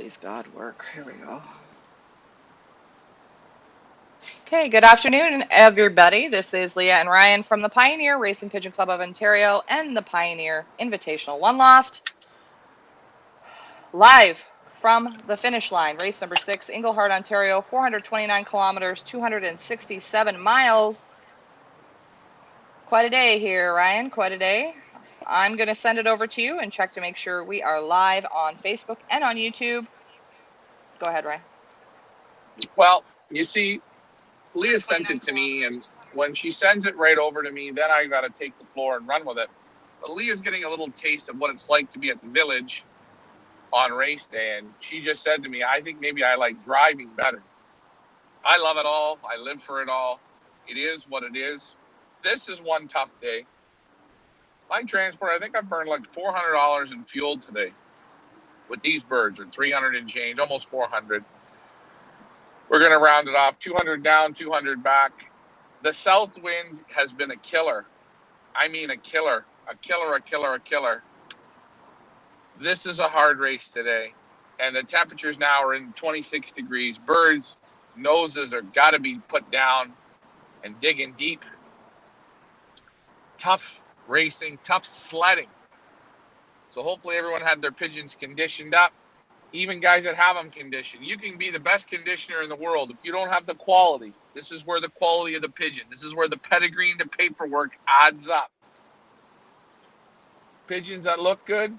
Please God, work. Here we go. Okay, good afternoon, everybody. This is Leah and Ryan from the Pioneer Racing Pigeon Club of Ontario and the Pioneer Invitational One Loft. Live from the finish line, race number 6, Englehart, Ontario, 429 kilometers, 267 miles. Quite a day here, Ryan, quite a day. I'm going to send it over to you and check to make sure we are live on Facebook and on YouTube. Go ahead, Ryan. Well, you see, Leah sent it to me, and when she sends it right over to me, then I got to take the floor and run with it. But Leah's getting a little taste of what it's like to be at the village on race day, and she just said to me, I think maybe I like driving better. I love it all. I live for it all. It is what it is. This is one tough day. My transport, I think I burned like $400 in fuel today with these birds, or 300 and change, almost 400. We're going to round it off, 200 down, 200 back. The south wind has been a killer. I mean a killer, a killer, a killer, a killer. This is a hard race today, and the temperatures now are in 26 degrees. Birds' noses are got to be put down and digging deep. Tough racing, tough sledding. So hopefully everyone had their pigeons conditioned up. Even guys that have them conditioned. You can be the best conditioner in the world. If you don't have the quality, this is where the quality of the pigeon, this is where the pedigree and the paperwork adds up. Pigeons that look good,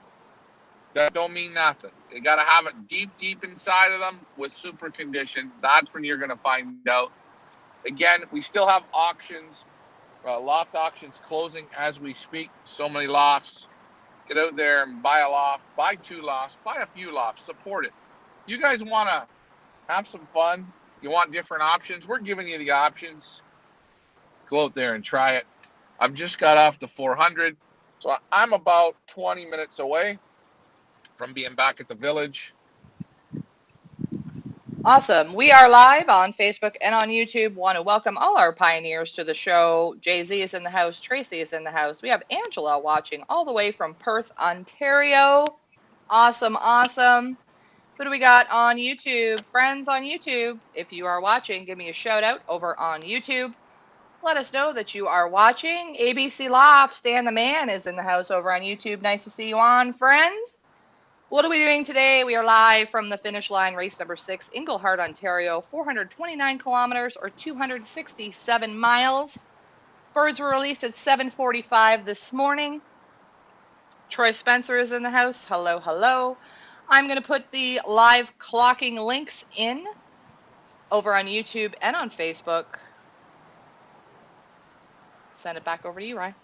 that don't mean nothing. You got to have it deep, deep inside of them with super condition. That's when you're going to find out. Again, we still have auctions, loft auctions closing as we speak. So many lofts. Get out there and buy a loft, buy 2 lofts, buy a few lofts, support it. You guys want to have some fun? You want different options? We're giving you the options. Go out there and try it. I've just got off the 400, so I'm about 20 minutes away from being back at the village. Awesome. We are live on Facebook and on YouTube. Want to welcome all our pioneers to the show. Jay-Z is in the house. Tracy is in the house. We have Angela watching all the way from Perth, Ontario. Awesome, awesome. Who do we got on YouTube? Friends on YouTube, if you are watching, give me a shout out over on YouTube. Let us know that you are watching. ABC Loft, Stan the Man is in the house over on YouTube. Nice to see you on, friend. What are we doing today? We are live from the finish line, race number 6, Englehart, Ontario, 429 kilometers or 267 miles. Birds were released at 7:45 this morning. Troy Spencer is in the house. Hello, hello. I'm going to put the live clocking links in over on YouTube and on Facebook. Send it back over to you, Ryan.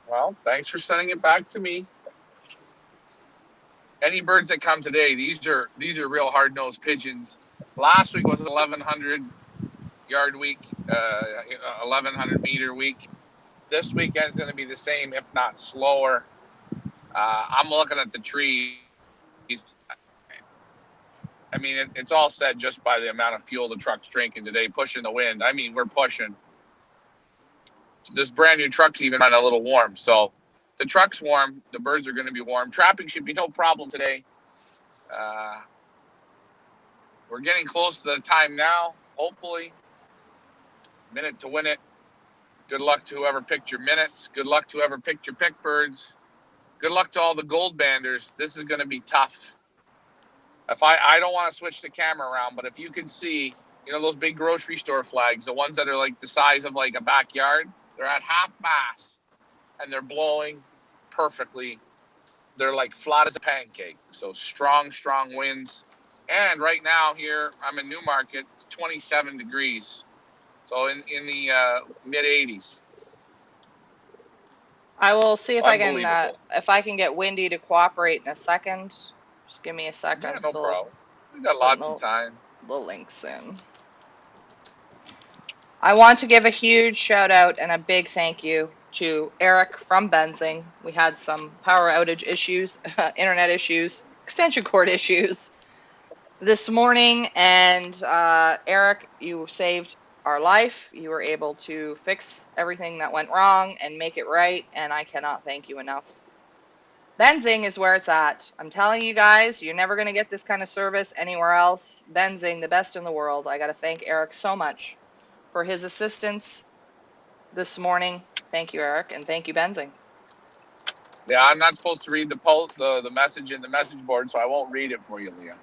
Well, thanks for sending it back to me. Any birds that come today, these are real hard-nosed pigeons. Last week was 1,100 yard week, 1,100 meter week. This weekend's going to be the same, if not slower. I'm looking at the trees. I mean, it's all said just by the amount of fuel the truck's drinking today, pushing the wind. I mean, we're pushing. This brand new truck's even running a little warm. So the truck's warm. The birds are going to be warm. Trapping should be no problem today. We're getting close to the time now, hopefully. Minute to win it. Good luck to whoever picked your minutes. Good luck to whoever picked your pick birds. Good luck to all the gold banders. This is going to be tough. If I don't want to switch the camera around, but if you can see, you know, those big grocery store flags, the ones that are like the size of like a backyard, they're at half mast and they're blowing perfectly. They're like flat as a pancake. So strong, strong winds. And right now here, I'm in Newmarket, 27 degrees. So in the mid 80s. I will see if I can get Windy to cooperate in a second. Just give me a second. Yeah, no problem. We got lots of time. The links in. I want to give a huge shout out and a big thank you to Eric from Benzing. We had some power outage issues, internet issues, extension cord issues this morning, and Eric, you saved our life. You were able to fix everything that went wrong and make it right, and I cannot thank you enough. Benzing is where it's at. I'm telling you guys, you're never going to get this kind of service anywhere else. Benzing, the best in the world. I got to thank Eric so much for his assistance this morning. Thank you, Eric, and thank you, Benzing. Yeah, I'm not supposed to read the message in the message board, so I won't read it for you, Leah.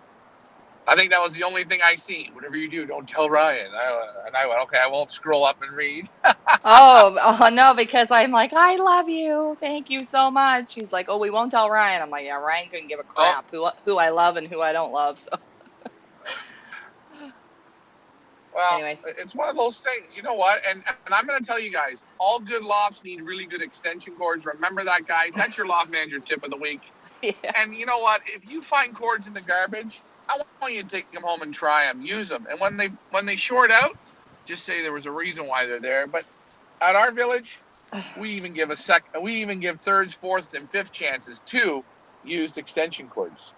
I think that was the only thing I see. Whatever you do, don't tell Ryan. And I went, okay, I won't scroll up and read. Oh, no, because I'm like, I love you. Thank you so much. He's like, oh, we won't tell Ryan. I'm like, yeah, Ryan couldn't give a Oh, crap who I love and who I don't love. So well, anyway, it's one of those things. You know what? And I'm going to tell you guys, all good lofts need really good extension cords. Remember that, guys. That's your loft manager tip of the week. yeah. And you know what? If you find cords in the garbage, I want you to take them home and try them, use them. And when they short out, just say there was a reason why they're there. But at our village, we even give thirds, fourths, and fifth chances to use extension cords.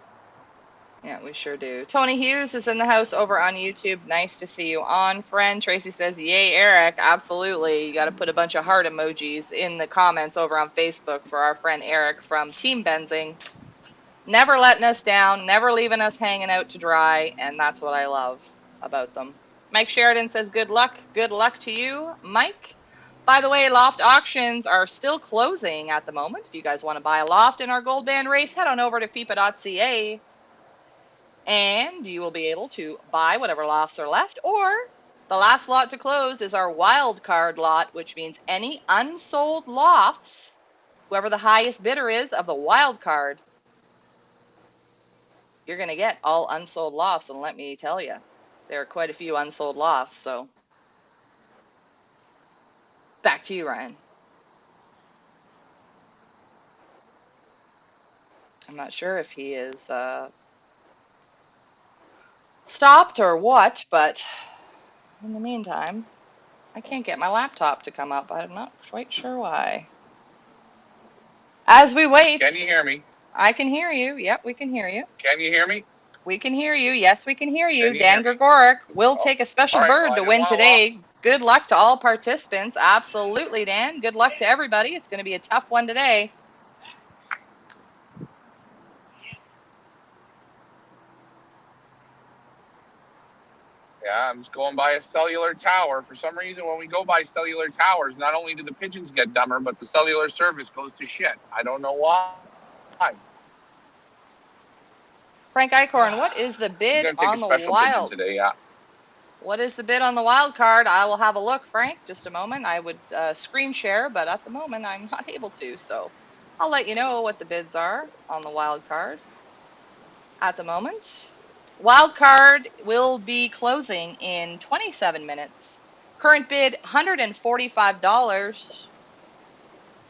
Yeah, we sure do. Tony Hughes is in the house over on YouTube. Nice to see you on, friend. Tracy says, yay, Eric. Absolutely. You got to put a bunch of heart emojis in the comments over on Facebook for our friend Eric from Team Benzing. Never letting us down, never leaving us hanging out to dry, and that's what I love about them. Mike Sheridan says, good luck. Good luck to you, Mike. By the way, loft auctions are still closing at the moment. If you guys want to buy a loft in our gold band race, head on over to FIPA.ca and you will be able to buy whatever lofts are left, or the last lot to close is our wild card lot, which means any unsold lofts, whoever the highest bidder is of the wild card, you're going to get all unsold lofts. And let me tell you, there are quite a few unsold lofts. So back to you, Ryan. I'm not sure if he is stopped or what, but in the meantime, I can't get my laptop to come up. I'm not quite sure why. As we wait, Can you hear me? I can hear you. Yep, we can hear you. Can you hear me? We can hear you. Yes, we can hear you. Can you Dan hear me? Gregoric will Oh, take a special all right. bird Well, I to didn't win want to lock. today. Good luck to all participants. Absolutely, Dan. Good luck to everybody. It's going to be a tough one today. Yeah, I'm just going by a cellular tower. For some reason, when we go by cellular towers, not only do the pigeons get dumber, but the cellular service goes to shit. I don't know why. Frank Eichhorn, what is the I'm bid going to take a on the special pigeon wild? today, yeah. What is the bid on the wild card? I will have a look, Frank. Just a moment. I would screen share, but at the moment I'm not able to. So I'll let you know what the bids are on the wild card at the moment. Wild card will be closing in 27 minutes. Current bid $145.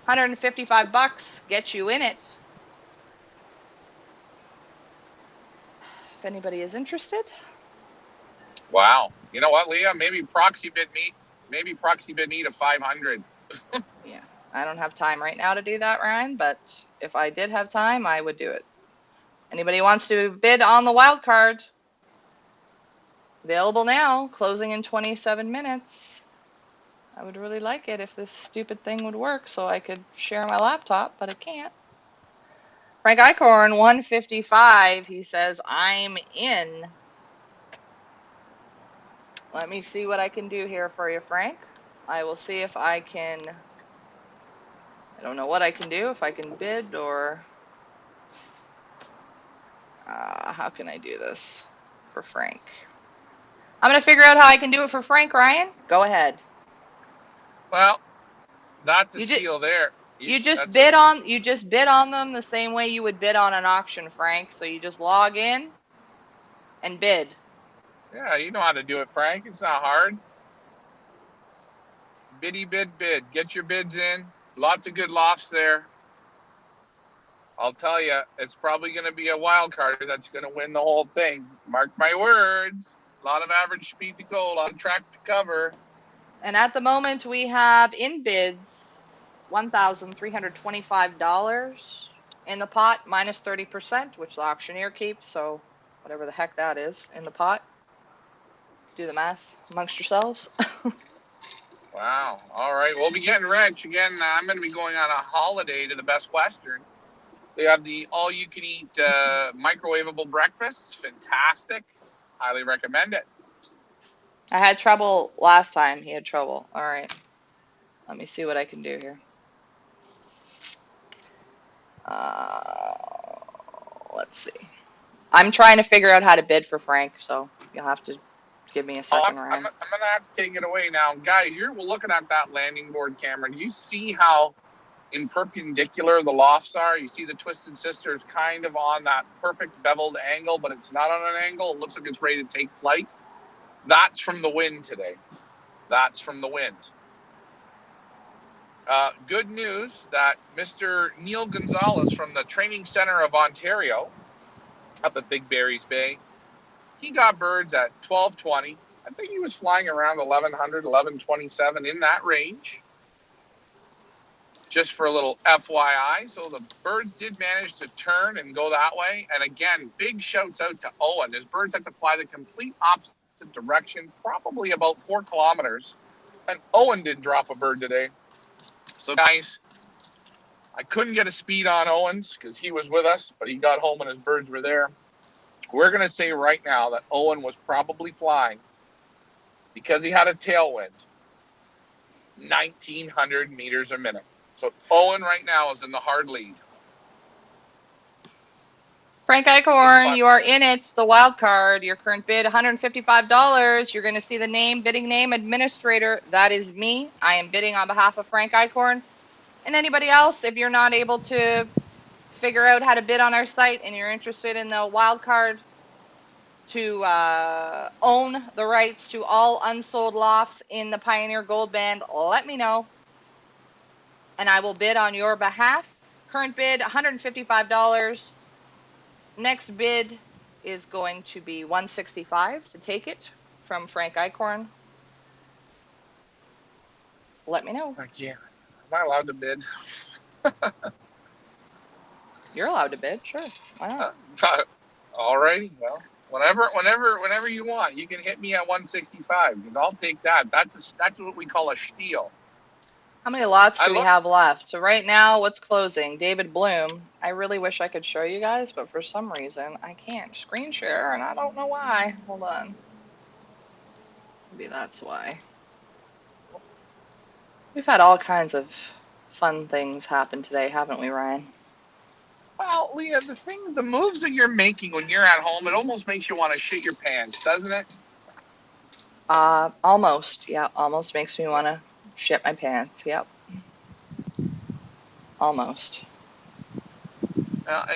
$155 gets you in it. If anybody is interested. Wow. You know what, Leah? Maybe proxy bid me to 500. Yeah, I don't have time right now to do that, Ryan, but if I did have time, I would do it. Anybody wants to bid on the wild card? Available now, closing in 27 minutes. I would really like it if this stupid thing would work so I could share my laptop, but it can't. Frank Eichhorn, 155. He says, I'm in. Let me see what I can do here for you, Frank. I will see if I can. I don't know what I can do, if I can bid or. How can I do this for Frank? I'm going to figure out how I can do it for Frank, Ryan. Go ahead. Well, that's a You just. steal there. You just bid on them the same way you would bid on an auction, Frank. So you just log in and bid. Yeah, you know how to do it, Frank. It's not hard. Biddy bid bid. Get your bids in. Lots of good lofts there. I'll tell you, it's probably going to be a wild card that's going to win the whole thing. Mark my words. A lot of average speed to go, a lot of track to cover. And at the moment, we have in bids $1,325 in the pot, minus 30%, which the auctioneer keeps. So whatever the heck that is in the pot. Do the math amongst yourselves. Wow. All right. We'll be getting rich. Again, I'm going to be going on a holiday to the Best Western. They have the all-you-can-eat microwavable breakfasts. Fantastic. Highly recommend it. I had trouble last time. He had trouble. All right. Let me see what I can do here. Uh, let's see. I'm trying to figure out how to bid for Frank, so you'll have to give me a second, I'm Ryan. going to have to take it away now. Guys, you're looking at that landing board camera. Do you see how in perpendicular the lofts are? You see the Twisted Sisters kind of on that perfect beveled angle, but it's not on an angle. It looks like it's ready to take flight. That's from the wind today. That's from the wind. Good news that Mr. Neil Gonzalez from the Training Center of Ontario up at Big Berries Bay, he got birds at 1220. I think he was flying around 1100, 1127 in that range. Just for a little FYI. So the birds did manage to turn and go that way. And again, big shouts out to Owen. His birds had to fly the complete opposite direction, probably about 4 kilometers. And Owen did drop a bird today. So guys, I couldn't get a speed on Owens because he was with us, but he got home and his birds were there. We're going to say right now that Owen was probably flying, because he had a tailwind, 1,900 meters a minute. So Owen right now is in the hard lead. Frank Eichhorn, you are in it. The wild card. Your current bid, $155. You're going to see the name, bidding name, administrator. That is me. I am bidding on behalf of Frank Eichhorn. And anybody else, if you're not able to figure out how to bid on our site and you're interested in the wild card to own the rights to all unsold lofts in the Pioneer Gold Band, let me know. And I will bid on your behalf. Current bid, $155. Next bid is going to be $165 to take it from Frank Eichhorn. Let me know. I can't. Am I allowed to bid? You're allowed to bid, sure. Why not? All righty. Well, whenever you want, you can hit me at 165 because I'll take that. That's what we call a steal. How many lots do we have left? So right now, what's closing? David Bloom. I really wish I could show you guys, but for some reason, I can't screen share, and I don't know why. Hold on. Maybe that's why. We've had all kinds of fun things happen today, haven't we, Ryan? Well, Leah, the moves that you're making when you're at home, it almost makes you want to shit your pants, doesn't it? Almost. Yeah, almost makes me want to shit my pants. Yep. Almost.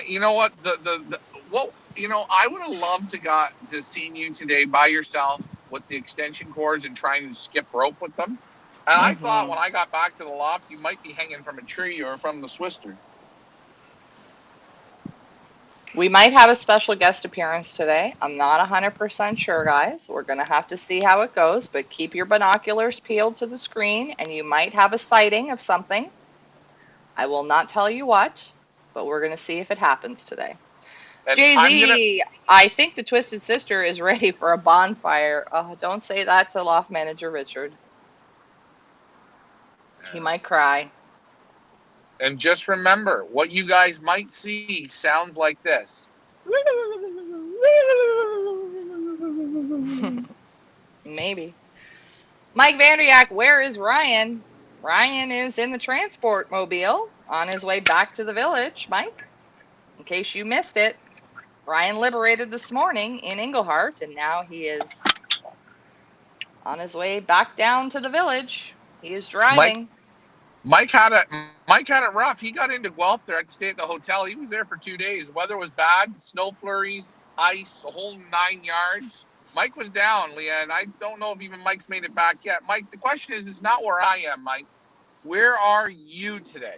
You know what? I would have loved to seen you today by yourself with the extension cords and trying to skip rope with them. And I thought when I got back to the loft, you might be hanging from a tree or from the Swister. We might have a special guest appearance today. I'm not 100% sure, guys. We're going to have to see how it goes, but keep your binoculars peeled to the screen, and you might have a sighting of something. I will not tell you what, but we're going to see if it happens today. And Jay-Z, I think the Twisted Sister is ready for a bonfire. Oh, don't say that to loft manager Richard. He might cry. And just remember, what you guys might see sounds like this. Maybe. Mike Vanderyak, where is Ryan? Ryan is in the transport mobile on his way back to the village. Mike, in case you missed it, Ryan liberated this morning in Englehart, and now he is on his way back down to the village. He is driving. Mike had it rough. He got into Guelph there. I'd stay at the hotel. He was there for 2 days. Weather was bad, snow flurries, ice, a whole 9 yards. Mike was down, Leah, and I don't know if even Mike's made it back yet. Mike, the question is, it's not where I am, Mike. Where are you today?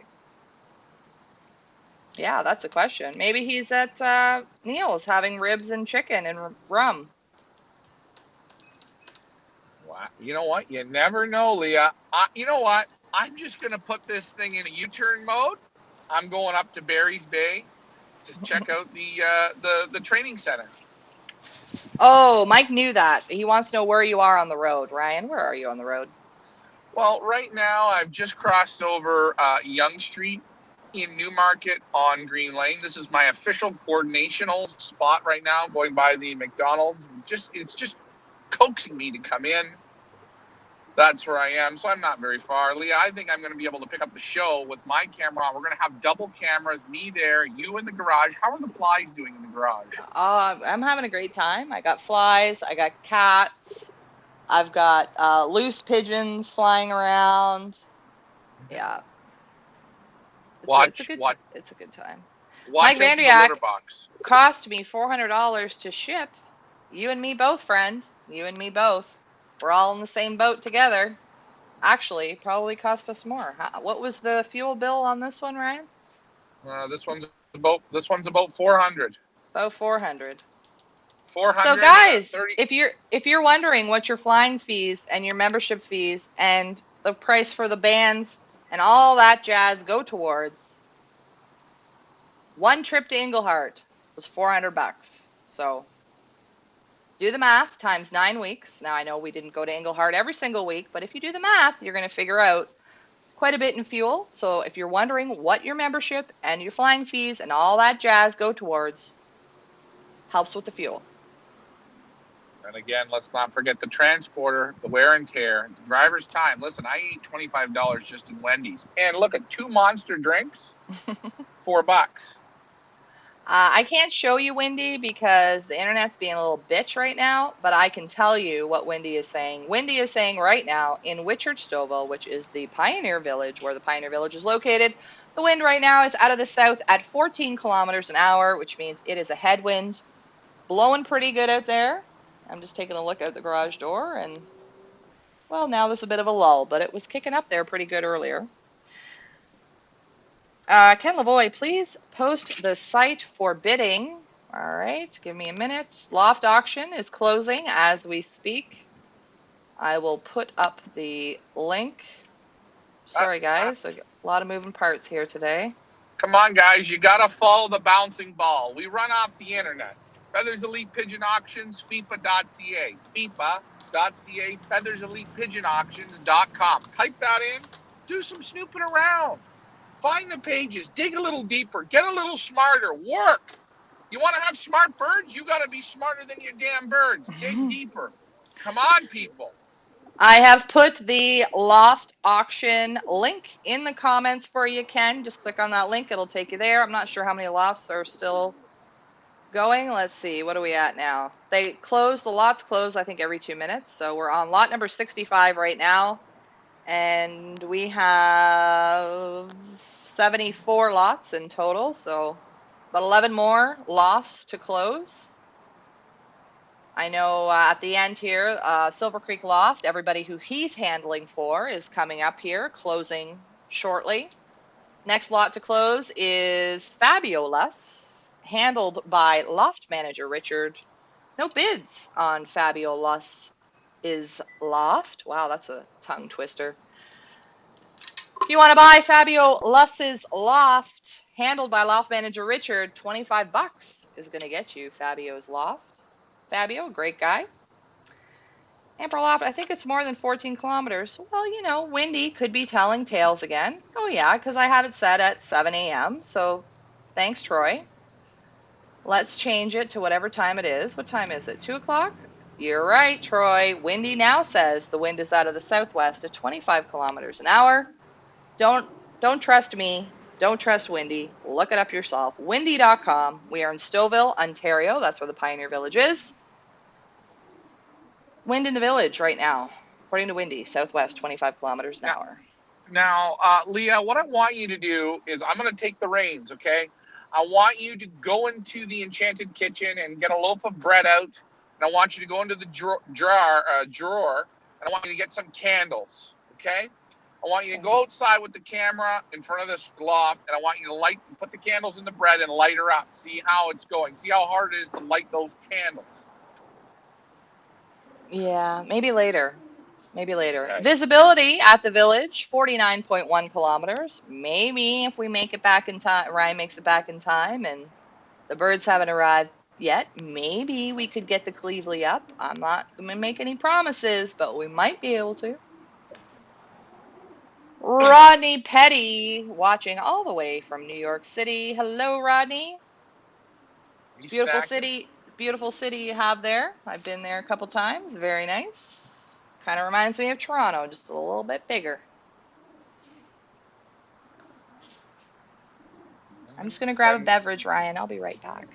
Yeah, that's a question. Maybe he's at Neil's having ribs and chicken and rum. Wow. You know what? You never know, Leah. You know what? I'm just going to put this thing in a U-turn mode. I'm going up to Barry's Bay to check out the training center. Oh, Mike knew that. He wants to know where you are on the road. Ryan, where are you on the road? Well, right now I've just crossed over Yonge Street, in Newmarket on Green Lane. This is my official coordinational spot right now, going by the McDonald's. It's just coaxing me to come in. That's where I am, so I'm not very far. Leah, I think I'm going to be able to pick up the show with my camera on. We're going to have double cameras, me there, you in the garage. How are the flies doing in the garage? I'm having a great time. I got flies, I got cats, I've got loose pigeons flying around. Yeah, Watch it's a good time. Mike out for the Vandriak litter box. cost me $400 to ship. You and me both, friend. You and me both. We're all in the same boat together. Actually, probably cost us more. What was the fuel bill on this one, Ryan? This one's about 400. About 400. So 430. guys, if you're wondering what your flying fees and your membership fees and the price for the bands and all that jazz go towards, one trip to Englehart was $400. So do the math times 9 weeks. Now I know we didn't go to Englehart every single week, but if you do the math, you're going to figure out quite a bit in fuel. So if you're wondering what your membership and your flying fees and all that jazz go towards, helps with the fuel. And again, let's not forget the transporter, the wear and tear, the driver's time. Listen, I ate $25 just in Wendy's. And look at 2 monster drinks, $4. I can't show you Wendy because the internet's being a little bitch right now, but I can tell you what Wendy is saying. Wendy is saying right now in Witchart Stouffville, which is the Pioneer Village, where the Pioneer Village is located, the wind right now is out of the south at 14 kilometers an hour, which means it is a headwind. Blowing pretty good out there. I'm just taking a look out the garage door, and, well, now there's a bit of a lull, but it was kicking up there pretty good earlier. Ken Lavoie, please post the site for bidding. All right, give me a minute. Loft auction is closing as we speak. I will put up the link. Sorry, guys, a lot of moving parts here today. Come on, guys, you got to follow the bouncing ball. We run off the internet. Feathers Elite Pigeon Auctions, FIFA.ca. FIFA.ca, Feathers Elite Pigeon Auctions.com. Type that in, do some snooping around. Find the pages, dig a little deeper, get a little smarter, work. You want to have smart birds? You got to be smarter than your damn birds. Dig deeper. Come on, people. I have put the loft auction link in the comments for you, Ken. Just click on that link. It'll take you there. I'm not sure how many lofts are still going. Let's see. What are we at now? The lots close, I think, every 2 minutes. So we're on lot number 65 right now. And we have 74 lots in total, so about 11 more lofts to close. I know at the end here, Silver Creek Loft, everybody who he's handling for is coming up here, closing shortly. Next lot to close is Fabulous, handled by loft manager Richard. No bids on Fabulous is loft. Wow, that's a tongue twister. If you want to buy Fabio Luss's loft, handled by loft manager Richard, $25 is going to get you Fabio's loft. Fabio, great guy. Amber Loft, I think it's more than 14 kilometers. Well, you know, windy, could be telling tales again. Oh yeah, because I had it set at 7 a.m. So thanks, Troy. Let's change it to whatever time it is. What time is it? 2 o'clock? You're right, Troy. Windy now says the wind is out of the southwest at 25 kilometers an hour. Don't trust me. Don't trust Windy. Look it up yourself. Windy.com. We are in Stouffville, Ontario. That's where the Pioneer Village is. Wind in the village right now, according to Windy, southwest, 25 kilometers an hour. Now, Leah, what I want you to do is I'm going to take the reins, okay? I want you to go into the Enchanted Kitchen and get a loaf of bread out, and I want you to go into the drawer, and I want you to get some candles, okay? I want you to go outside with the camera in front of this loft, and I want you to put the candles in the bread and light her up. See how it's going. See how hard it is to light those candles. Yeah, maybe later. Maybe later. Okay. Visibility at the village, 49.1 kilometers. Maybe if we make it back in time, Ryan makes it back in time, and the birds haven't arrived yet, maybe we could get the Cleveland up. I'm not going to make any promises, but we might be able to. Rodney Petty watching all the way from New York City. Hello, Rodney. You Beautiful snacking? city. Beautiful city you have there. I've been there a couple times. Very nice. Kind of reminds me of Toronto, just a little bit bigger. I'm just going to grab a And beverage, Ryan. I'll be right back.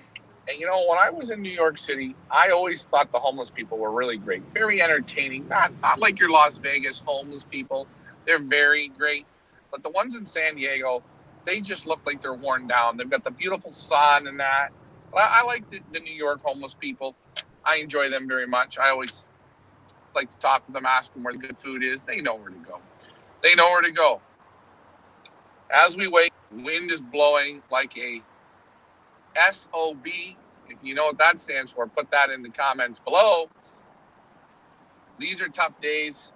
And when I was in New York City, I always thought the homeless people were really great, very entertaining. Not like your Las Vegas homeless people; they're very great. But the ones in San Diego, they just look like they're worn down. They've got the beautiful sun and that. I like the New York homeless people. I enjoy them very much. I always like to talk with them, ask them where the good food is. They know where to go. They know where to go. As we wait, wind is blowing like a SOB. If you know what that stands for, put that in the comments below. These are tough days.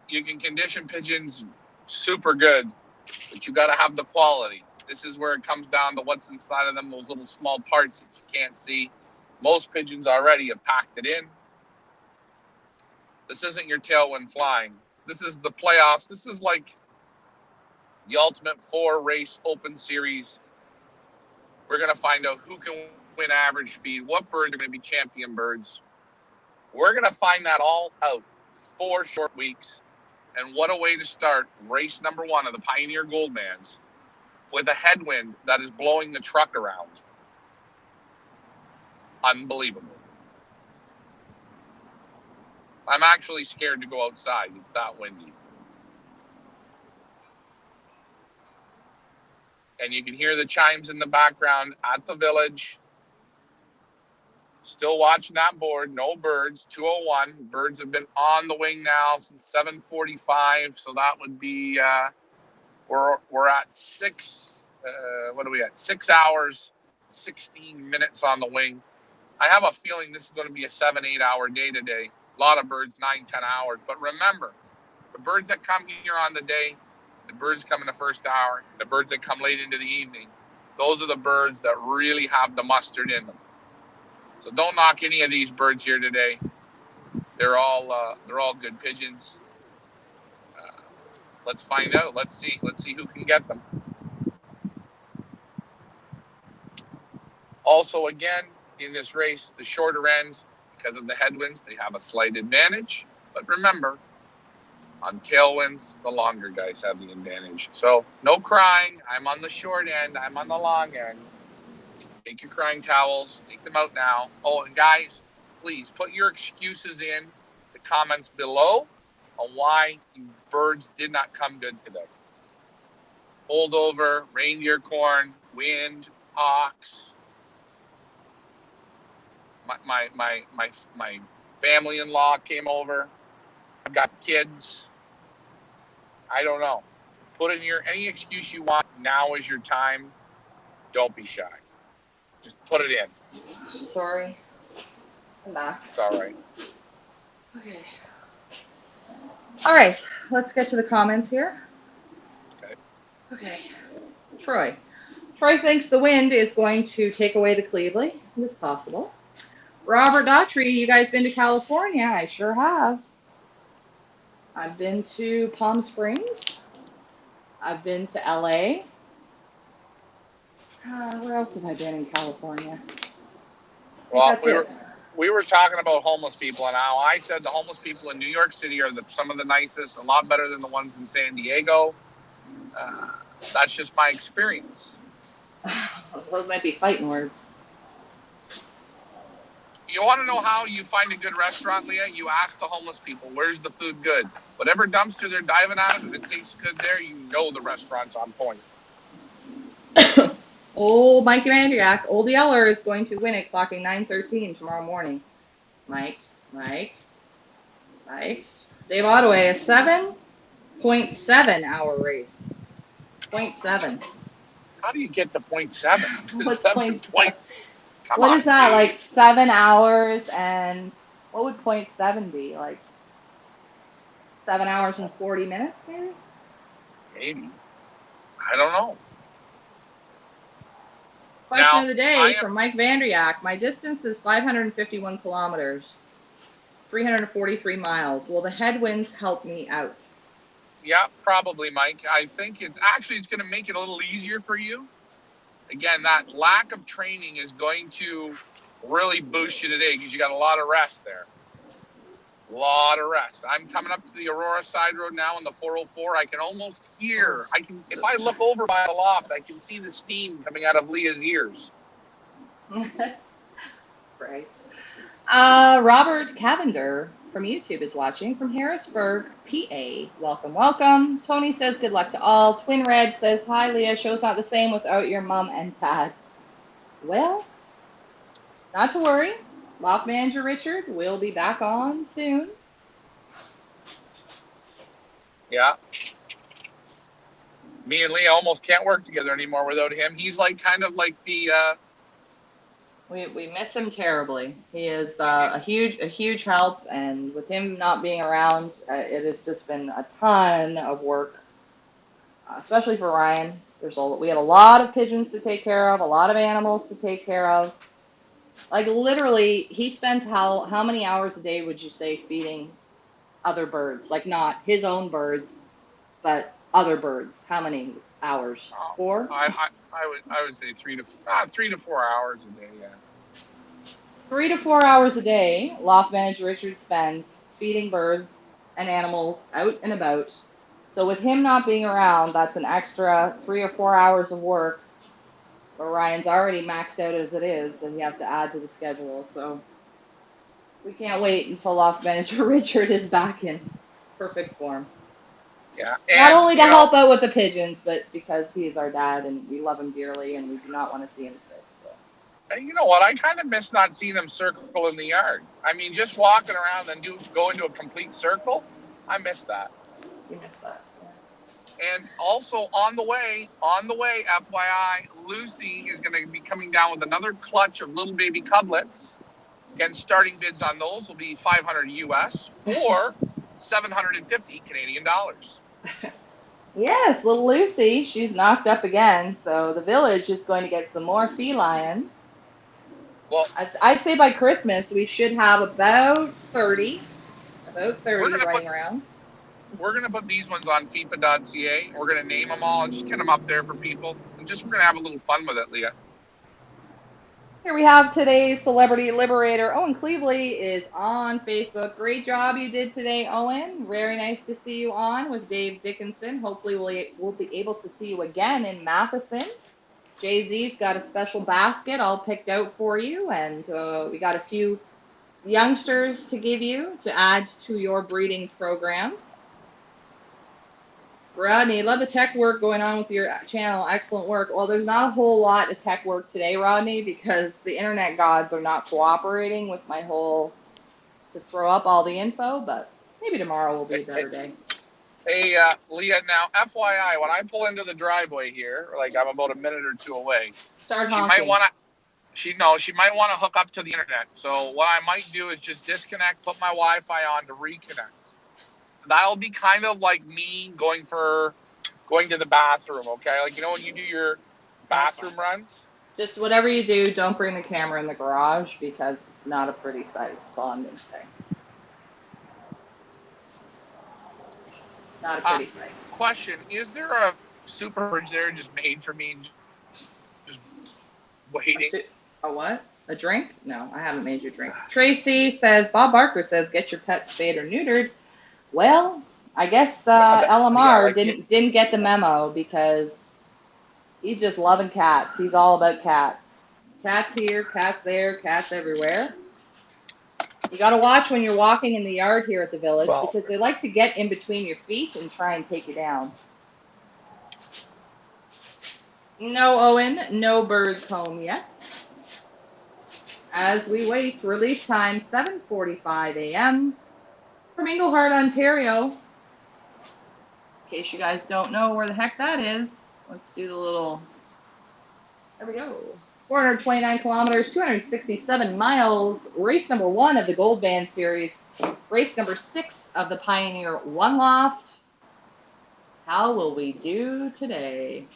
You can condition pigeons super good, but you got to have the quality. This is where it comes down to what's inside of them, those little small parts that you can't see. Most pigeons already have packed it in. This isn't your tailwind flying. This is the playoffs. This is like the Ultimate 4-race open series. We're going to find out who can win average speed, what birds are going to be champion birds. We're going to find that all out 4 short weeks. And what a way to start race number 1 of the Pioneer Goldmans with a headwind that is blowing the truck around. Unbelievable. I'm actually scared to go outside. It's that windy. And you can hear the chimes in the background at the village. Still watching that board. No birds. 2:01. Birds have been on the wing now since 7:45. So that would be we're at 6. What are we at? 6 hours, 16 minutes on the wing. I have a feeling this is going to be a 7-8 hour day today. A lot of birds, 9-10 hours. But remember, the birds that come here on the day, the birds come in the first hour, the birds that come late into the evening, those are the birds that really have the mustard in them. So don't knock any of these birds here today. They're all good pigeons. Let's find out. Let's see who can get them. Also, again, in this race, the shorter end, because of the headwinds, they have a slight advantage. But remember, on tailwinds, the longer guys have the advantage. So no crying. I'm on the short end. I'm on the long end. Take your crying towels. Take them out now. Oh, and guys, please put your excuses in the comments below on why you birds did not come good today. Holdover, reindeer corn, wind, hawks. My family-in-law came over. I've got kids. I don't know. Put in any excuse you want. Now is your time. Don't be shy. Just put it in. Sorry. I'm back. It's all right. Okay. All right. Let's get to the comments here. Okay. Troy. Troy thinks the wind is going to take away the Cleveland. It is possible. Robert Daughtry, you guys been to California? I sure have. I've been to Palm Springs. I've been to LA. Where else have I been in California? Well, we were talking about homeless people, and how I said the homeless people in New York City are some of the nicest, a lot better than the ones in San Diego. That's just my experience. Those might be fighting words. You want to know how you find a good restaurant, Leah? You ask the homeless people, where's the food good? Whatever dumpster they're diving out of, if it tastes good there, you know the restaurant's on point. Old Mikey Mandriak, Old Yeller is going to win it, clocking 9:13 tomorrow morning. Mike. Dave Ottaway, a 7.7 hour race. 0.7. How do you get to 0.7? What's 0.7? What is that, Dave? Like 7 hours, and what would 0.7 be? Like 7 hours and 40 minutes, maybe? Maybe. I don't know. Question of the day from Mike Vandriak. My distance is 551 kilometers, 343 miles. Will the headwinds help me out? Yeah, probably, Mike. I think it's going to make it a little easier for you. Again, that lack of training is going to really boost you today because you got a lot of rest there. A lot of rest. I'm coming up to the Aurora side road now on the 404. I can almost hear. If I look over by the loft, I can see the steam coming out of Leah's ears. Right. Robert Cavender from YouTube is watching from Harrisburg, PA. Welcome, welcome. Tony says good luck to all. Twin Red says, hi, Leah. Show's not the same without your mom and dad. Well, not to worry. Loft Manager Richard will be back on soon. Yeah. Me and Leah almost can't work together anymore without him. He's kind of like the... We miss him terribly. He is a huge help, and with him not being around, it has just been a ton of work, especially for Ryan. We have a lot of pigeons to take care of, a lot of animals to take care of. Like literally, he spends how many hours a day would you say feeding other birds? Like not his own birds, but other birds. How many hours? 4? I would say 3 to 4 hours a day. Yeah. 3 to 4 hours a day, Loft Manager Richard spends feeding birds and animals out and about. So with him not being around, that's an extra 3 or 4 hours of work where Ryan's already maxed out as it is, and he has to add to the schedule. So we can't wait until Loft Manager Richard is back in perfect form. Yeah. Not only to help out with the pigeons, but because he is our dad and we love him dearly and we do not want to see him sick. And you know what? I kind of miss not seeing him circle in the yard. I mean, just walking around and go into a complete circle. I miss that. You miss that. Yeah. And also on the way, FYI, Lucy is going to be coming down with another clutch of little baby cudlets. Again, starting bids on those will be $500 US or 750 Canadian dollars. Yes, little Lucy, she's knocked up again, so the village is going to get some more felines. Well, I'd say by Christmas we should have about 30 running around. We're going to put these ones on FIPA.ca. We're going to name them all and just get them up there for people. And we're going to have a little fun with it, Leah. Here we have today's Celebrity Liberator. Owen Cleveley is on Facebook. Great job you did today, Owen. Very nice to see you on with Dave Dickinson. Hopefully we'll be able to see you again in Matheson. Jay-Z's got a special basket all picked out for you, and we got a few youngsters to give you to add to your breeding program. Rodney, love the tech work going on with your channel. Excellent work. Well, there's not a whole lot of tech work today, Rodney, because the internet gods are not cooperating with my whole to throw up all the info, but maybe tomorrow will be a better day. Hey, Leah, now, FYI, when I pull into the driveway here, like I'm about a minute or two away, she might want to hook up to the internet. So what I might do is just disconnect, put my Wi-Fi on to reconnect. That'll be kind of like me going to the bathroom, okay? Like, you know when you do your bathroom runs? Just whatever you do, don't bring the camera in the garage because it's not a pretty sight. That's all I'm going to say. Not a pretty sight. Question, is there a super bridge there just made for me? Just waiting. A what? A drink? No, I haven't made you a drink. Tracy says, Bob Barker says, get your pet spayed or neutered. Well, I guess LMR didn't get the memo because he's just loving cats. He's all about cats. Cats here, cats there, cats everywhere. You got to watch when you're walking in the yard here at the village because they like to get in between your feet and try and take you down. No, Owen, no birds home yet. As we wait, release time 7:45 a.m. from Englehart, Ontario. In case you guys don't know where the heck that is, let's do the little, there we go. 429 kilometers, 267 miles, race number 1 of the Gold Band Series, race number 6 of the Pioneer One Loft. How will we do today?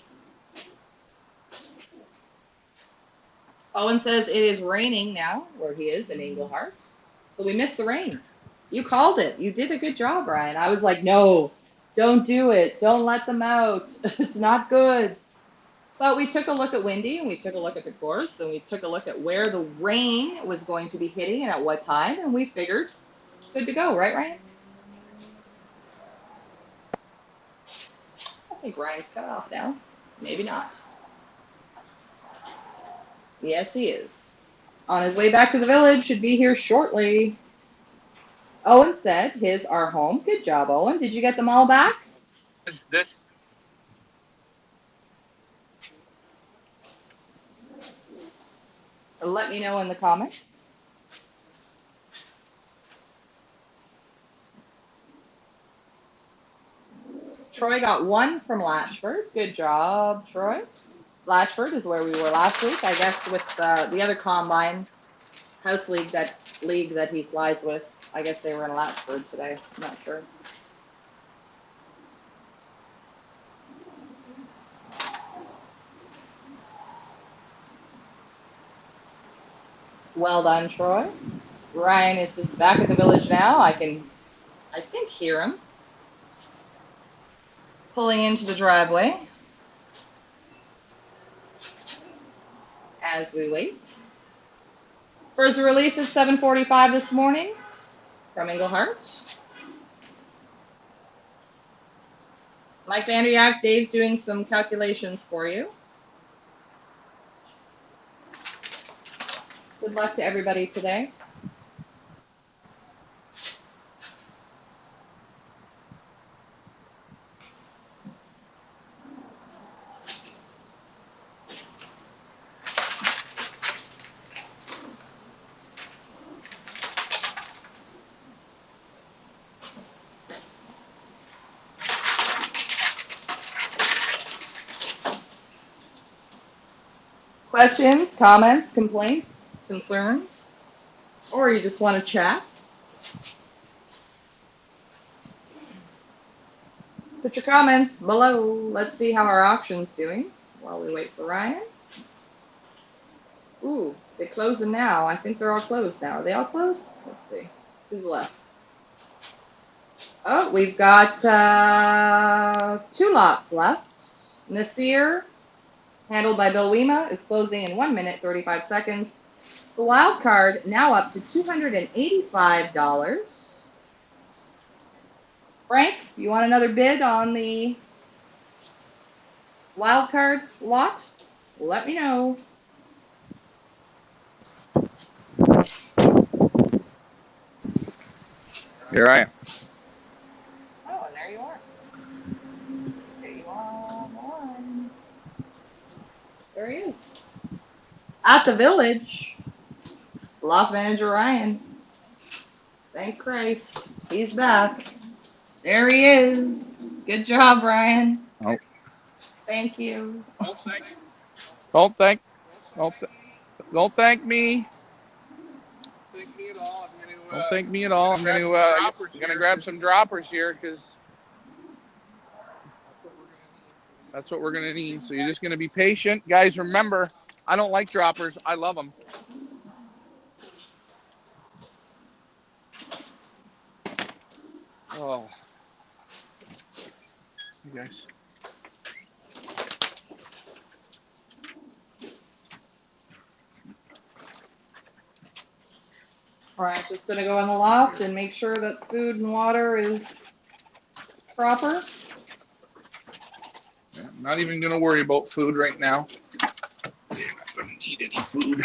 Owen says it is raining now, where he is in Englehart, so we missed the rain. You called it. You did a good job, Ryan. I was like, no, Don't do it. Don't let them out. It's not good. But we took a look at Windy, and we took a look at the course, and we took a look at where the rain was going to be hitting and at what time, and we figured good to go, right, Ryan? I think Ryan's cut off now. Maybe not. Yes, he is. On his way back to the village, should be here shortly. Owen said his are home. Good job, Owen. Did you get them all back? This Let me know in the comments. Troy got one from Latchford. Good job, Troy. Latchford is where we were last week, I guess, with the other combine house league that he flies with. I guess they were in Latchford today. I'm not sure. Well done, Troy. Ryan is just back at the village now. I think, hear him pulling into the driveway as we wait. First release is 7:45 this morning from Englehart. Mike Vanderyak, Dave's doing some calculations for you. Good luck to everybody today. Questions, comments, complaints, concerns, or you just want to chat? Put your comments below. Let's see how our auction's doing while we wait for Ryan. Ooh, they're closing now. I think they're all closed now. Are they all closed? Let's see. Who's left? Oh, we've got 2 lots left. Nasir, handled by Bill Wema, is closing in 1 minute, 35 seconds. The wild card now up to $285. Frank, you want another bid on the wild card lot? Let me know. here I am. Oh, and there you are. There you are. One. There he is. At the village. Loft manager Ryan. Thank Christ. He's back. There he is. Good job, Ryan. Oh. Thank you. Don't thank don't thank me. Thank me at all. Don't thank me at all. I'm gonna grab some droppers here because that's what we're gonna need. So you're just gonna be patient, guys. Remember, I don't like droppers. I love them. Oh, you guys. Alright, just gonna go in the loft and make sure that food and water is proper. Yeah, I'm not even gonna worry about food right now. I'm not gonna need any food.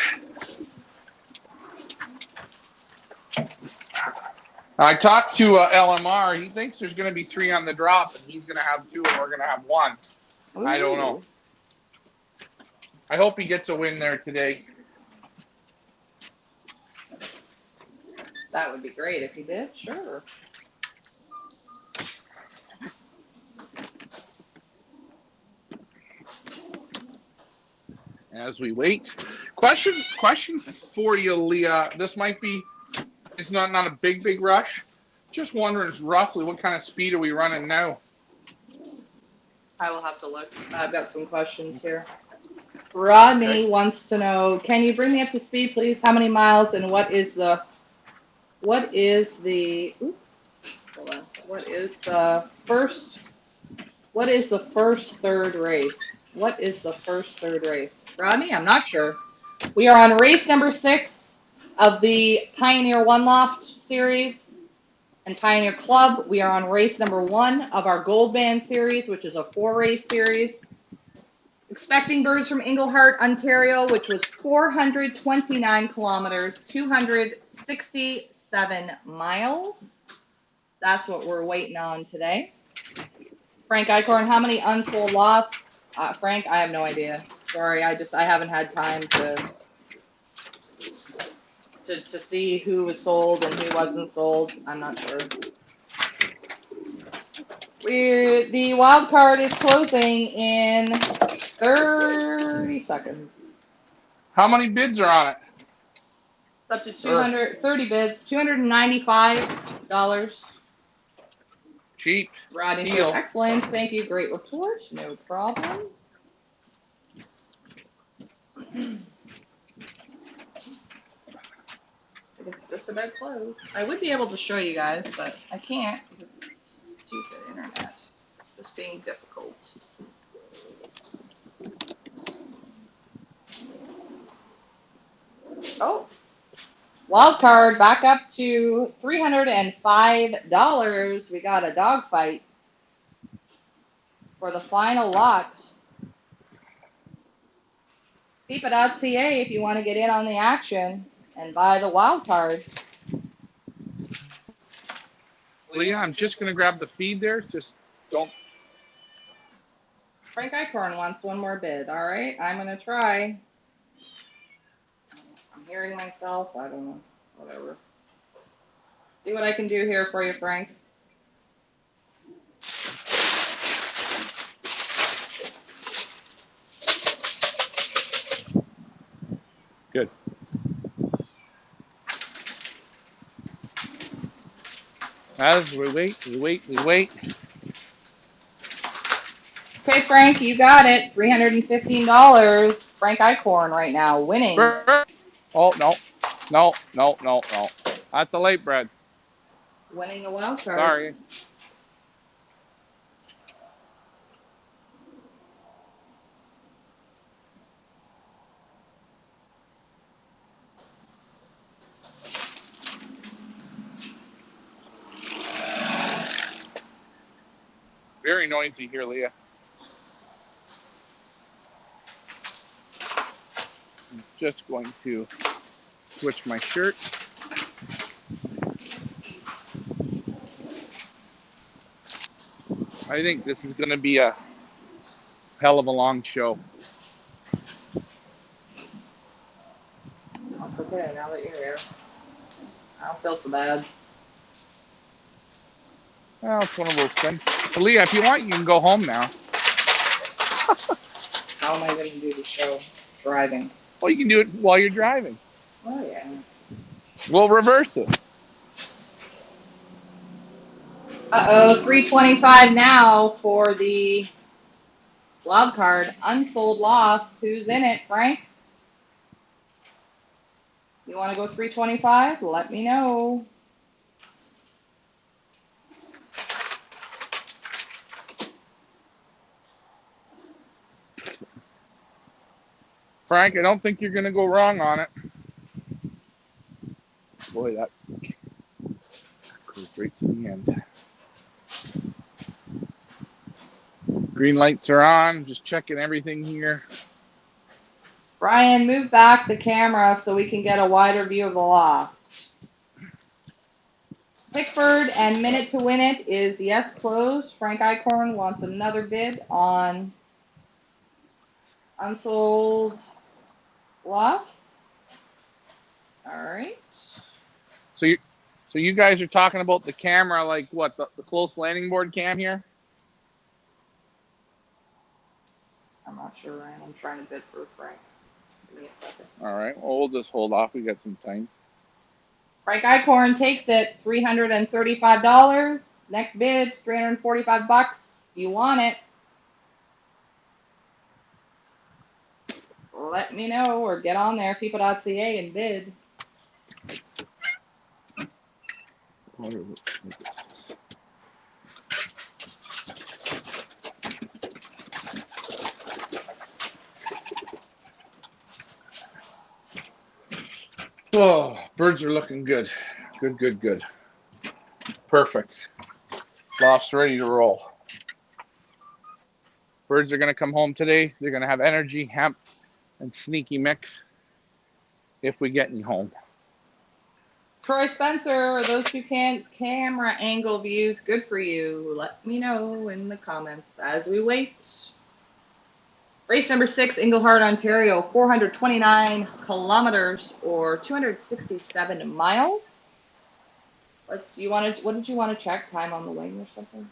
I talked to LMR. He thinks there's going to be 3 on the drop, and he's going to have 2, and we're going to have 1. Ooh. I don't know. I hope he gets a win there today. That would be great if he did. Sure. As we wait, question for you, Leah. This might be. It's not a big rush. Just wondering roughly what kind of speed are we running now? I will have to look. I've got some questions here. Rodney wants to know, can you bring me up to speed, please? How many miles and what is the oops. Hold on. What is the first third race? What is the first third race? Rodney, I'm not sure. We are on race number 6 of the Pioneer One Loft series and Pioneer Club. We are on race number 1 of our Gold Band series, which is a 4-race series. Expecting birds from Englehart, Ontario, which was 429 kilometers, 267 miles. That's what we're waiting on today. Frank Eichhorn, how many unsold lots? Frank, I have no idea. Sorry, I haven't had time to see who was sold and who wasn't sold. I'm not sure. The wild card is closing in 30 seconds. How many bids are on it? It's up to 230 bids, $295. Cheap. Rodney Deal. says, excellent. Thank you. Great report. No problem. It's just about closed. I would be able to show you guys, but I can't because it's stupid internet. Just being difficult. Oh, wild card back up to $305. We got a dogfight for the final lot. FIFA.ca if you want to get in on the action and buy the wild card. Leah, I'm just going to grab the feed there. Just don't. Frank Eichhorn wants one more bid. All right, I'm going to try. I'm hearing myself. I don't know. Whatever. See what I can do here for you, Frank. Good. As we wait. Okay, Frank, you got it. $315. Frank Eichhorn right now winning. Oh, no. That's a late bread. Winning a wild card. Sorry. Very noisy here, Leah. I'm just going to switch my shirt. I think this is going to be a hell of a long show. That's okay, now that you're here. I don't feel so bad. Well, it's one of those things. But Leah, if you want, you can go home now. How am I going to do the show? Driving. Well, you can do it while you're driving. Oh, yeah. We'll reverse it. Uh-oh, 325 now for the wild card. Unsold lots. Who's in it, Frank? You want to go 325? Let me know. Frank, I don't think you're going to go wrong on it. Boy, that goes right to the end. Green lights are on. Just checking everything here. Brian, move back the camera so we can get a wider view of the lot. Pickford and Minute to Win It is yes closed. Frank Eichhorn wants another bid on unsold lots. All right. So you guys are talking about the camera, like what, the close landing board cam here? I'm not sure, Ryan. I'm trying to bid for Frank. Give me a second. All right. Well, we'll just hold off. We got some time. Frank Eichhorn takes it, $335. Next bid, $345. You want it? Let me know or get on there, FIFA.ca, and bid. Oh, birds are looking good. Good, good, good. Perfect. Loft's ready to roll. Birds are going to come home today. They're going to have energy, hemp, and sneaky mix if we get any home. Troy Spencer, those two camera angle views, good for you. Let me know in the comments as we wait. Race number 6, Englehart, Ontario, 429 kilometers or 267 miles. What did you want to check? Time on the wing or something?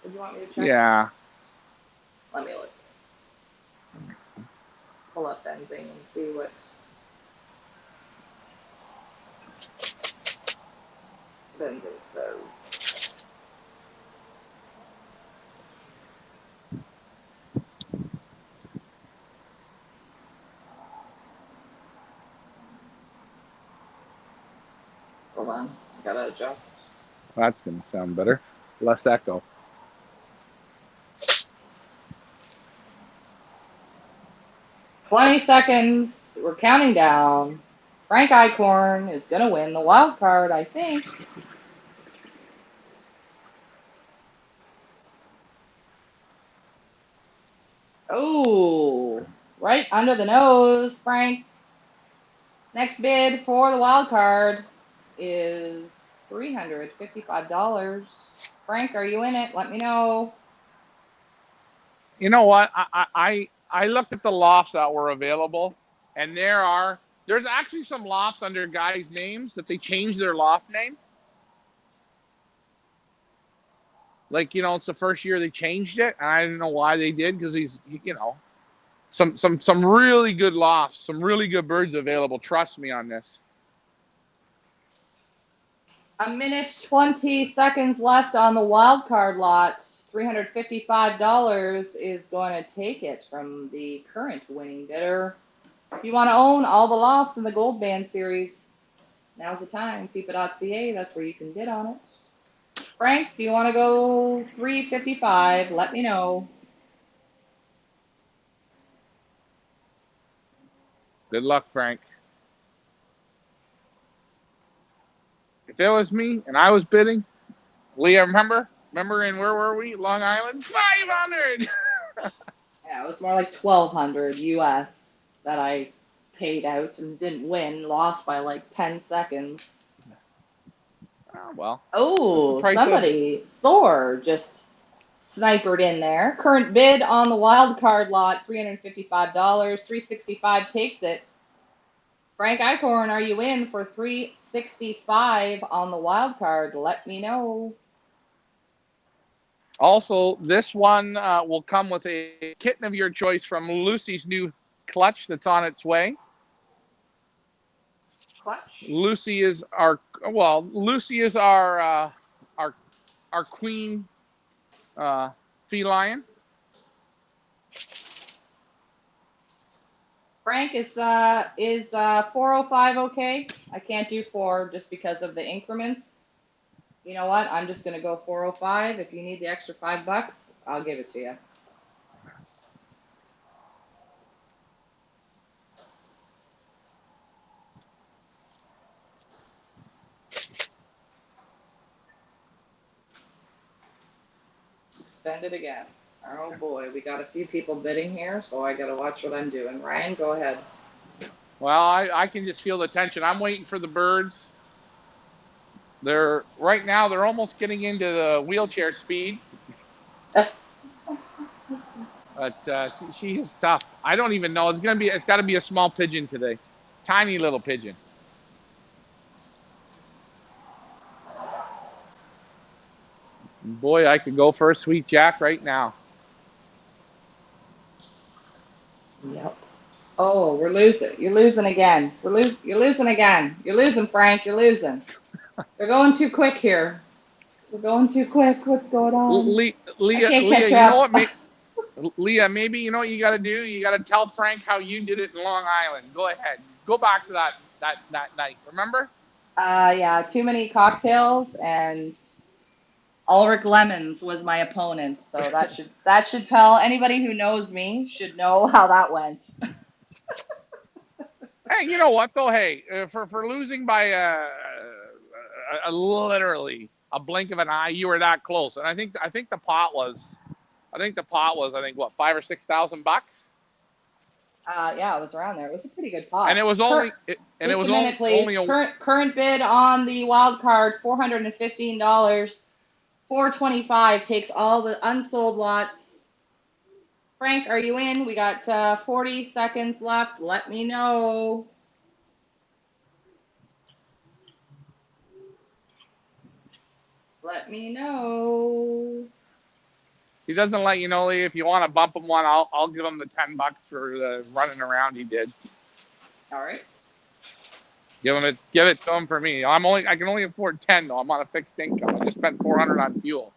What do you want me to check? Yeah. Let me look. Pull up Benzing and see what Benzing says. Hold on, I gotta adjust. That's going to sound better. Less echo. "20 seconds. We're counting down. Frank Eichhorn is going to win the wild card, I think." Oh, right under the nose, Frank. Next bid for the wild card is $355. Frank, are you in it? Let me know. You know what? I looked at the lofts that were available, and there's actually some lofts under guys' names that they changed their loft name. Like, it's the first year they changed it, and I didn't know why they did, because he's, some really good lofts, some really good birds available. Trust me on this. A minute 20 seconds left on the wild card lot. $355 is going to take it from the current winning bidder. If you want to own all the lofts in the Gold Band series, now's the time. FIFA.ca, that's where you can bid on it. Frank, do you want to go $355? Let me know. Good luck, Frank. If it was me and I was bidding, Leah, remember in, where were we? Long Island? 500! Yeah, it was more like $1,200 US that I paid out and didn't win, lost by like 10 seconds. Oh, well. Oh, somebody, Soar, just snipered in there. Current bid on the wild card lot, $355. $365 takes it. Frank Eichhorn, are you in for $365 on the wild card? Let me know. Also, this one will come with a kitten of your choice from Lucy's new clutch that's on its way. Clutch? Lucy is our queen feline. Frank, is 405 okay? I can't do 4 just because of the increments. You know what? I'm just gonna go 405. If you need the extra $5, I'll give it to you. Extend it again. Oh boy, we got a few people bidding here, so I gotta watch what I'm doing. Ryan, go ahead. Well, I can just feel the tension. I'm waiting for the birds. Right now they're almost getting into the wheelchair speed. But she is tough. I don't even know. It's got to be a small pigeon today. Tiny little pigeon. Boy, I could go for a sweet jack right now. Yep. Oh, we're losing. You're losing again. You're losing again. You're losing, Frank. You're losing. They're going too quick here. We're going too quick. What's going on? Leah, I can't catch you know up. what? Leah, maybe you know what you got to do. You got to tell Frank how you did it in Long Island. Go ahead. Go back to that night. Remember? Yeah, too many cocktails, and Ulrich Lemons was my opponent, so that should tell anybody who knows me should know how that went. Hey, you know what though? Hey, for losing by literally a blink of an eye, you were that close. And I think the pot was I think what, 5 or 6 thousand bucks. Yeah, it was around there. It was a pretty good And pot. it was Cur- only and it just a was minute, only please. a Current bid on the wild card, $415. 425 takes all the unsold lots. Frank, are you in? We got 40 seconds left. Let me know. Let me know. he doesn't let you know, Lee. If you want to bump him one, I'll give him the $10 for the running around he did. All right. Give it to him for me. I can only afford 10 though. I'm on a fixed income. I just spent 400 on fuel.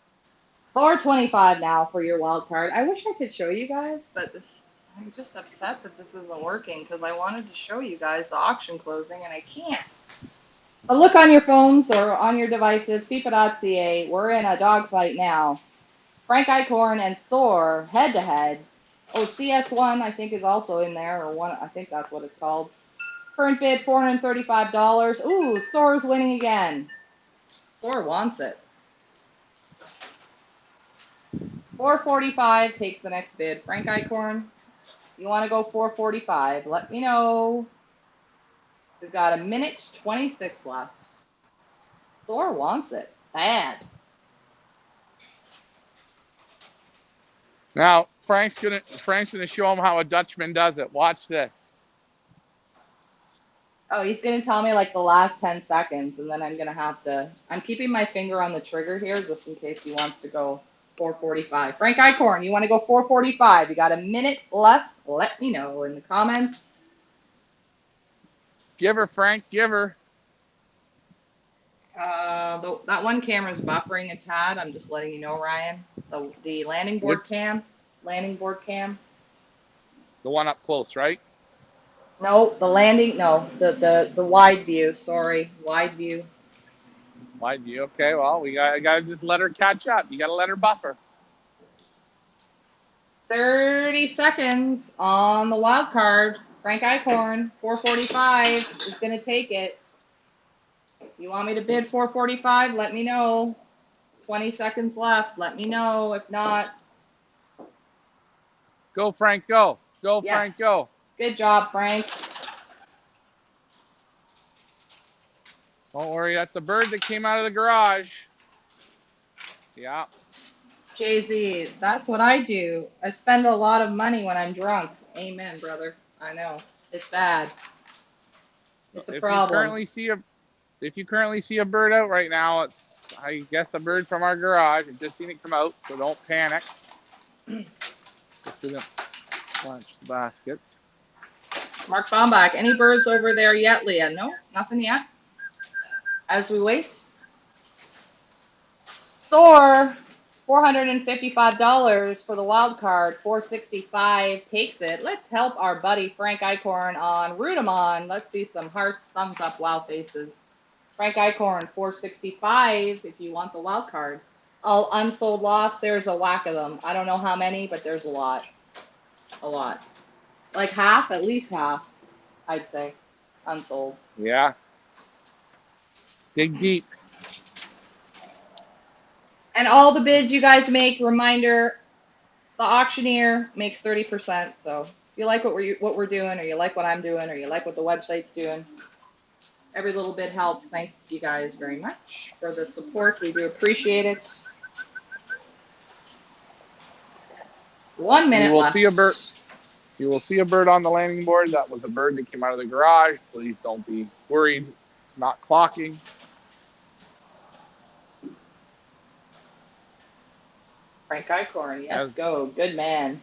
425 now for your wild card. I wish I could show you guys, but I'm just upset that this isn't working because I wanted to show you guys the auction closing and I can't. But look on your phones or on your devices, FIFA.ca. We're in a dogfight now. Frank Eichhorn and Soar head to head. Oh, CS1 I think is also in there, or one. I think that's what it's called. Current bid $435. Ooh, Soar's winning again. Soar wants it. 445 takes the next bid. Frank Eichhorn, you want to go 445? Let me know. We've got a minute 26 left. Soar wants it bad. Now Frank's gonna show him how a Dutchman does it. Watch this. Oh, he's going to tell me like the last 10 seconds, and then I'm going to have to. I'm keeping my finger on the trigger here just in case he wants to go 445. Frank Eichhorn, you want to go 445? You got a minute left. Let me know in the comments. Give her, Frank. Give her. That one camera's buffering a tad. I'm just letting you know, Ryan. The landing With board cam. Landing board cam. the one up close, right? No, the landing. No, the wide view. Sorry, wide view. Why do you? Okay, well, I gotta just let her catch up. You gotta let her buffer. 30 seconds on the wild card. Frank Eichhorn, 445 is going to take it. You want me to bid 445? Let me know. 20 seconds left. Let me know. If not, Go, Frank, go. Go, Frank, yes. go. Good job, Frank. Don't worry, that's a bird that came out of the garage. Yeah. Jay-Z, that's what I do. I spend a lot of money when I'm drunk. Amen, brother. I know. It's bad. It's a If you problem. currently see a bird out right now, it's, I guess, a bird from our garage. I've just seen it come out, so don't panic. Just didn't launch the baskets. Mark Bombach, any birds over there yet, Leah? No, nothing yet. As we wait. Soar, $455 for the wild card. 465 takes it. Let's help our buddy Frank Eichhorn on Root 'em on. Let's see some hearts, thumbs up, wow faces. Frank Eichhorn, 465 if you want the wild card. All unsold lots, there's a whack of them. I don't know how many, but there's a lot. A lot. Like half, at least half, I'd say. Unsold. Yeah. Dig deep. And all the bids you guys make, reminder, the auctioneer makes 30%. So if you like what we're doing, or you like what I'm doing, or you like what the website's doing, every little bit helps. Thank you guys very much for the support. We do appreciate it. 1 You minute will see a bird. left. You will see a bird on the landing board. That was a bird that came out of the garage. Please don't be worried. It's not clocking. Frank Eichhorn, yes, As go. Good man.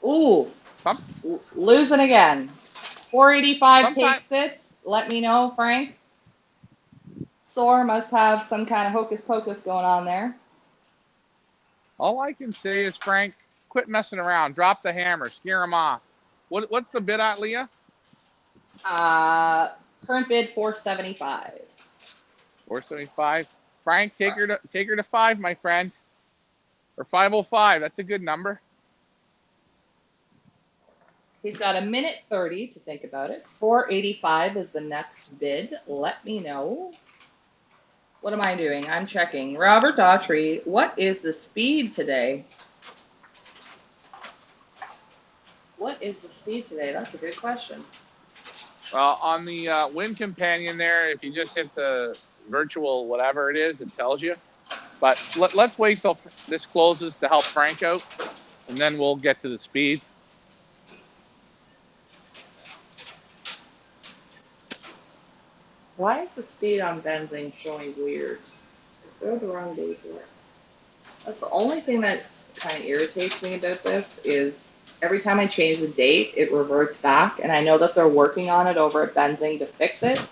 Ooh, some, losing again. 485 sometimes takes it. Let me know, Frank. Soar must have some kind of hocus pocus going on there. all I can say is, Frank, quit messing around. Drop the hammer. Scare him off. What's the bid at, Leah? Current bid 475. 475. Frank, take her to 5, my friend. Or 505. That's a good number. He's got a minute 30 to think about it. 485 is the next bid. Let me know. What am I doing? I'm checking. Robert Daughtry, what is the speed today? What is the speed today? That's a good question. Well, on the Win Companion there, if you just hit the virtual whatever it is, it tells you. But let's wait till this closes to help Frank out, and then we'll get to the speed. Why is the speed on benzene showing weird? Is there the wrong date here? That's the only thing that kind of irritates me about this is every time I change the date, it reverts back, and I know that they're working on it over at Benzing to fix it,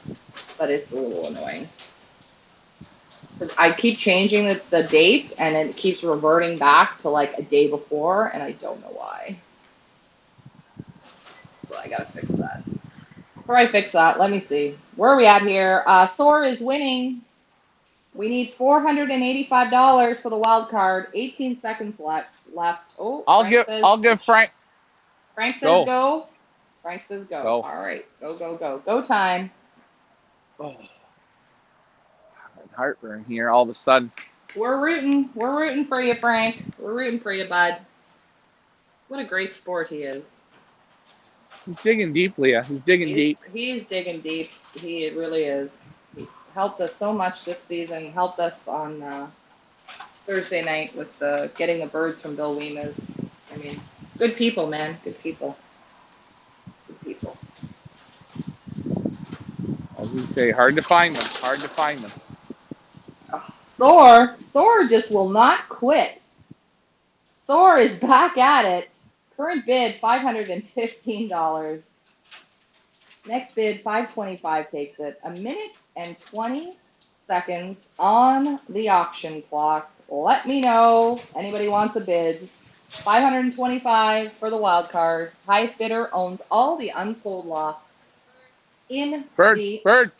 but it's a little annoying. Because I keep changing the date, and it keeps reverting back to like a day before, and I don't know why. So I gotta fix that. Before I fix that, let me see. Where are we at here? Soar is winning. We need $485 for the wild card. 18 seconds left. Oh, I'll give Frank. Frank says go. Frank says go. Go. All right. Go, go, go. Go time. Oh, heartburn here all of a sudden. We're rooting. We're rooting for you, Frank. We're rooting for you, bud. What a great sport he is. He's digging deep, Leah. He's digging deep. He's digging deep. He really is. He's helped us so much this season. Helped us on Thursday night with getting the birds from Bill Weemas. I mean, good people, man. Good people. Good people. As we say, hard to find them. Hard to find them. Oh, Soar just will not quit. Soar is back at it. Current bid $515. Next bid $525 takes it. A minute and 20 seconds on the auction clock. Let me know. Anybody wants a bid? $525 for the wild card. Highest bidder owns all the unsold lots in Birds. Good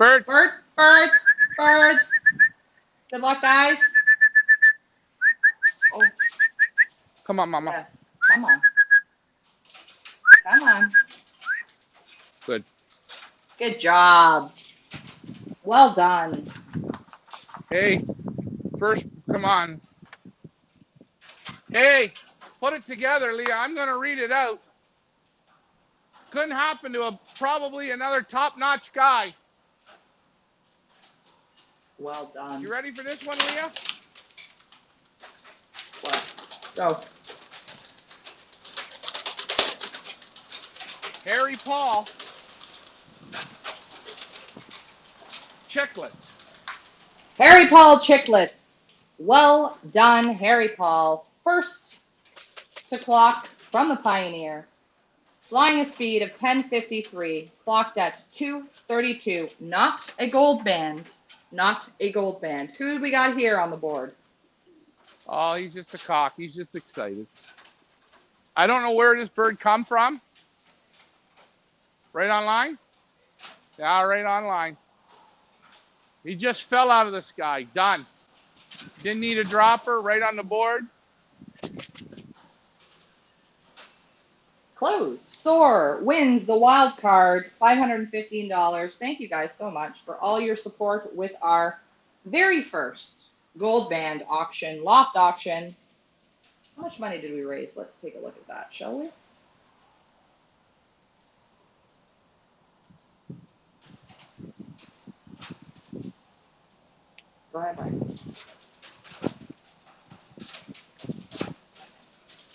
luck, guys. Oh. Come on, Mama. Yes. Come on. Come on. Good. Good job. Well done. Hey, first, come on. Hey, put it together, Leah. I'm going to read it out. Couldn't happen to probably another top-notch guy. Well done. You ready for this one, Leah? What? Go. Harry Paul. Chicklets. Harry Paul Chicklets. Well done, Harry Paul. First to clock from the Pioneer. Flying a speed of 10:53. Clocked at 2:32. Not a gold band. Not a gold band. Who do we got here on the board? Oh, he's just a cock. He's just excited. I don't know where this bird come from. Right online? Yeah, right online. He just fell out of the sky. Done. Didn't need a dropper. Right on the board. Closed. Soar wins the wild card, $515. Thank you guys so much for all your support with our very first gold band auction, loft auction. How much money did we raise? Let's take a look at that, shall we? Go ahead, Brian.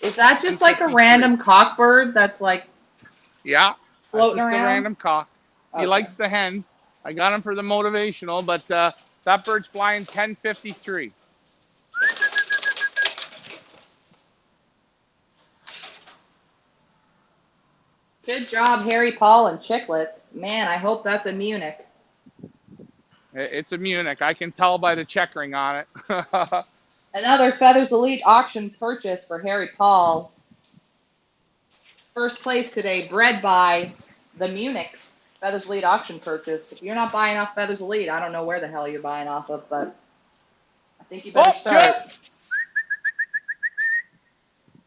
Is that just like a random cockbird that's like floating around? Just a random cock. Okay. He likes the hens. I got him for the motivational, but that bird's flying 10:53. Good job, Harry Paul and Chicklets. Man, I hope that's a Munich. It's a Munich. I can tell by the checkering on it. Another Feathers Elite auction purchase for Harry Paul. First place today, bred by the Munichs. Feathers Lead auction purchase. If you're not buying off Feathers Lead, I don't know where the hell you're buying off of, but I think you better Oh, start. Joe!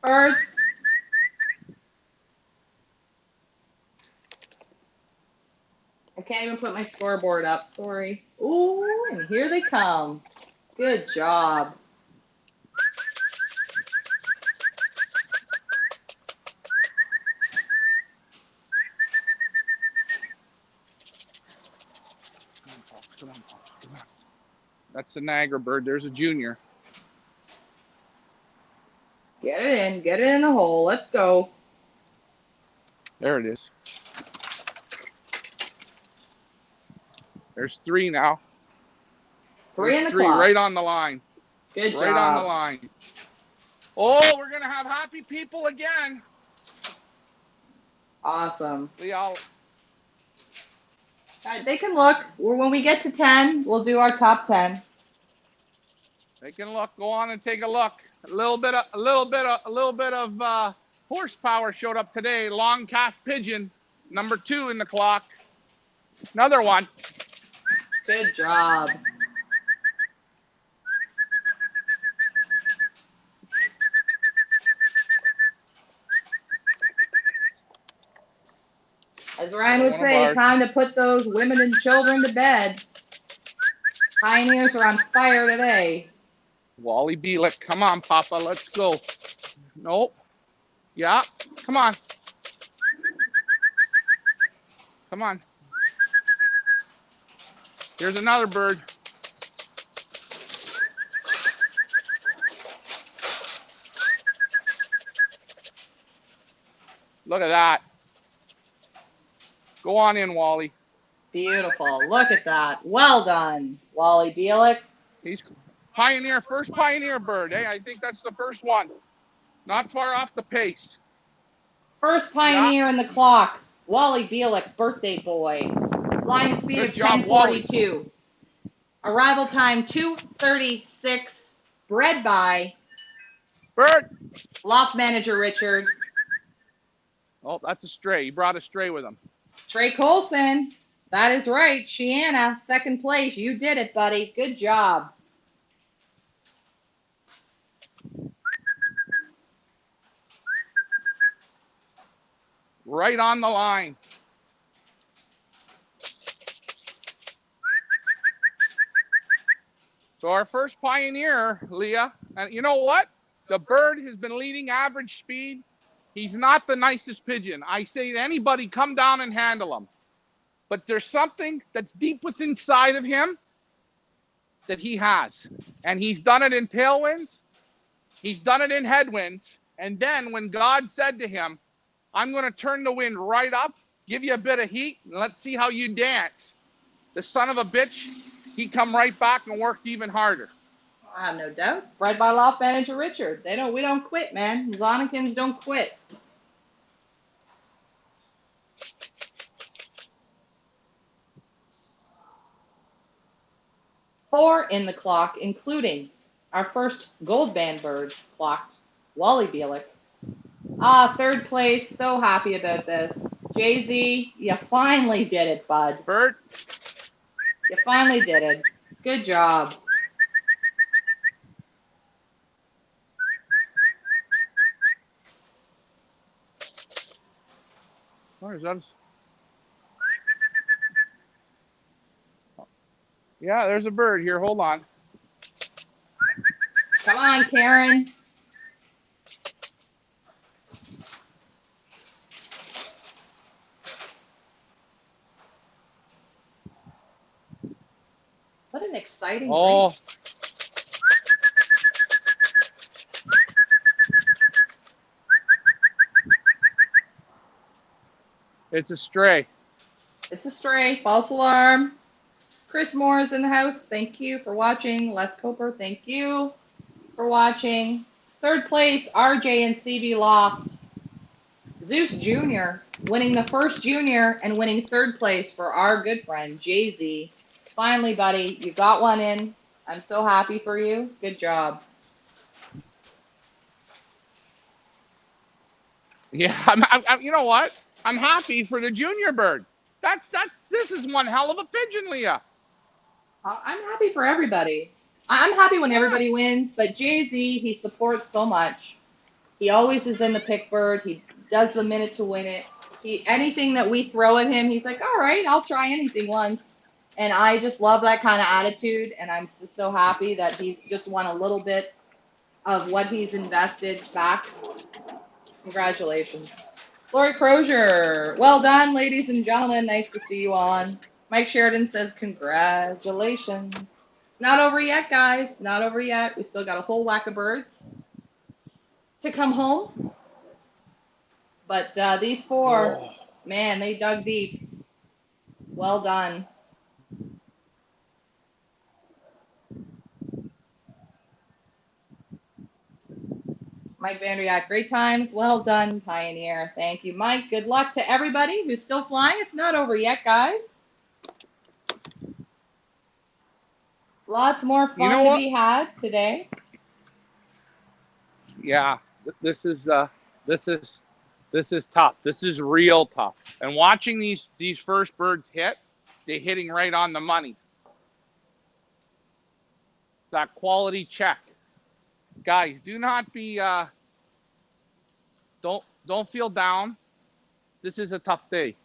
Birds. I can't even put my scoreboard up. Sorry. Ooh, and here they come. Good job. Come on, come on. That's the Niagara bird. There's a junior. Get it in. Get it in the hole. Let's go. There it is. There's 3 now. Three in There's the 3 clock. right on the line. Good Right on the job. line. Oh, we're going to have happy people again. Awesome. Leah, They can look. When we get to 10, we'll do our top 10. they can look. Go on and take a look. A little bit of horsepower showed up today. Long cast pigeon, number 2 in the clock. Another one. Good job. As Ryan would say, time to put those women and children to bed. Pioneers are on fire today. Wally Bielik, come on, Papa, let's go. Nope. Yeah, come on. Come on. Here's another bird. Look at that. Go on in, Wally. Beautiful. Look at that. Well done, Wally Bielik. He's first pioneer bird. Hey, I think that's the first one. Not far off the pace. First pioneer in the clock, Wally Bielik, birthday boy. Flying speed of 10:42. Arrival time 2:36. Bred by Bird. loft manager Richard. Oh, that's a stray. He brought a stray with him. Trey Colson. That is right. Shiana, second place. You did it, buddy. Good job. Right on the line. So our first pioneer, Leah, and you know what? The bird has been leading average speed. He's not the nicest pigeon. I say to anybody, come down and handle him. But there's something that's deep within inside of him that he has. And he's done it in tailwinds. He's done it in headwinds. And then when God said to him, I'm going to turn the wind right up, give you a bit of heat, and let's see how you dance. The son of a bitch, he come right back and worked even harder. I have no doubt. Bred by loft manager Richard. We don't quit, man. Zonnikins don't quit. Four in the clock, including our first gold band bird clocked, Wally Bielik. Third place. So happy about this. Jay-Z, you finally did it, bud. Bird. You finally did it. Good job. Where is that? Yeah, there's a bird here. Hold on. Come on, Karen. What an exciting race. It's a stray. It's a stray. False alarm. Chris Moore is in the house. Thank you for watching. Les Coper, thank you for watching. Third place, RJ and CB Loft. Zeus Jr. winning the first junior and winning third place for our good friend, Jay-Z. Finally, buddy, you got one in. I'm so happy for you. Good job. Yeah, you know what? I'm happy for the junior bird. This is one hell of a pigeon, Leah. I'm happy for everybody. I'm happy when Yeah. everybody wins, but Jay-Z, he supports so much. He always is in the pick bird. He does the minute to win it. Anything that we throw at him, he's like, all right, I'll try anything once. And I just love that kind of attitude, and I'm just so happy that he's just won a little bit of what he's invested back. Congratulations. Lori Crozier, well done, ladies and gentlemen. Nice to see you on. Mike Sheridan says, congratulations. Not over yet, guys. Not over yet. We still got a whole whack of birds to come home. But these four, man, they dug deep. Well done. Mike Vandriak, great times. Well done, Pioneer. Thank you, Mike. Good luck to everybody who's still flying. It's not over yet, guys. Lots more fun to be had today. Yeah, this is tough. This is real tough. And watching these first birds hit, they're hitting right on the money. That quality check. Guys, do not be don't feel down. This is a tough day.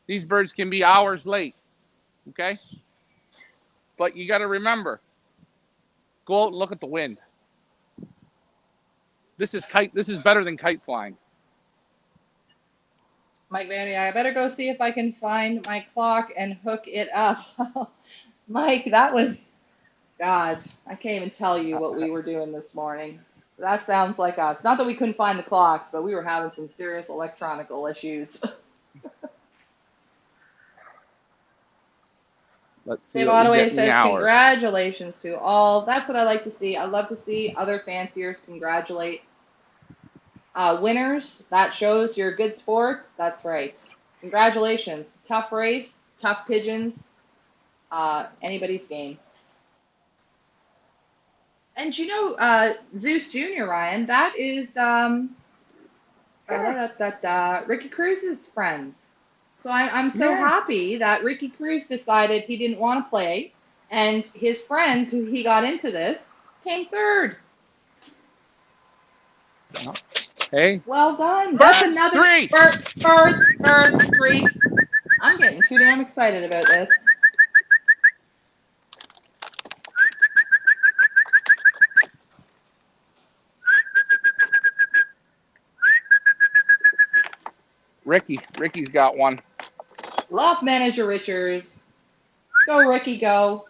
These birds can be hours late. Okay? But you got to remember, go out and look at the wind. This is better than kite flying. Mike Vandy, I better go see if I can find my clock and hook it up. Mike, that was, God, I can't even tell you what we were doing this morning. That sounds like us. Not that we couldn't find the clocks, but we were having some serious electronical issues. Let's see. Dave Ottaway says, congratulations to all. That's what I like to see. I love to see other fanciers congratulate winners. That shows you're a good sport. That's right. Congratulations. Tough race, tough pigeons. Anybody's game. And you know, Zeus Jr., Ryan, that is Ricky Cruz's friends. So I'm so happy that Ricky Cruz decided he didn't want to play, and his friends, who he got into this, came third. Hey. Well done. That's another birds, 3. I'm getting too damn excited about this. Ricky's got one. Love manager Richard. Go, Ricky, go.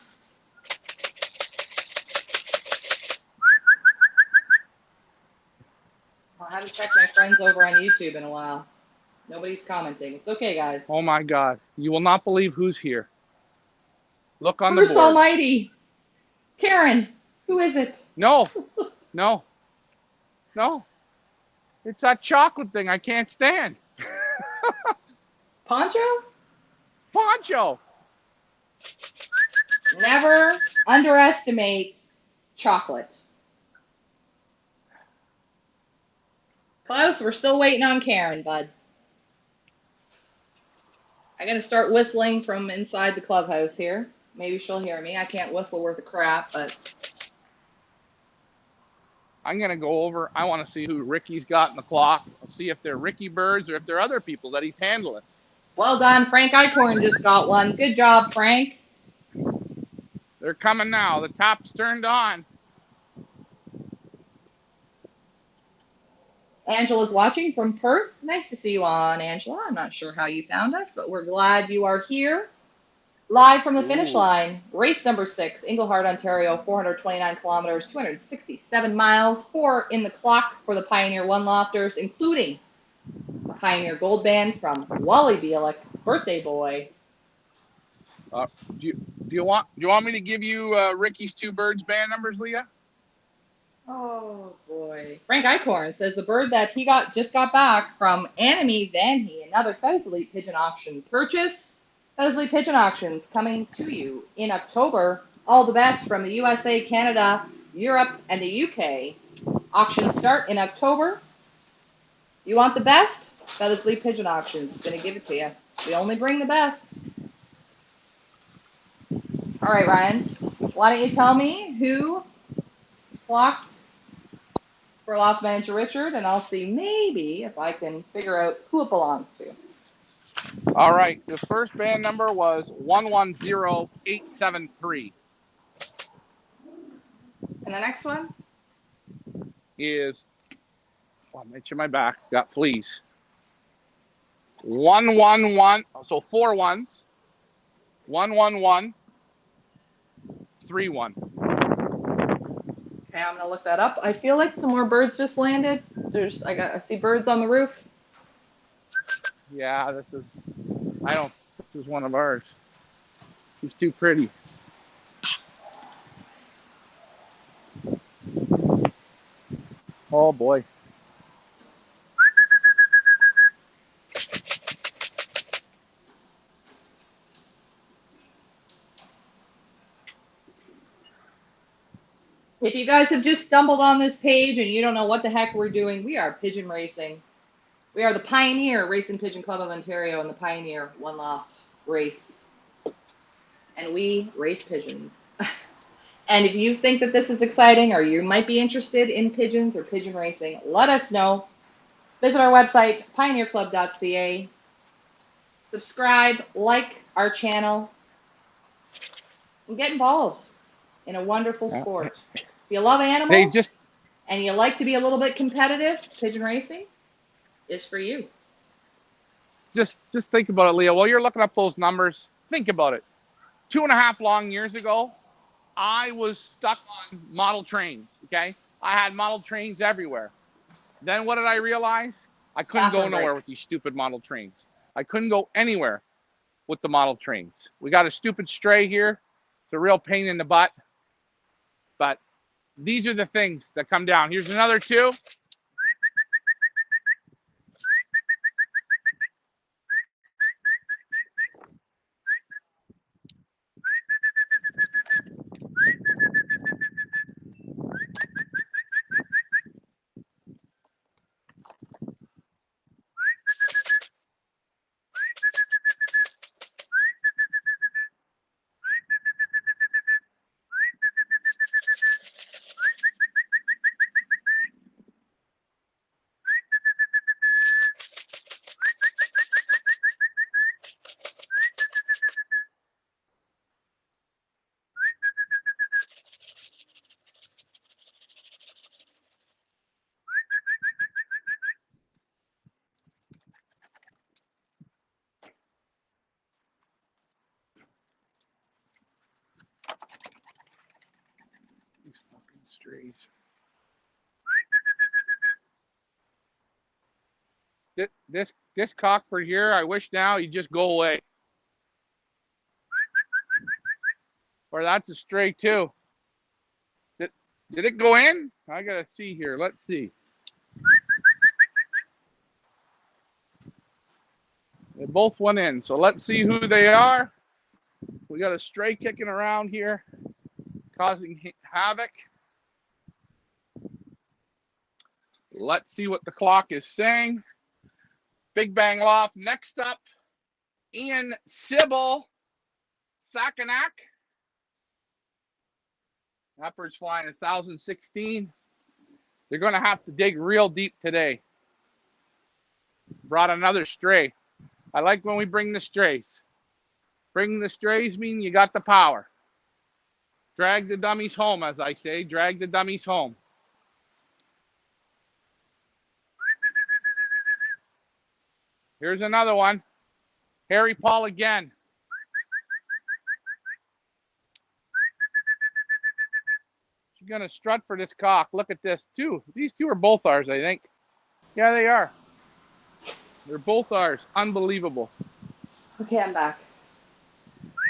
I haven't checked my friends over on YouTube in a while. Nobody's commenting. It's okay, guys. Oh my God. You will not believe who's here. Look on the Bruce board. Almighty. Karen, who is it? No. It's that chocolate thing I can't stand. Poncho? Poncho. Never underestimate chocolate. Klaus, we're still waiting on Karen, bud. I gotta start whistling from inside the clubhouse here. Maybe she'll hear me. I can't whistle worth a crap, but... I'm going to go over. I want to see who Ricky's got in the clock. I'll see if they're Ricky birds or if they're other people that he's handling. Well done. Frank Eichhorn just got one. Good job, Frank. They're coming now. The top's turned on. Angela's watching from Perth. Nice to see you on, Angela. I'm not sure how you found us, but we're glad you are here. Live from the finish line. Race number 6, Englehart, Ontario, 429 kilometers, 267 miles. 4 in the clock for the Pioneer One Lofters, including the Pioneer Gold Band from Wally Bielik, birthday boy. Do you want me to give you Ricky's 2 birds band numbers, Leah? Oh boy. Frank Eichhorn says the bird that he just got back from Anime Van He, another Fousley Pigeon Auction purchase. Fousley Pigeon Auctions coming to you in October. All the best from the USA, Canada, Europe, and the UK. Auctions start in October. You want the best? Fousley Pigeon Auctions is going to give it to you. We only bring the best. All right, Ryan. Why don't you tell me who flocked for Lost Manager Richard, and I'll see maybe if I can figure out who it belongs to. All right. The first band number was 110873. And the next one? Is, oh, I'm itching my back. Got fleas. 111. So 4 ones. 11131. Okay, I'm gonna look that up. I feel like some more birds just landed. I see birds on the roof. Yeah, this is one of ours. She's too pretty. Oh boy. If you guys have just stumbled on this page and you don't know what the heck we're doing, we are pigeon racing. We are the Pioneer Racing Pigeon Club of Ontario and the Pioneer One Loft Race. And we race pigeons. And if you think that this is exciting or you might be interested in pigeons or pigeon racing, let us know. Visit our website, pioneerclub.ca. Subscribe, like our channel, and get involved in a wonderful sport. If you love animals and you like to be a little bit competitive, pigeon racing is for you. Just think about it, Leah. While you're looking up those numbers, think about it. 2.5 long years ago, I was stuck on model trains, okay? I had model trains everywhere. Then what did I realize? I couldn't go nowhere with these stupid model trains. I couldn't go anywhere with the model trains. We got a stupid stray here. It's a real pain in the butt. But these are the things that come down. Here's another 2. These fucking strays. This cockford here, I wish now he'd just go away. Or that's a stray too. Did it go in? I gotta see here. Let's see. They both went in. So let's see who they are. We got a stray kicking around here, causing havoc. Let's see what the clock is saying. Big Bang Loft. Next up, Ian Sybil Sakanak. That bird's flying 1,016. They're going to have to dig real deep today. Brought another stray. I like when we bring the strays. Bringing the strays mean you got the power. Drag the dummies home, as I say. Drag the dummies home. Here's another one. Harry Paul again. She's going to strut for this cock. Look at this. These 2 are both ours, I think. Yeah, they are. They're both ours. Unbelievable. Okay, I'm back.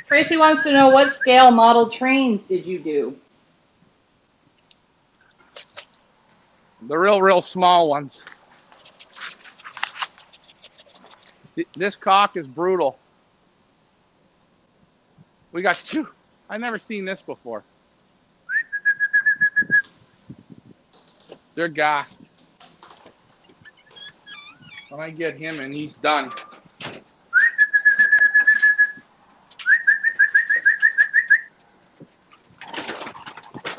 Tracy wants to know, what scale model trains did you do? The real small ones. This cock is brutal. We got 2. I've never seen this before. They're gassed. When I get him and he's done.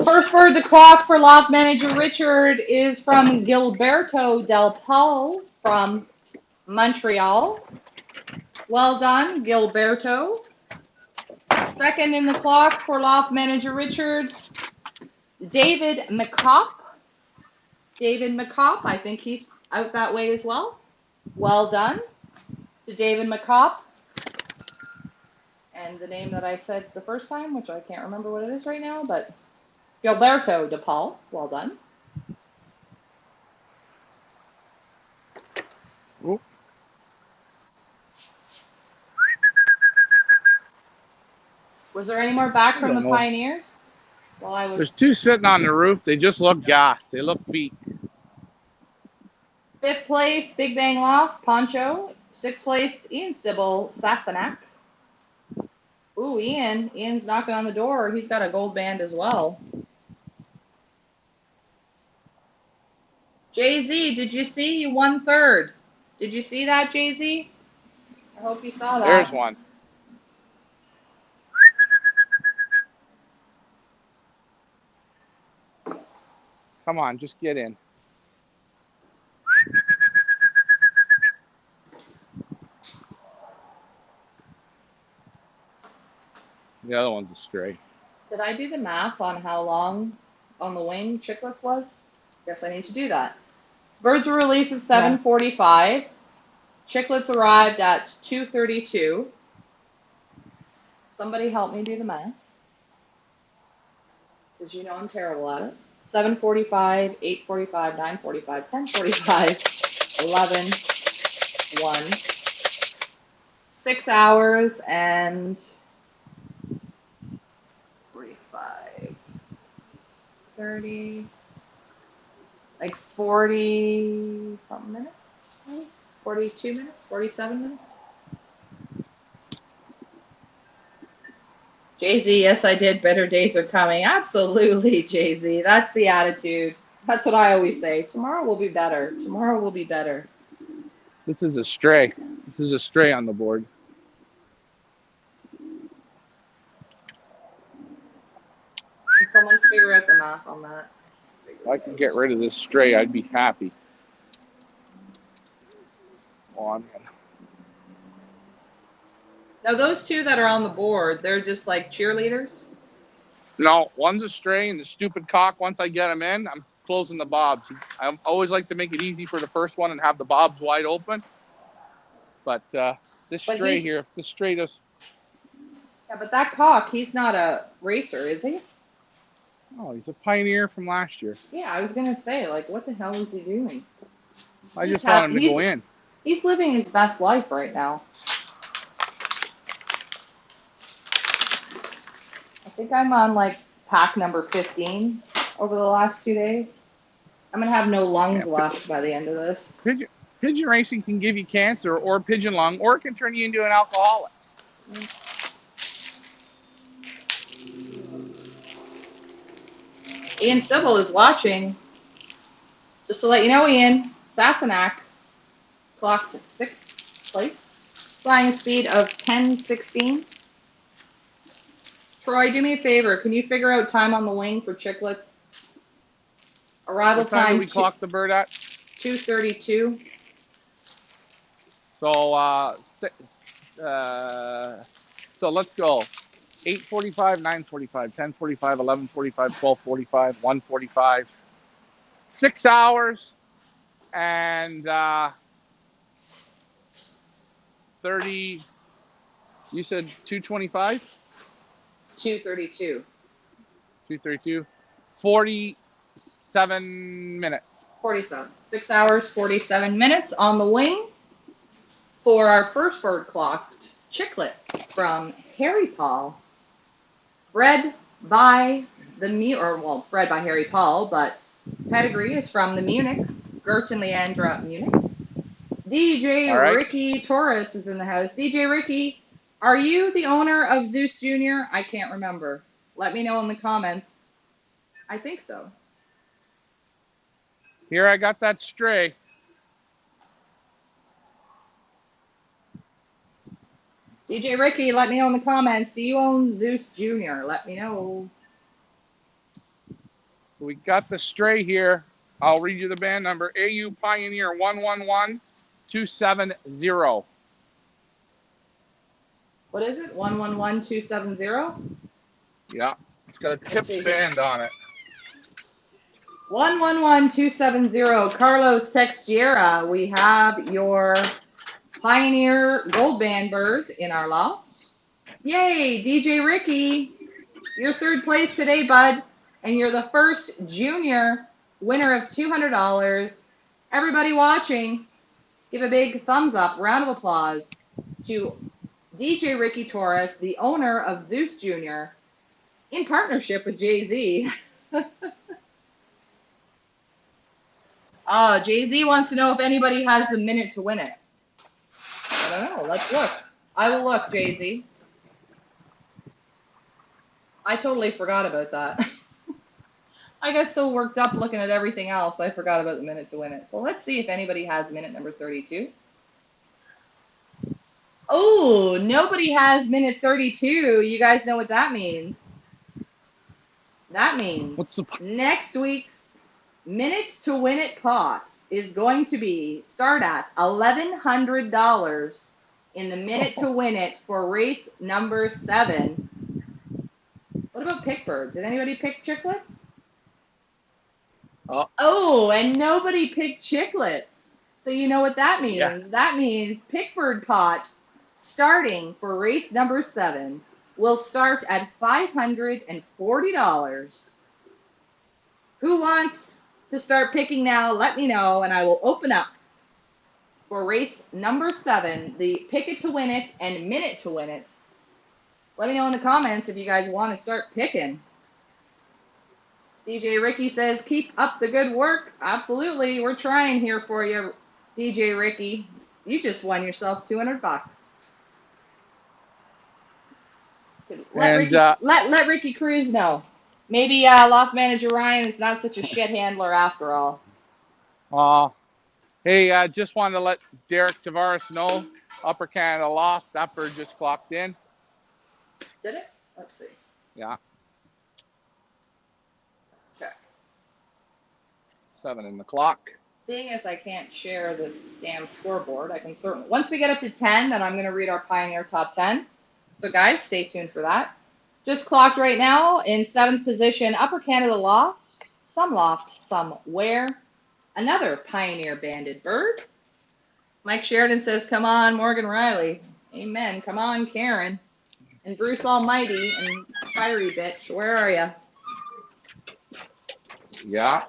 First word the clock for loft manager Richard is from Gilberto Del Paul from Montreal. Well done, Gilberto. Second in the clock for loft manager Richard, David McCopp. David McCopp, I think he's out that way as well. Well done to David McCopp. And the name that I said the first time, which I can't remember what it is right now, but Gilberto De Paul. Well done. Ooh. Was there any more back from the Pioneers? There's two sitting on the roof. They just look gassed. They look beat. Fifth place, Big Bang Loft, Poncho. Sixth place, Ian Sybil, Sassenach. Ooh, Ian's knocking on the door. He's got a gold band as well. Jay-Z, did you see? You won third. Did you see that, Jay-Z? I hope you saw that. There's one. Come on, just get in. The other one's a stray. Did I do the math on how long on the wing Chicklets was? Guess I need to do that. Birds were released at 7:45. Chicklets arrived at 2:32. Somebody help me do the math. Because you know I'm terrible at it. 7:45, 8:45, 9:45, 10:45, 11, 1. 6 hours and 45, 30, like 40 something minutes, maybe? 42 minutes, 47 minutes. Jay-Z, yes, I did. Better days are coming. Absolutely, Jay-Z. That's the attitude. That's what I always say. Tomorrow will be better. Tomorrow will be better. This is a stray. This is a stray on the board. Can someone figure out the math on that? If I could get rid of this stray, I'd be happy. On. Now, those two that are on the board, they're just like cheerleaders? No, one's a stray, and the stupid cock, once I get him in, I'm closing the bobs. I always like to make it easy for the first one and have the bobs wide open. But this stray here, this stray does... Yeah, but that cock, he's not a racer, is he? Oh, he's a Pioneer from last year. Yeah, I was going to say, like, what the hell is he doing? I just want him to go in. He's living his best life right now. I think I'm on, like, pack number 15 over the last 2 days. I'm going to have no lungs left by the end of this. Pigeon racing can give you cancer or pigeon lung, or it can turn you into an alcoholic. Ian Sybil is watching. Just to let you know, Ian, Sassenach clocked at 6th place, flying speed of 10:16. Troy, do me a favor. Can you figure out time on the wing for Chicklets? Arrival what time did we clock the bird at? 2:32. So let's go. 8:45, 9:45, 10:45, 11:45, 12:45, 1:45. 6 hours and 30. You said 2:25? 2:32. 2:32. 47 minutes. 47. 6 hours, 47 minutes on the wing for our first bird clocked Chicklets from Harry Paul. Bred by bred by Harry Paul, but pedigree is from the Munichs, Gert and Leandra Munich. DJ Ricky Torres is in the house. DJ Ricky, are you the owner of Zeus Jr.? I can't remember. Let me know in the comments. I think so. Here, I got that stray. DJ Ricky, let me know in the comments. Do you own Zeus Jr.? Let me know. We got the stray here. I'll read you the band number. AU Pioneer 111270. What is it? 111270? Yeah. It's got a tipped band on it. 111270. Carlos Textiera. We have your Pioneer Gold Band bird in our loft. Yay, DJ Ricky. You're third place today, bud. And you're the first junior winner of $200. Everybody watching, give a big thumbs up, round of applause to DJ Ricky Torres, the owner of Zeus Jr., in partnership with Jay-Z. Jay-Z wants to know if anybody has a minute to win it. I don't know. Let's look. I will look, Jay-Z. I totally forgot about that. I got so worked up looking at everything else, I forgot about the minute to win it. So let's see if anybody has minute number 32. Oh, nobody has minute 32. You guys know what that means. That means next week's minute to win it pot is going to be start at $1,100 in the minute to win it for race number 7. What about Pickbird? Did anybody pick Chicklets? Oh, and nobody picked Chicklets. So you know what that means. Yeah. That means Pickbird pot starting for race number 7 will start at $540. Who wants to start picking now? Let me know, and I will open up for race number 7, the pick it to win it and minute to win it. Let me know in the comments if you guys want to start picking. DJ Ricky says, keep up the good work. Absolutely. We're trying here for you, DJ Ricky. You just won yourself $200. Let Ricky Cruz know. Maybe loft manager Ryan is not such a shit handler after all. Hey, just wanted to let Derek Tavares know, Upper Canada Loft, that bird just clocked in. Did it? Let's see. Yeah. Check. 7 in the clock. Seeing as I can't share the damn scoreboard, I can certainly... Once we get up to 10, then I'm going to read our Pioneer Top 10. So guys, stay tuned for that. Just clocked right now in 7th position, Upper Canada Loft, somewhere. Another Pioneer banded bird. Mike Sheridan says, come on, Morgan Riley. Amen. Come on, Karen. And Bruce Almighty and Fiery Bitch, where are you? Yeah.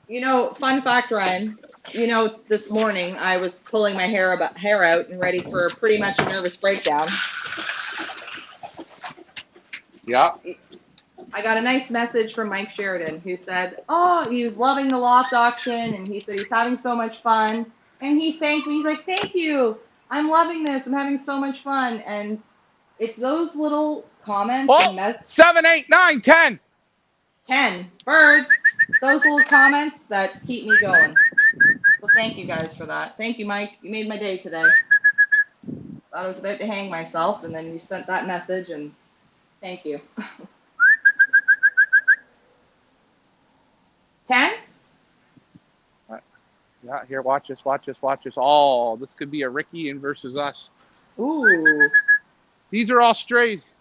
You know, fun fact, Ryan. You know, this morning I was pulling my hair out and ready for pretty much a nervous breakdown. Yeah. I got a nice message from Mike Sheridan who said, oh, he was loving the loft auction, and he said he's having so much fun. And he thanked me. He's like, thank you. I'm loving this. I'm having so much fun. And it's those little comments and messages. 7, 8, 9, 10. 10 birds. Those little comments that keep me going. So thank you guys for that. Thank you, Mike. You made my day today. Thought I was about to hang myself, and then you sent that message, and thank you. 10? Yeah, here, watch this. Oh, this could be a Ricky in versus us. Ooh. These are all strays.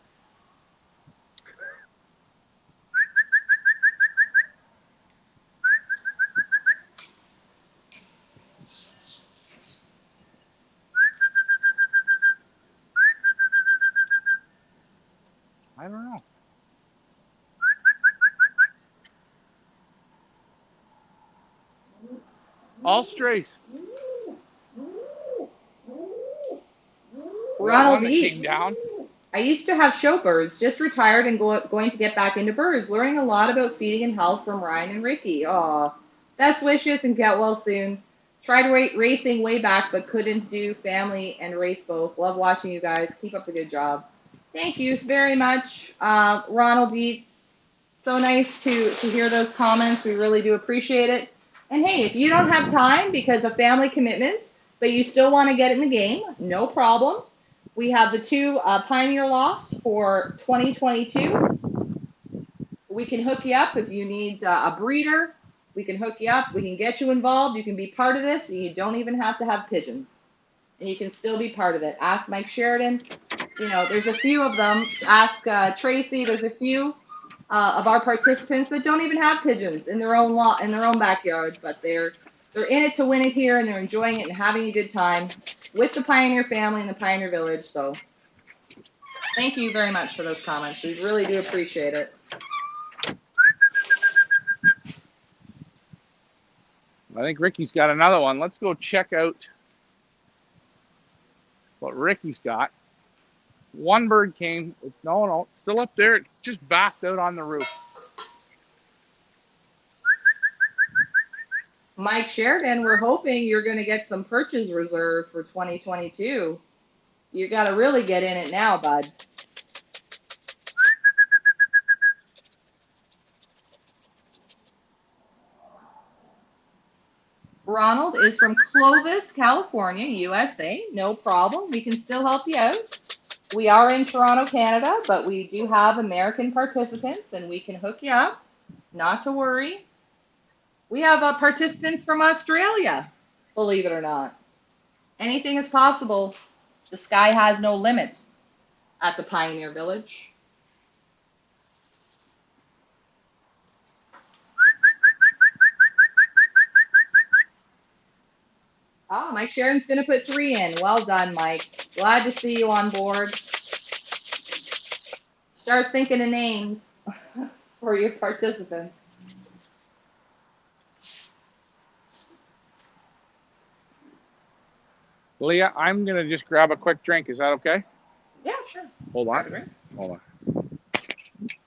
I don't know. All strays. Ronald Eats. I used to have show birds, just retired and going to get back into birds, learning a lot about feeding and health from Ryan and Ricky. Aw, best wishes and get well soon. Tried racing way back, but couldn't do family and race both. Love watching you guys. Keep up the good job. Thank you very much, Ronald Eats. So nice to hear those comments. We really do appreciate it. And hey, if you don't have time because of family commitments, but you still want to get in the game, no problem. We have the 2 Pioneer Lofts for 2022. we can hook you up if you need a breeder. We can hook you up. We can get you involved. You can be part of this. And you don't even have to have pigeons. And you can still be part of it. Ask Mike Sheridan. You know, there's a few of them. Ask Tracy. There's a few of our participants that don't even have pigeons in their own in their own backyard, but they're in it to win it here, and they're enjoying it and having a good time with the Pioneer family in the Pioneer Village. So thank you very much for those comments. We really do appreciate it. I think Ricky's got another one. Let's go check out what Ricky's got. One bird came. No, still up there. It just backed out on the roof. Mike Sheridan, we're hoping you're going to get some purchase reserve for 2022. You got to really get in it now, bud. Ronald is from Clovis, California, USA. No problem. We can still help you out. We are in Toronto, Canada, but we do have American participants, and we can hook you up. Not to worry. We have participants from Australia, believe it or not. Anything is possible. The sky has no limit at the Pioneer Village. Oh, Mike Sheridan's going to put 3 in. Well done, Mike. Glad to see you on board. Start thinking of names for your participants. Leah, I'm going to just grab a quick drink. Is that okay? Yeah, sure. Hold on.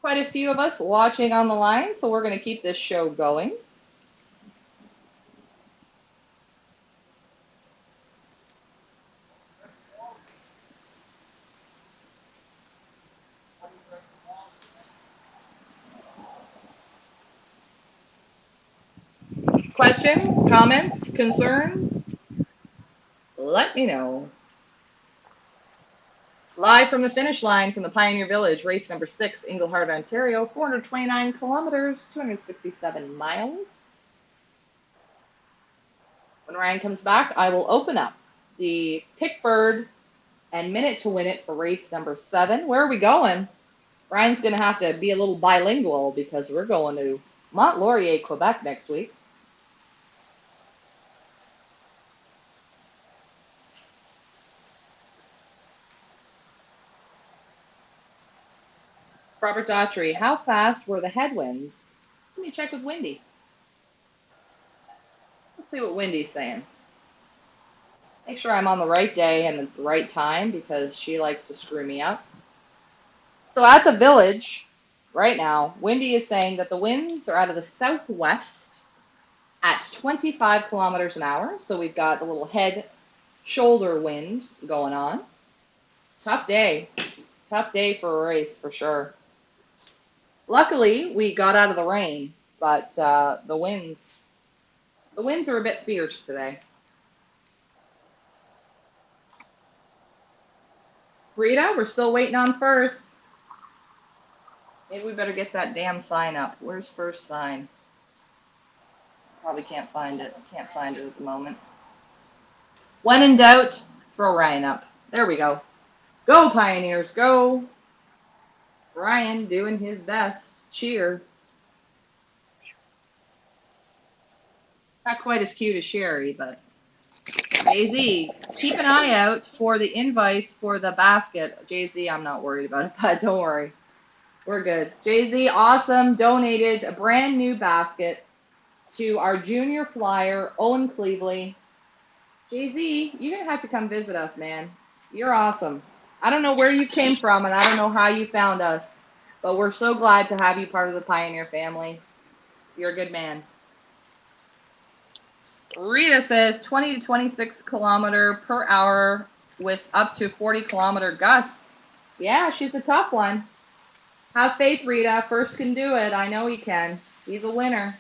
Quite a few of us watching on the line, so we're going to keep this show going. Questions, comments, concerns? Let me know. Live from the finish line from the Pioneer Village, race number 6, Englehart, Ontario, 429 kilometers, 267 miles. When Ryan comes back, I will open up the Pickbird and Minute to Win It for race number 7. Where are we going? Ryan's going to have to be a little bilingual because we're going to Mont-Laurier, Quebec next week. Robert Daughtry, how fast were the headwinds? Let me check with Wendy. Let's see what Wendy's saying. Make sure I'm on the right day and the right time because she likes to screw me up. So at the village, right now, Wendy is saying that the winds are out of the southwest at 25 kilometers an hour. So we've got a little head-shoulder wind going on. Tough day. Tough day for a race, for sure. Luckily, we got out of the rain, but the winds are a bit fierce today. Rita, we're still waiting on first. Maybe we better get that damn sign up. Where's first sign? Probably can't find it. Can't find it at the moment. When in doubt, throw Ryan up. There we go. Go, Pioneers, go. Ryan doing his best. Cheer. Not quite as cute as Sherry, but Jay-Z, keep an eye out for the invites for the basket. Jay-Z, I'm not worried about it, but don't worry. We're good. Jay-Z, awesome, donated a brand new basket to our junior flyer, Owen Cleveley. Jay-Z, you're going to have to come visit us, man. You're awesome. I don't know where you came from, and I don't know how you found us, but we're so glad to have you part of the Pioneer family. You're a good man. Rita says 20 to 26 kilometer per hour with up to 40 kilometer gusts. Yeah, she's a tough one. Have faith, Rita. First can do it. I know he can. He's a winner.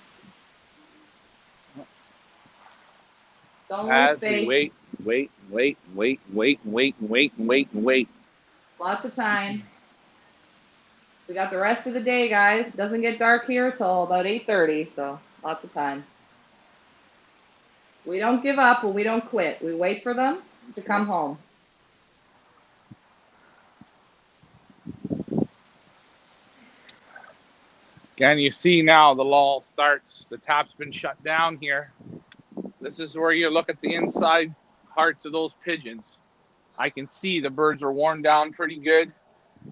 Don't lose faith. Wait. Lots of time. We got the rest of the day, guys. It doesn't get dark here till about 8:30, so lots of time. We don't give up and we don't quit. We wait for them to come home. Again, you see now the lull starts. The tap's been shut down here. This is where you look at the inside hearts of those pigeons. I can see the birds are worn down pretty good.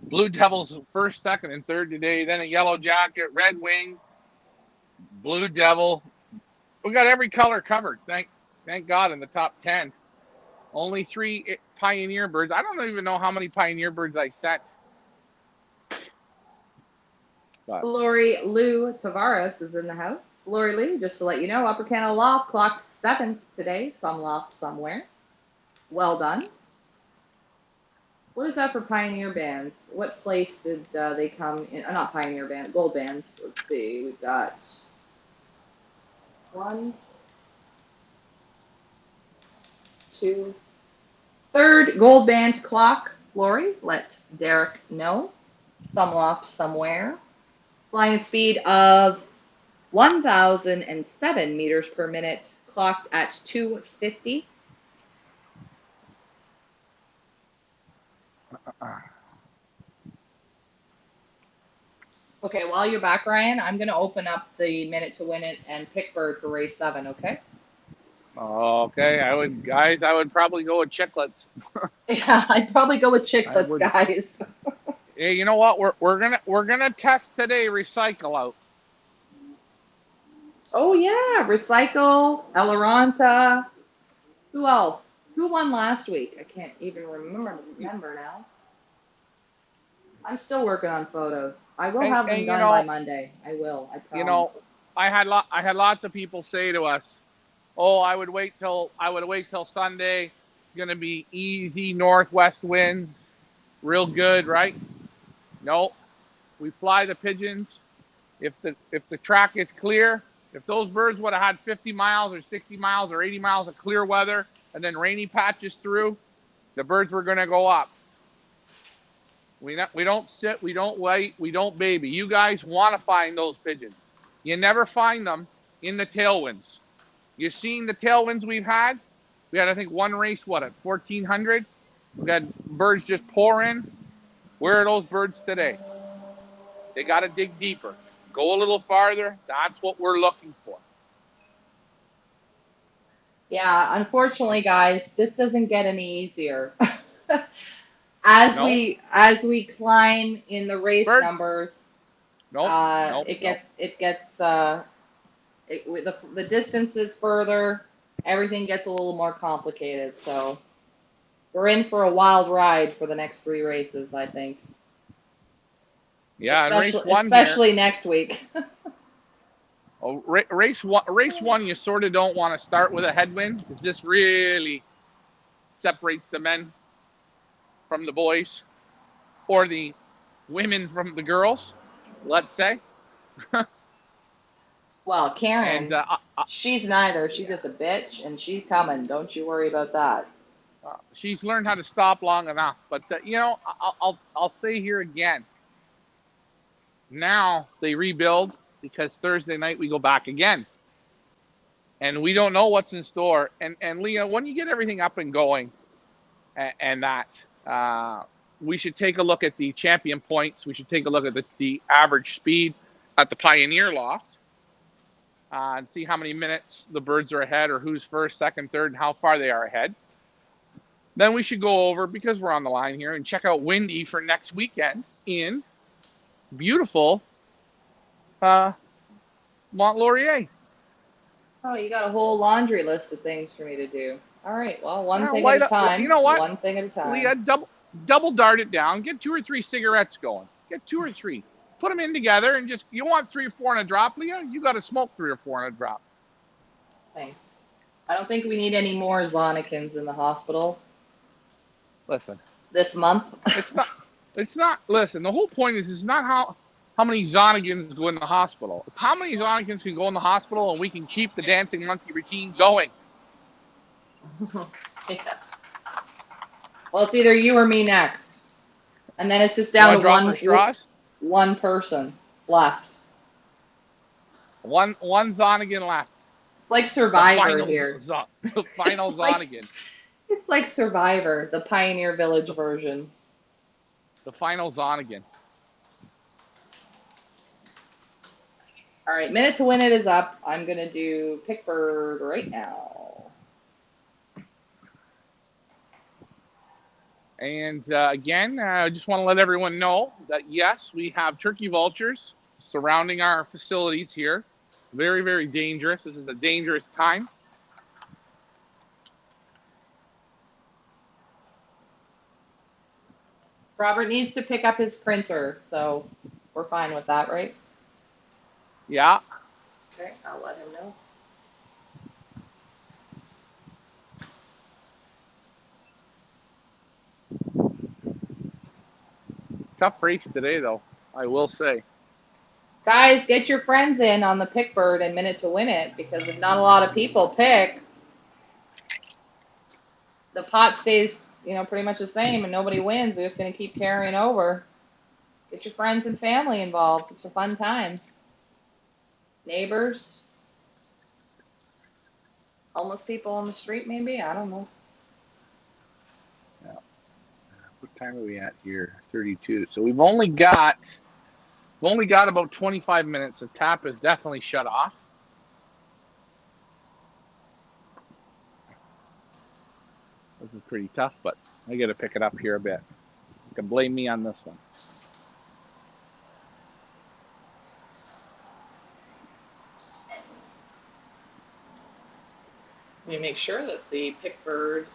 Blue Devils first, second, and third today. Then a yellow jacket, red wing, blue devil. We got every color covered. Thank God in the top 10. Only 3 pioneer birds. I don't even know how many pioneer birds I sent. But Lori Lou Tavares is in the house. Lori Lou, just to let you know, Upper Canada Loft clocked 7th today. Some loft somewhere. Well done. What is that for pioneer bands? What place did they come in? Not pioneer band, gold bands. Let's see. We've got 1, 2, third gold band clock. Lori, let Derek know. Some loft somewhere. Flying speed of 1,007 meters per minute, clocked at 250. Okay, while you're back, Ryan, I'm going to open up the minute to win it and pick bird for race 7, okay? okay, I would probably go with chicklets. Yeah, I'd probably go with chicklets, guys. Hey, you know what? We're gonna test today. Recycle out. Oh yeah, Recycle, Elaranta. Who else? Who won last week? I can't even remember now. I'm still working on photos. I will have them done by Monday. I will. I promise. You know, I had lots of people say to us, "Oh, I would wait till Sunday. It's gonna be easy northwest winds, real good, right?" No, we fly the pigeons. If the track is clear, if those birds would have had 50 miles or 60 miles or 80 miles of clear weather and then rainy patches through, the birds were going to go up. We don't sit, we don't wait, we don't baby. You guys want to find those pigeons. You never find them in the tailwinds. You've seen the tailwinds we've had? We had, I think, one race, at 1,400? We had birds just pour in. Where are those birds today? They got to dig deeper. Go a little farther. That's what we're looking for. Yeah, unfortunately, guys, this doesn't get any easier. As we climb in the race numbers, the distance is further. Everything gets a little more complicated. So we're in for a wild ride for the next 3 races, I think. Yeah, especially next week. Race one, you sort of don't want to start with a headwind because this really separates the men from the boys, or the women from the girls, let's say. Well, Karen, she's neither. She's just a bitch, and she's coming. Don't you worry about that. She's learned how to stop long enough. But I'll say here again. Now they rebuild because Thursday night we go back again, and we don't know what's in store. And Leah, when you get everything up and going, and that. We should take a look at the champion points. We should take a look at the average speed at the Pioneer Loft and see how many minutes the birds are ahead or who's first, second, third, and how far they are ahead. Then we should go over, because we're on the line here, and check out Windy for next weekend in beautiful Mont Laurier. Oh, you got a whole laundry list of things for me to do. All right, well, one thing at a time. You know what? One thing at a time. Leah, double dart it down. Get 2 or 3 cigarettes going. Get 2 or 3. Put them in together and you want 3 or 4 in a drop, Leah? You got to smoke 3 or 4 in a drop. Thanks. I don't think we need any more Zonikins in the hospital. Listen. This month. It's not, listen, the whole point is it's not how many Zonikins go in the hospital. It's how many Zonikins can go in the hospital and we can keep the dancing monkey routine going. Yeah. Well, it's either you or me next. And then it's just down to one. Straws? one person left. One Zonigan left. It's like The Survivor final here. the final It's like Zonigan. it's like Survivor, the Pioneer Village version. The final Zonigan. All right, minute to win it is up. I'm gonna do Pickbird right now. And again, I just want to let everyone know that yes, we have turkey vultures surrounding our facilities here. Very, very dangerous. This is a dangerous time. Robert needs to pick up his printer, so we're fine with that, right? Yeah. Okay, I'll let him know. Tough race today, though, I will say. Guys, get your friends in on the Pickbird and minute to win it, because if not a lot of people pick, the pot stays, pretty much the same, and nobody wins. They're just going to keep carrying over. Get your friends and family involved. It's a fun time. Neighbors, homeless people on the street, maybe. I don't know. Yeah. What time are we at here? 32. So we've only got about 25 minutes. The tap is definitely shut off. This is pretty tough, but I got to pick it up here a bit. You can blame me on this one. Let me make sure that the Pickbird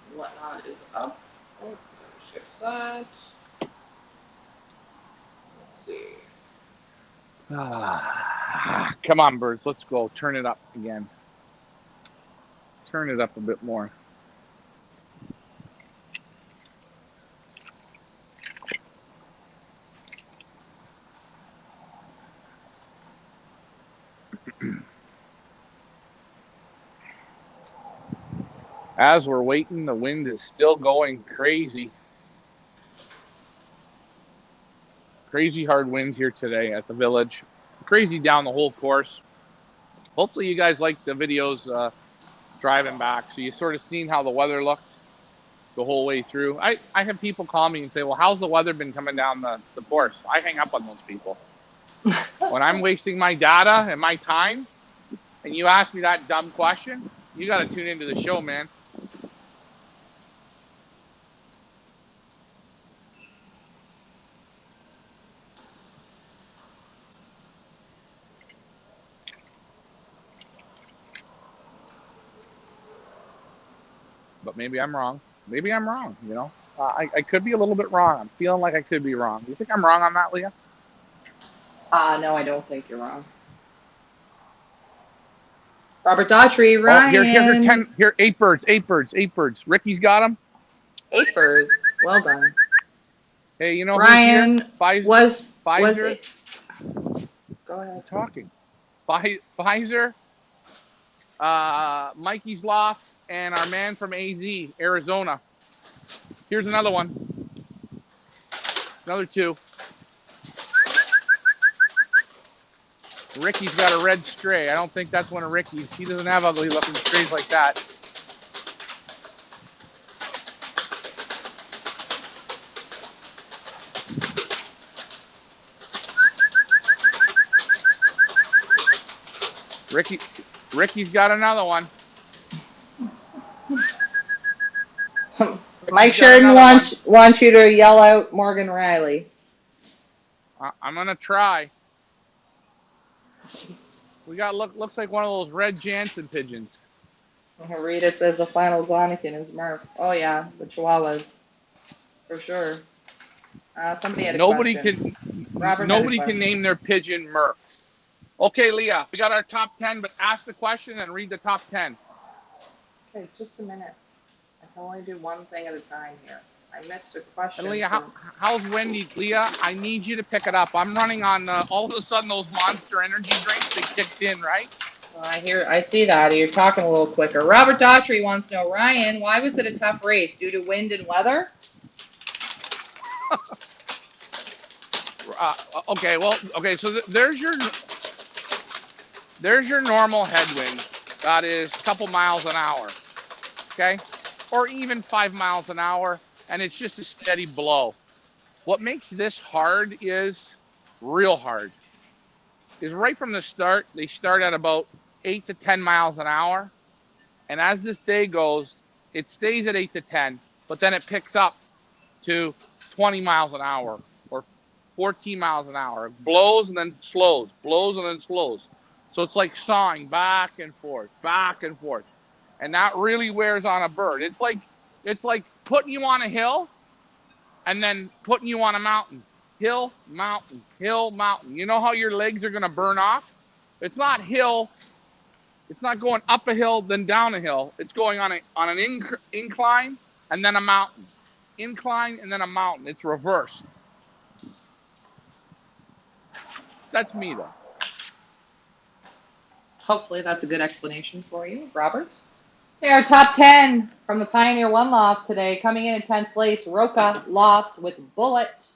and whatnot is up. Oh, shift that. Let's see. Come on, birds. Let's go. Turn it up again. Turn it up a bit more. As we're waiting, the wind is still going crazy. Crazy hard wind here today at the village. Crazy down the whole course. Hopefully you guys liked the videos driving back. So you sort of seen how the weather looked the whole way through. I have people call me and say, well, how's the weather been coming down the course? I hang up on those people. When I'm wasting my data and my time, and you ask me that dumb question, you got to tune into the show, man. But maybe I'm wrong. Maybe I'm wrong, you know. I could be a little bit wrong. I'm feeling like I could be wrong. Do you think I'm wrong on that, Leah? No, I don't think you're wrong. Robert Daughtry, Oh, Ryan. here, 8 birds. Ricky's got them. 8 birds. Well done. Hey, you know Ryan who's here? was Pfizer. it? Go ahead. I'm talking. Pfizer, Mikey's Loft, and our man from AZ, Arizona. Here's another one. Another 2. Ricky's got a red stray. I don't think that's one of Ricky's. He doesn't have ugly looking strays like that. Ricky's got another one. Mike Sheridan wants you to yell out Morgan Riley. I'm gonna try. We got looks like one of those red Jansen pigeons. Read it says the final Zonikin is Murph. Oh yeah, the Chihuahuas, for sure. Somebody had a question. Nobody can name their pigeon Murph. Okay, Leah, we got our top 10, but ask the question and read the top 10. Okay, just a minute. I can only do one thing at a time here. I missed a question. And Leah, how's Wendy? Leah, I need you to pick it up. I'm running on all of a sudden those Monster Energy drinks, they kicked in, right? Well, I see that. You're talking a little quicker. Robert Daughtry wants to know, Ryan, why was it a tough race? Due to wind and weather? Okay, well, okay, so there's your normal headwind. That is a couple miles an hour, okay? Or even 5 miles an hour, and it's just a steady blow. What makes this hard is real hard. Is right from the start, they start at about 8 to 10 miles an hour. And as this day goes, it stays at 8 to 10, but then it picks up to 20 miles an hour or 14 miles an hour. It blows and then slows, blows and then slows. So it's like sawing back and forth, back and forth. And that really wears on a bird. It's like putting you on a hill and then putting you on a mountain. Hill, mountain, hill, mountain. You know how your legs are going to burn off? It's not hill. It's not going up a hill, then down a hill. It's going on an incline and then a mountain. Incline and then a mountain. It's reversed. That's me, though. Hopefully that's a good explanation for you, Robert. Okay, our top 10 from the Pioneer 1 Loft today. Coming in at 10th place, Roca Lofts with Bullet.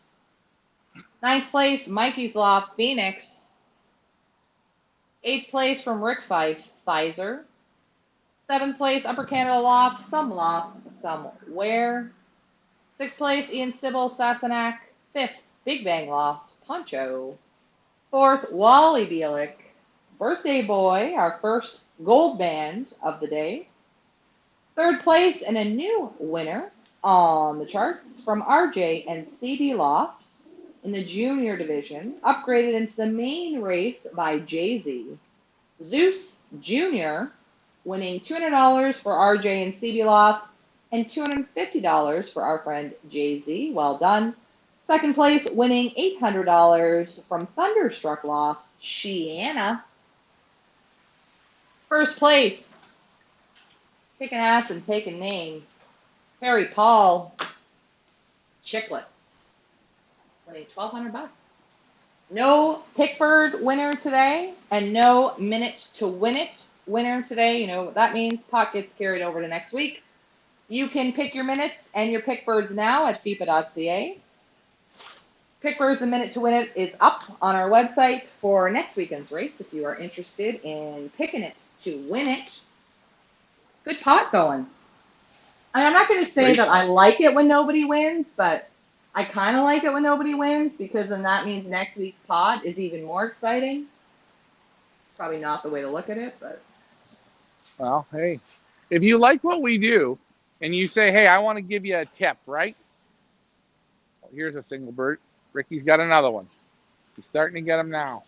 9th place, Mikey's Loft, Phoenix. 8th place from Rick Fife, Pfizer. 7th place, Upper Canada Loft, Somewhere. 6th place, Ian Sybil, Sassenach. 5th, Big Bang Loft, Poncho. 4th, Wally Bielik, Birthday Boy, our first gold band of the day. 3rd place and a new winner on the charts from RJ and CB Loft in the junior division, upgraded into the main race by Jay-Z. Zeus Jr. winning $200 for RJ and CB Loft and $250 for our friend Jay-Z. Well done. 2nd place winning $800 from Thunderstruck Lofts, Shiana. 1st place, kicking ass and taking names, Harry Paul, Chicklets, winning $1,200. No Pickbird winner today, and no Minute to Win It winner today. You know what that means. Pot gets carried over to next week. You can pick your minutes and your Pickbirds now at FIPA.ca. Pickbirds and Minute to Win It is up on our website for next weekend's race if you are interested in picking it to win it. Good pot going. And I'm not going to say that I like it when nobody wins, but I kind of like it when nobody wins because then that means next week's pot is even more exciting. It's probably not the way to look at it, but. Well, hey, if you like what we do and you say, hey, I want to give you a tip, right? Well, here's a single bird. Ricky's got another one. He's starting to get them now.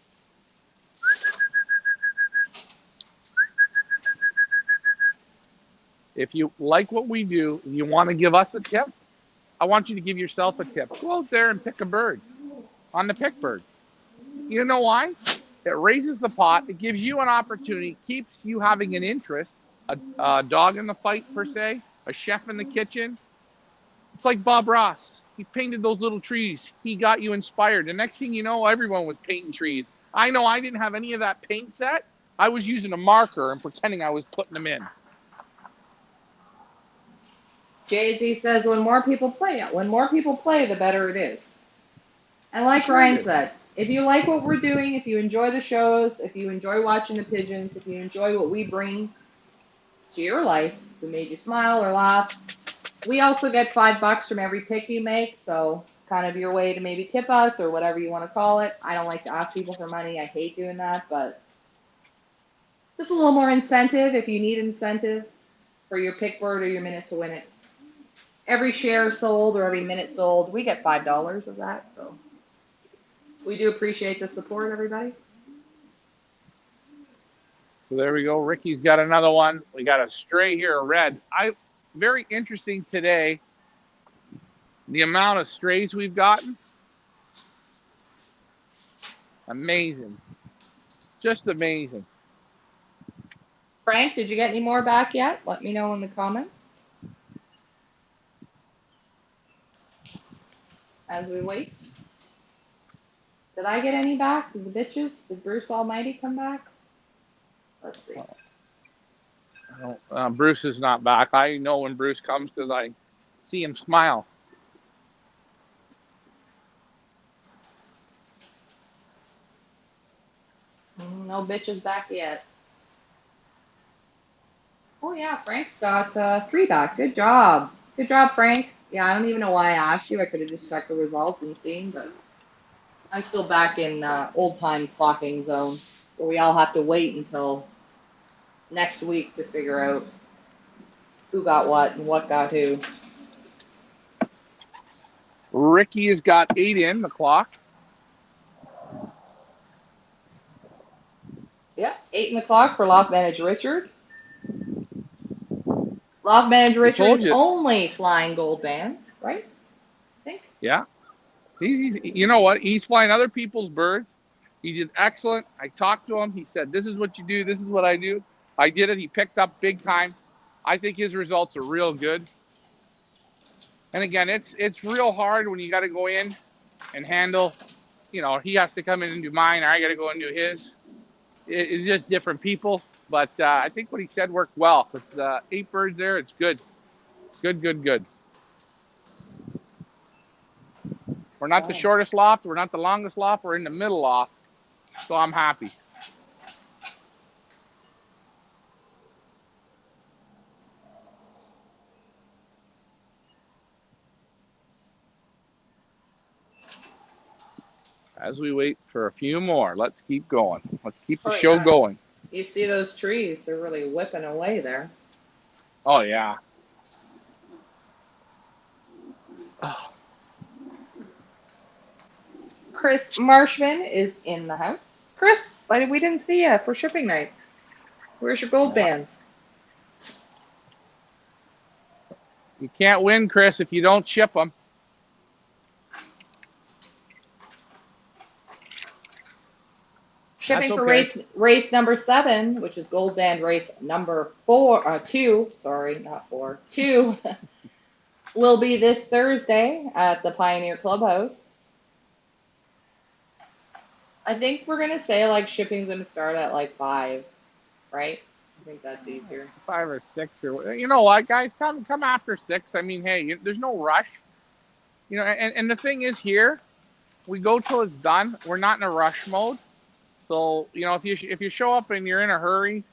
If you like what we do and you want to give us a tip, I want you to give yourself a tip. Go out there and pick a bird on the Pickbird. You know why? It raises the pot. It gives you an opportunity, keeps you having an interest, a dog in the fight, per se, a chef in the kitchen. It's like Bob Ross. He painted those little trees. He got you inspired. The next thing you know, everyone was painting trees. I know I didn't have any of that paint set. I was using a marker and pretending I was putting them in. Jay-Z says when more people play, the better it is. And like Ryan said, if you like what we're doing, if you enjoy the shows, if you enjoy watching the pigeons, if you enjoy what we bring to your life, if we made you smile or laugh, we also get $5 from every pick you make, so it's kind of your way to maybe tip us or whatever you want to call it. I don't like to ask people for money. I hate doing that, but just a little more incentive if you need incentive for your Pickbird or your Minute to Win It. Every share sold or every minute sold, we get $5 of that. So we do appreciate the support, everybody. So there we go. Ricky's got another one. We got a stray here, a red. Very interesting today, the amount of strays we've gotten. Amazing. Just amazing. Frank, did you get any more back yet? Let me know in the comments. As we wait. Did I get any back? Did the bitches? Did Bruce Almighty come back? Let's see. Bruce is not back. I know when Bruce comes because I see him smile. No bitches back yet. Oh yeah, Frank's got 3 back. Good job. Good job, Frank. Yeah, I don't even know why I asked you. I could have just checked the results and seen, but I'm still back in old time clocking zone where we all have to wait until next week to figure out who got what and what got who. Ricky has got 8 in the clock. Yeah, 8 in the clock for Loft Manager Richard. Loft Manager I Richard told is you. only flying gold bands, right? I think. Yeah. You know what? He's flying other people's birds. He did excellent. I talked to him. He said, "This is what you do. This is what I do." I did it. He picked up big time. I think his results are real good. And again, it's real hard when you got to go in and handle. You know, he has to come in and do mine, or I got to go and do his. It's just different people. But I think what he said worked well because 8 birds there. It's good. Good, good, good. We're not the So, shortest loft. We're not the longest loft. We're in the middle loft. So I'm happy. As we wait for a few more, let's keep going. Let's keep the oh show yeah, going. you see those trees? They're really whipping away there. Oh, yeah. Oh, Chris Marshman is in the house. Chris, we didn't see you for shipping night. Where's your gold yeah. bands? You can't win, Chris, if you don't ship them. That's Shipping for okay. race number 7, which is gold band race number 2. Sorry, not 4. 2 will be this Thursday at the Pioneer Clubhouse. I think we're gonna say shipping's gonna start at 5, right? I think that's easier. 5 or 6 or you know what, guys, come after 6. I mean, hey, there's no rush. You know, and the thing is here, we go till it's done. We're not in a rush mode. So, you know, if you show up and you're in a hurry,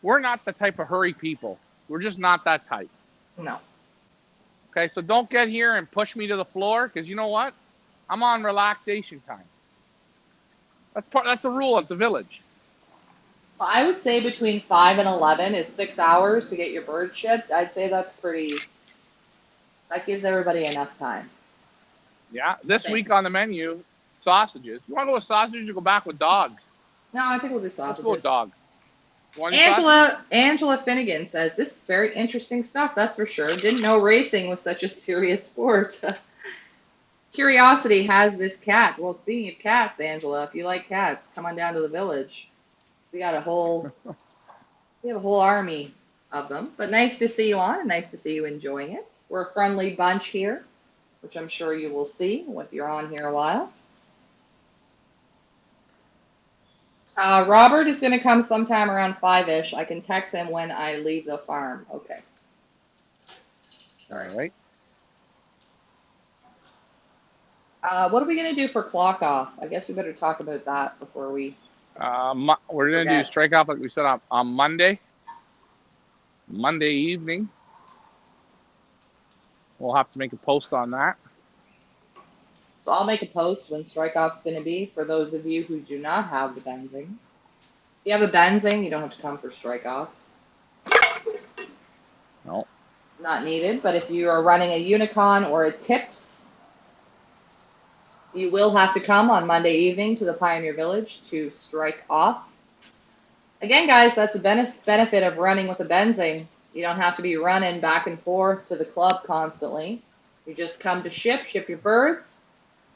we're not the type of hurry people. We're just not that type. No. Okay, so don't get here and push me to the floor because you know what? I'm on relaxation time. That's a rule at the village. Well, I would say between 5 and 11 is 6 hours to get your bird shipped. I'd say that's pretty. That gives everybody enough time. Yeah, I this think. week on the menu, sausages. You want to go with sausages or go back with dogs? No, I think we'll do Let's go with sausages. dog. You want to do sausage? Angela Finnegan says this is very interesting stuff. That's for sure. Didn't know racing was such a serious sport. Curiosity has this cat. Well, speaking of cats, Angela, if you like cats, come on down to the village. We got a whole we have a whole army of them. But nice to see you on, and nice to see you enjoying it. We're a friendly bunch here, which I'm sure you will see if you're on here a while. Robert is going to come sometime around 5-ish. I can text him when I leave the farm. Okay. Sorry. All right. What are we going to do for clock off? I guess we better talk about that before we We're gonna do forget. strike off like we said on Monday evening. We'll have to make a post on that. So I'll make a post when strike off's going to be for those of you who do not have the benzings. If you have a benzing, you don't have to come for strike off. No. Not needed, but if you are running a Unicon or a TIPS, you will have to come on Monday evening to the Pioneer Village to strike off. Again, guys, that's the benefit of running with a benzing. You don't have to be running back and forth to the club constantly. You just come to ship your birds.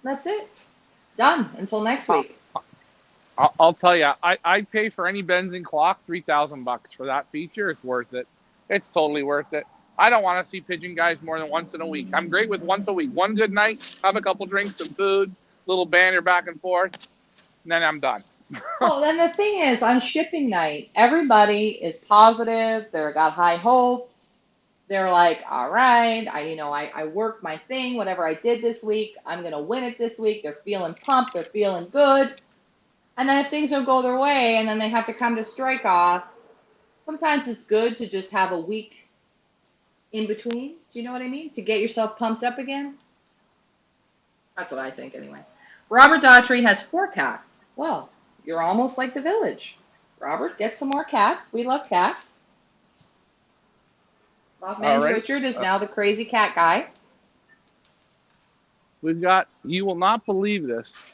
That's it. Done until next Uh, week. I'll tell you, I'd pay for any benzing clock $3,000 for that feature. It's worth it. It's totally worth it. I don't want to see pigeon guys more than once in a week. I'm great with once a week. One good night, have a couple drinks, some food, little banter back and forth, and then I'm done. Well, then the thing is, on shipping night, everybody is positive. They've got high hopes. They're like, all right, I worked my thing, whatever I did this week, I'm gonna win it this week. They're feeling pumped. They're feeling good. And then if things don't go their way and then they have to come to strike off, sometimes it's good to just have a week in between. Do you know what I mean? To get yourself pumped up again. That's what I think anyway. Robert Daughtry has 4 cats. Well, you're almost like the village. Robert, get some more cats. We love cats. Loveman's right. Richard is now the crazy cat guy. We've got, you will not believe this,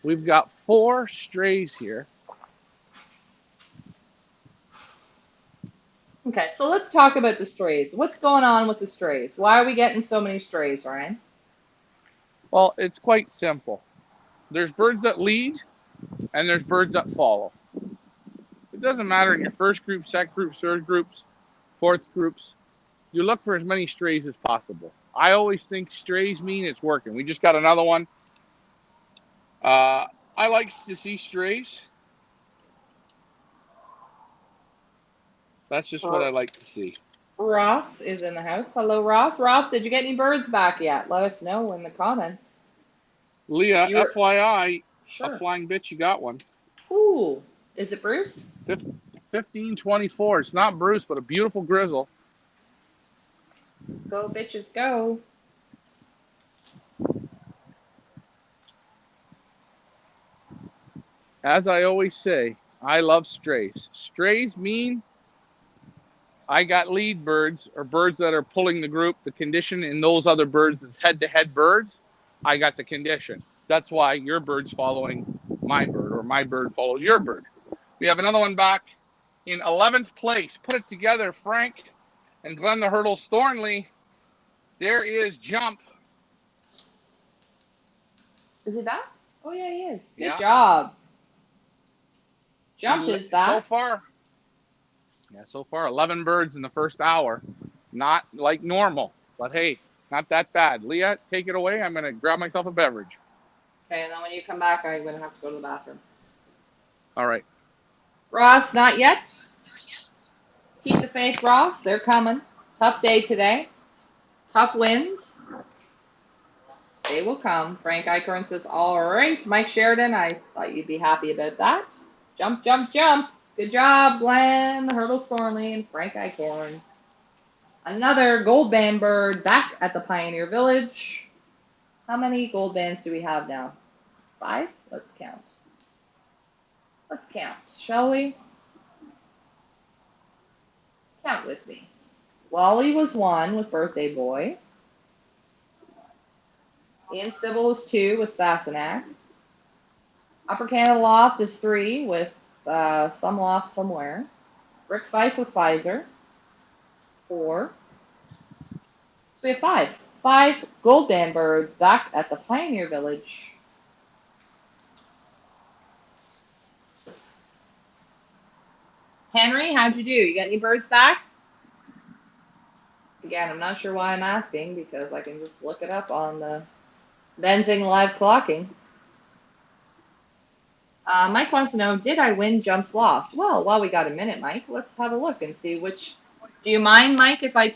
we've got 4 strays here. Okay, so let's talk about the strays. What's going on with the strays? Why are we getting so many strays, Ryan? Well, it's quite simple. There's birds that lead, and there's birds that follow. It doesn't matter in your first group, second group, third groups, fourth groups. You look for as many strays as possible. I always think strays mean it's working. We just got another one. I like to see strays. That's just what I like to see. Ross is in the house. Hello, Ross. Ross, did you get any birds back yet? Let us know in the comments. Leah, FYI, Sure. a flying bitch, you got one. Ooh, is it Bruce? 1524. It's not Bruce, but a beautiful grizzle. Go, bitches, go. As I always say, I love strays. Strays mean I got lead birds, or birds that are pulling the group. The condition in those other birds is head-to-head birds. I got the condition. That's why your bird's following my bird, or my bird follows your bird. We have another one back in 11th place. Put it together, Frank and Glenn the Hurdles Thornley. There is Jump. Is he back? Oh, yeah, he is. Good job. Jump is back. So far, 11 birds in the first hour. Not like normal, but hey, not that bad. Leah, take it away. I'm going to grab myself a beverage. Okay, and then when you come back, I'm going to have to go to the bathroom. All right. Ross, not yet. Keep the faith, Ross. They're coming. Tough day today. Tough wins. They will come. Frank Eichhorn says, all right. Mike Sheridan, I thought you'd be happy about that. Jump, jump, jump. Good job, Glenn, Hurdles Thornley, and Frank Eichhorn. Another gold band bird back at the Pioneer Village. How many gold bands do we have now? 5? Let's count. Let's count, shall we? Count with me. Wally was 1 with Birthday Boy. Ian Sybil was 2 with Sassenach. Upper Canada Loft is 3 with some loft somewhere. Rick Fife with Pfizer. 4. So we have 5. 5 gold band birds back at the Pioneer Village. Henry, how'd you do? You got any birds back? Again, I'm not sure why I'm asking, because I can just look it up on the Benzing live clocking. Mike wants to know, did I win Jumps Loft? Well, while we got a minute, Mike, let's have a look and see which. Do you mind, Mike, if I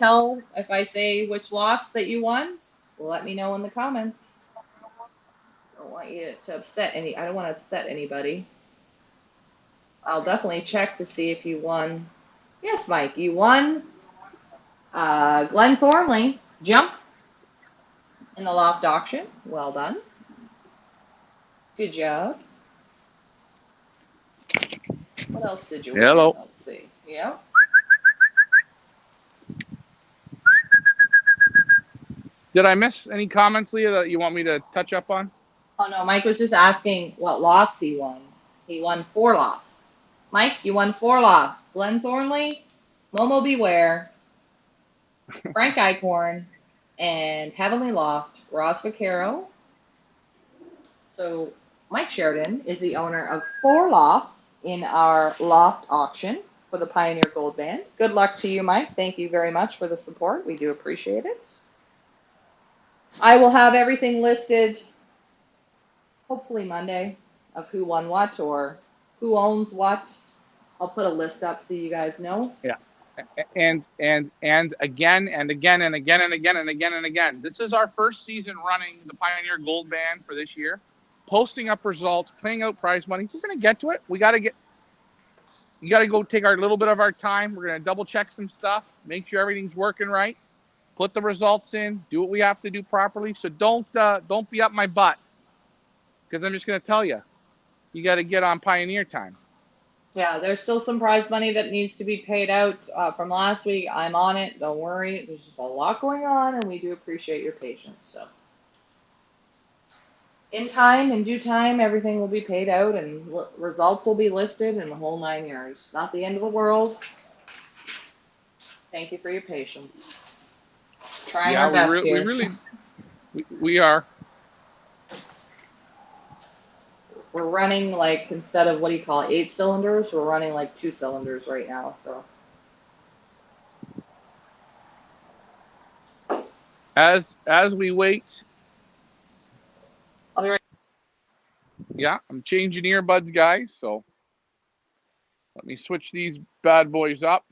say which lofts that you won? Well, let me know in the comments. I don't want you to upset I don't want to upset anybody. I'll definitely check to see if you won. Yes, Mike, you won Glenn Thornley Jump in the loft auction. Well done. Good job. What else did you win? Hello. Let's see. Yep. Did I miss any comments, Leah, that you want me to touch up on? Oh, no, Mike was just asking what lofts he won. He won 4 lofts. Mike, you won 4 lofts. Glenn Thornley, Momo Beware, Frank Eichhorn, and Heavenly Loft, Ross Vaccaro. So Mike Sheridan is the owner of 4 lofts in our loft auction for the Pioneer Gold Band. Good luck to you, Mike. Thank you very much for the support. We do appreciate it. I will have everything listed hopefully Monday of who won what or who owns what. I'll put a list up so you guys know. Yeah. And again and again and again and again and again and again. This is our first season running the Pioneer Gold Band for this year. posting up results, paying out prize money. We're going to get to it. You got to go take our little bit of our time. We're going to double check some stuff, make sure everything's working right, put the results in, do what we have to do properly. So don't be up my butt, because I'm just going to tell you, you got to get on Pioneer time. Yeah, there's still some prize money that needs to be paid out from last week. I'm on it. Don't worry. There's just a lot going on, and we do appreciate your patience. So, in time, in due time, everything will be paid out, and results will be listed, and the whole 9 years. Not the end of the world. Thank you for your patience. Trying our best here. We are. We're running like, instead of, what do you call it, 8 cylinders, we're running like 2 cylinders right now, so. As we wait. I'll be right. Yeah, I'm changing earbuds, guys, so let me switch these bad boys up.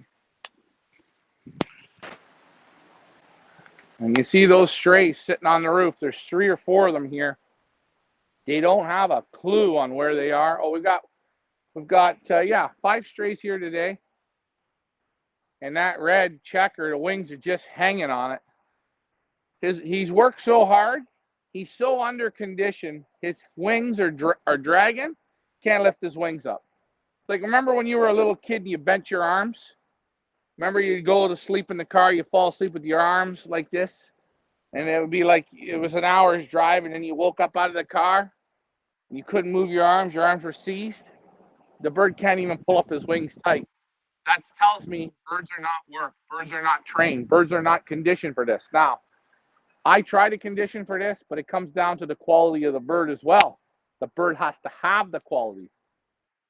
And you see those strays sitting on the roof. There's 3 or 4 of them here. They don't have a clue on where they are. Oh, we've got 5 strays here today. And that red checker, the wings are just hanging on it. He's worked so hard. He's so under condition. His wings are dragging. Can't lift his wings up. It's like, remember when you were a little kid and you bent your arms? Remember you'd go to sleep in the car, you fall asleep with your arms like this? And it would be like it was an hour's drive, and then you woke up out of the car and you couldn't move your arms were seized. The bird can't even pull up his wings tight. That tells me birds are not worked, birds are not trained, birds are not conditioned for this. Now, I try to condition for this, but it comes down to the quality of the bird as well. The bird has to have the quality.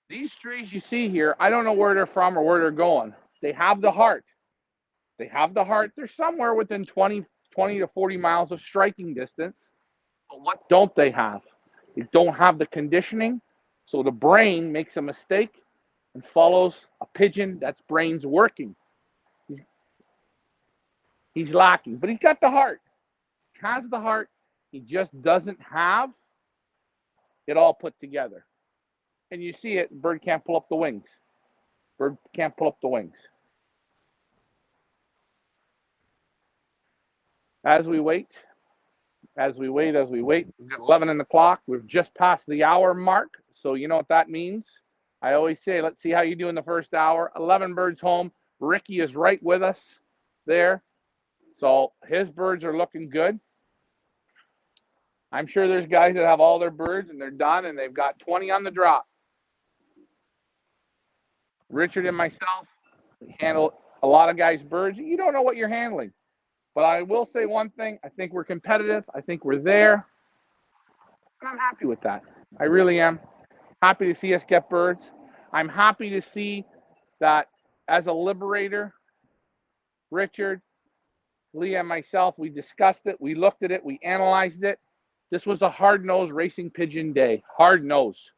These strays you see here, I don't know where they're from or where they're going. They have the heart. They have the heart. They're somewhere within 20 to 40 miles of striking distance. But what don't they have? They don't have the conditioning, so the brain makes a mistake and follows a pigeon that's brain's working. He's lacking, but he's got the heart. He has the heart. He just doesn't have it all put together. And you see it, bird can't pull up the wings. Bird can't pull up the wings. As we wait, we've got 11 in the clock. We've just passed the hour mark, so you know what that means. I always say, let's see how you do in the first hour. 11 birds home. Ricky is right with us there. So his birds are looking good. I'm sure there's guys that have all their birds and they're done and they've got 20 on the drop. Richard and myself handle a lot of guys' birds. You don't know what you're handling. But I will say one thing. I think we're competitive. I think we're there. And I'm happy with that. I really am. Happy to see us get birds. I'm happy to see that as a liberator, Richard, Leah, and myself, we discussed it. We looked at it. We analyzed it. This was a hard-nosed racing pigeon day. Hard nose.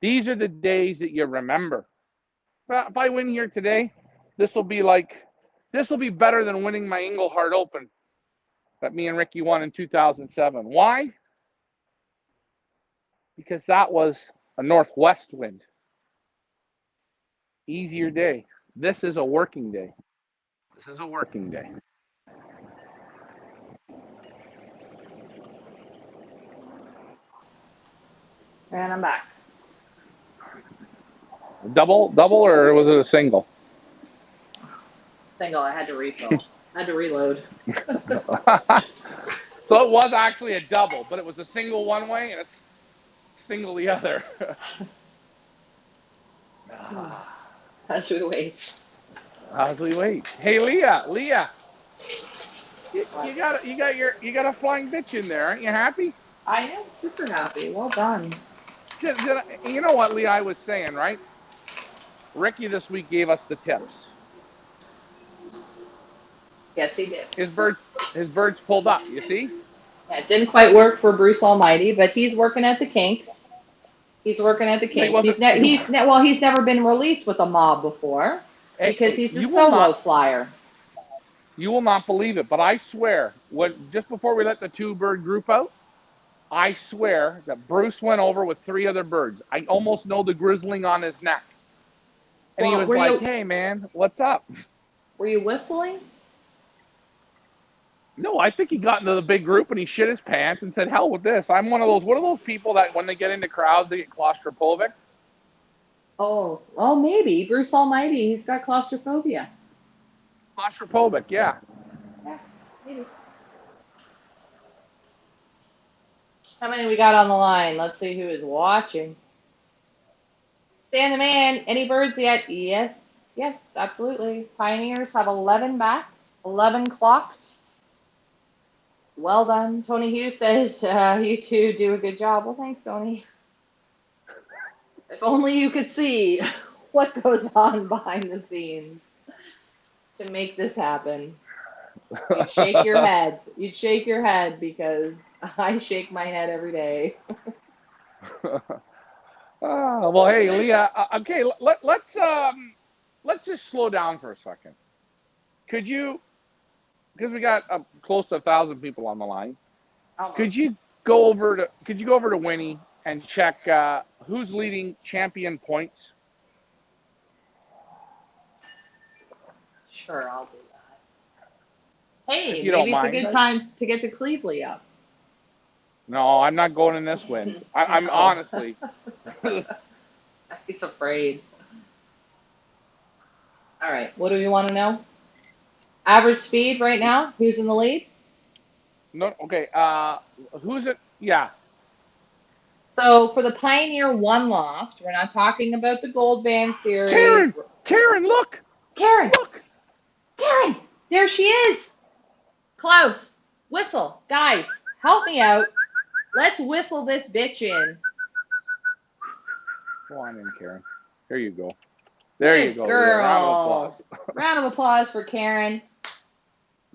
These are the days that you remember. If I win here today, this will be better than winning my Englehart Open that me and Ricky won in 2007. Why? Because that was a northwest wind. Easier day. This is a working day. This is a working day. And I'm back. Double, or was it a single? Single. I had to refill. I had to reload. So it was actually a double, but it was a single one way and a single the other. As we wait. As we wait. Hey, Leah, you got a flying bitch in there. Aren't you happy? I am super happy. Well done. You know what, Leah, I was saying, right? Ricky this week gave us the tips. Yes, he did. His birds pulled up, you see? Yeah, it didn't quite work for Bruce Almighty, but he's working at the kinks. He's never been released with a mob before because he's a solo flyer. You will not believe it, but I swear, just before we let the 2-bird group out, I swear that Bruce went over with 3 other birds. I almost know the grizzling on his neck. And he Well, was like, hey, man, what's up? were you whistling? No, I think he got into the big group and he shit his pants and said, hell with this. I'm what are those people that when they get into crowds, they get claustrophobic? Oh, well, maybe. Bruce Almighty, he's got claustrophobia. Claustrophobic, yeah. Yeah, maybe. How many we got on the line? Let's see who is watching. Stan the Man, any birds yet? Yes, yes, absolutely. Pioneers have 11 back, 11 clocked. Well done. Tony Hughes says you two do a good job. Well, thanks, Tony. If only you could see what goes on behind the scenes to make this happen. You'd shake your head. You'd shake your head because I shake my head every day. Well, hey, Leah. Okay, let's just slow down for a second. Could you, because we got close to 1,000 people on the line, Almost. could you go over to Winnie and check who's leading champion points? Sure, I'll do that. If Hey, you don't maybe it's a mind. good time to get to Cleveland up. No, I'm not going in this wind. I'm Oh. honestly. He's afraid. All right, what do you want to know? Average speed right now? Who's in the lead? No, okay. Who's it? Yeah. So for the Pioneer One Loft, we're not talking about the Gold Band series. Karen, look, Karen, look. Karen, there she is. Klaus, whistle. Guys, help me out. Let's whistle this bitch in. Go on in, Karen. There you go. There you Good go, Leah. Round of girl. applause. Round of applause for Karen.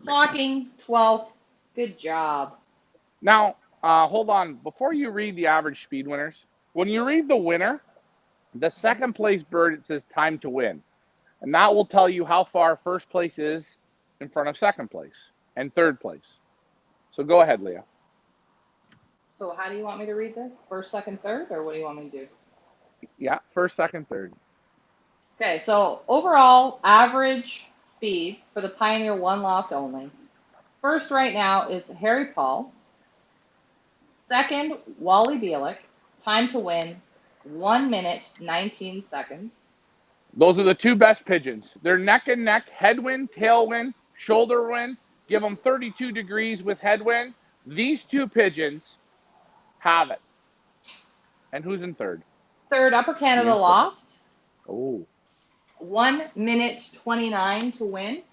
Clocking 12th. Good job. Now, hold on. Before you read the average speed winners, when you read the winner, the second place bird, it says time to win. And that will tell you how far first place is in front of second place and third place. So go ahead, Leah. So how do you want me to read this? First, second, third, or what do you want me to do? Yeah, first, second, third. Okay, so overall average speed for the Pioneer One Loft only. First right now is Harry Paul. Second, Wally Bielik. Time to win, 1 minute, 19 seconds. Those are the 2 best pigeons. They're neck and neck, headwind, tailwind, shoulder wind. Give them 32 degrees with headwind. These 2 pigeons have it. And who's in third? Third, Upper The Canada instant. Loft. Oh. 1 minute, 29 to win.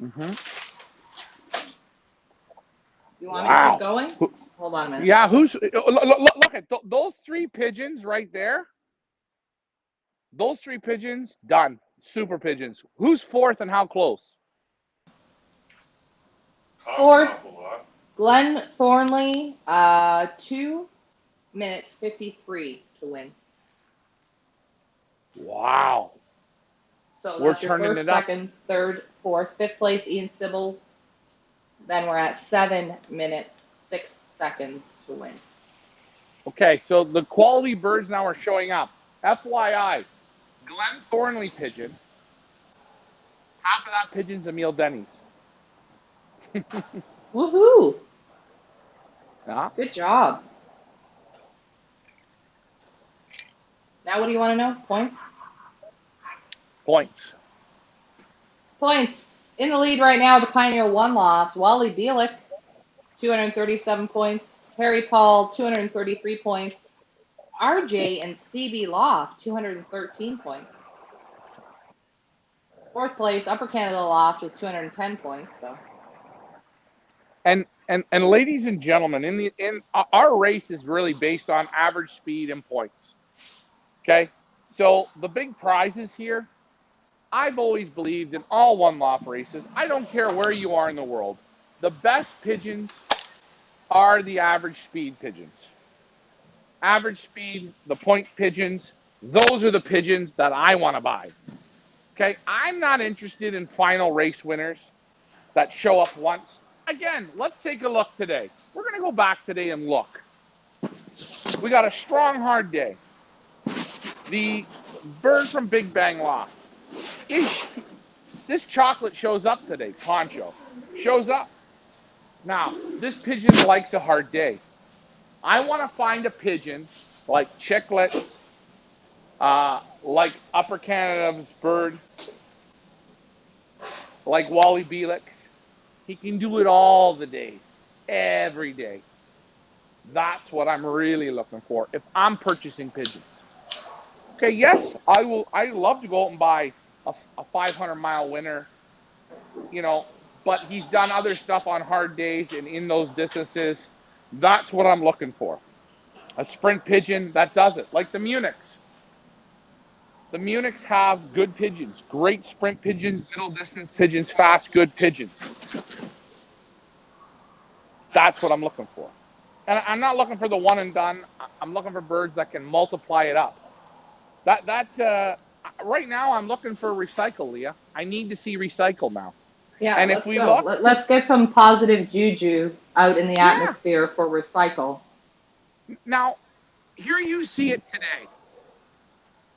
Mm-hmm. You want me to keep Wow. going? Hold on a minute. Yeah, look at those 3 pigeons right there. Those 3 pigeons, done. Super pigeons. Who's fourth and how close? Fourth, Glenn Thornley, 2 minutes 53 to win. Wow. So We're that's your turning first, it up. second, third, fourth, fifth place, Ian Sybil. Then we're at 7 minutes, 6 seconds to win. Okay, so the quality birds now are showing up. FYI, Glenn Thornley pigeon. Half of that pigeon's Emil Denny's. Woohoo! Yeah. Good job. Now what do you want to know? Points? Points. Points. In the lead right now, the Pioneer One Loft. Wally Bielik, 237 points. Harry Paul, 233 points. RJ and CB Loft, 213 points. Fourth place, Upper Canada Loft with 210 points. So. And ladies and gentlemen, in our race is really based on average speed and points. Okay? So the big prizes here, I've always believed in all one loft races. I don't care where you are in the world. The best pigeons are the average speed pigeons. Average speed, the point pigeons, those are the pigeons that I want to buy. Okay? I'm not interested in final race winners that show up once. Again, let's take a look today. We're going to go back today and look. We got a strong, hard day. The bird from Big Bang Loft. This chocolate shows up today. Poncho shows up. Now, this pigeon likes a hard day. I want to find a pigeon like Chicklets, like Upper Canada's bird, like Wally Belix. He can do it all the days, every day. That's what I'm really looking for if I'm purchasing pigeons. Okay, yes, I will. I love to go out and buy a 500-mile winner, but he's done other stuff on hard days and in those distances. That's what I'm looking for. A sprint pigeon that does it, like the Munichs. The Munichs have good pigeons, great sprint pigeons, middle distance pigeons, fast, good pigeons. That's what I'm looking for. And I'm not looking for the one and done. I'm looking for birds that can multiply it up. Right now I'm looking for recycle, Leah. I need to see recycle now. Yeah, And if let's we go. look, Let's get some positive juju out in the yeah. atmosphere for recycle. Now, here you see it today.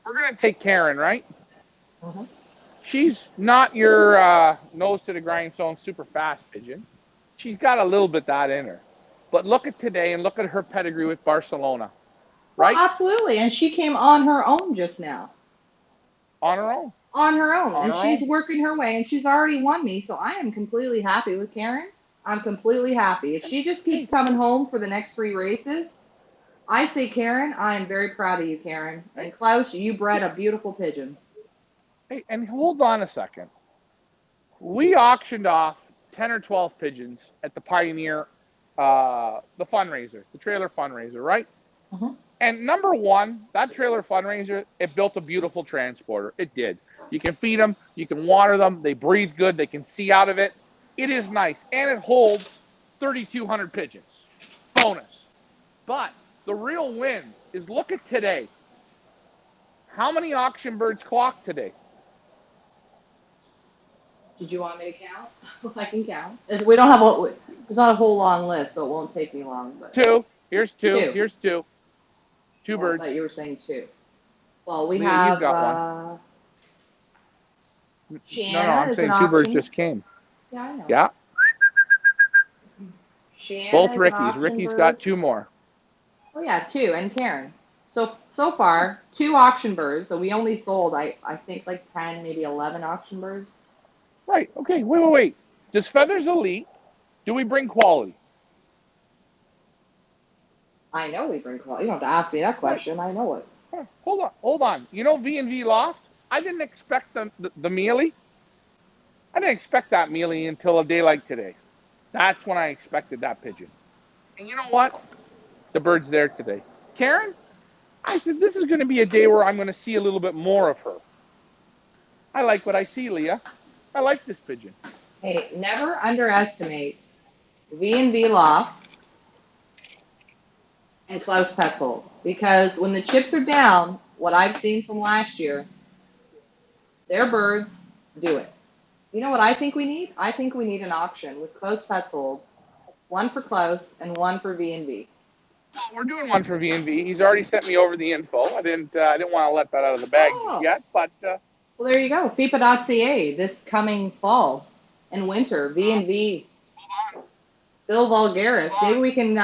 We're going to take Karen, right? Mm-hmm. She's not your nose to the grindstone super fast pigeon. She's got a little bit that in her. But look at today and look at her pedigree with Barcelona, right? Well, absolutely. And she came on her own just now. On her own. On her own. On And her she's own. working her way, and she's already won me. So I am completely happy with Karen. I'm completely happy. If she just keeps coming home for the next 3 races, I'd say, Karen, I am very proud of you, Karen. And Klaus, you bred a beautiful pigeon. Hey, and hold on a second. We auctioned off 10 or 12 pigeons at the Pioneer, the fundraiser, the trailer fundraiser, right? Mm-hmm. And number one, that trailer fundraiser, it built a beautiful transporter. It did. You can feed them, you can water them, they breathe good, they can see out of it. It is nice, and it holds 3,200 pigeons. Bonus. But the real wins is look at today. How many auction birds clocked today? Did you want me to count? I can count. We don't have there's not a whole long list, so it won't take me long. But 2. Here's 2. Two. Here's 2. 2 I birds. thought you were saying 2. Well, we Leah, have you've got one. Shanna No, I'm is saying an 2 birds auction. just came. Yeah, I know. Yeah. Shanna Both is an Rickies. auction Ricky's bird. got 2 more. Oh yeah, 2, and Karen. So far, 2 auction birds. So we only sold I think like 10, maybe 11 auction birds. Right. Okay. Wait. Does Feathers Elite, do we bring quality? I know we bring quality. You don't have to ask me that question. I know it. Hold on. You know V&V Loft? I didn't expect the mealy. I didn't expect that mealy until a day like today. That's when I expected that pigeon. And you know what? The bird's there today. Karen, I said this is going to be a day where I'm going to see a little bit more of her. I like what I see, Leah. I like this pigeon. Hey, never underestimate V&V Lofts and Klaus Petzold, because when the chips are down, what I've seen from last year, their birds do it. You know what I think we need? I think we need an auction with Klaus Petzold, one for Klaus and one for V&V. Well, we're doing one for V&V. He's already sent me over the info. I didn't want to let that out of the bag just yet, but well, there you go. FIPA.ca this coming fall and winter. V&V. Bill Vulgaris. Maybe we can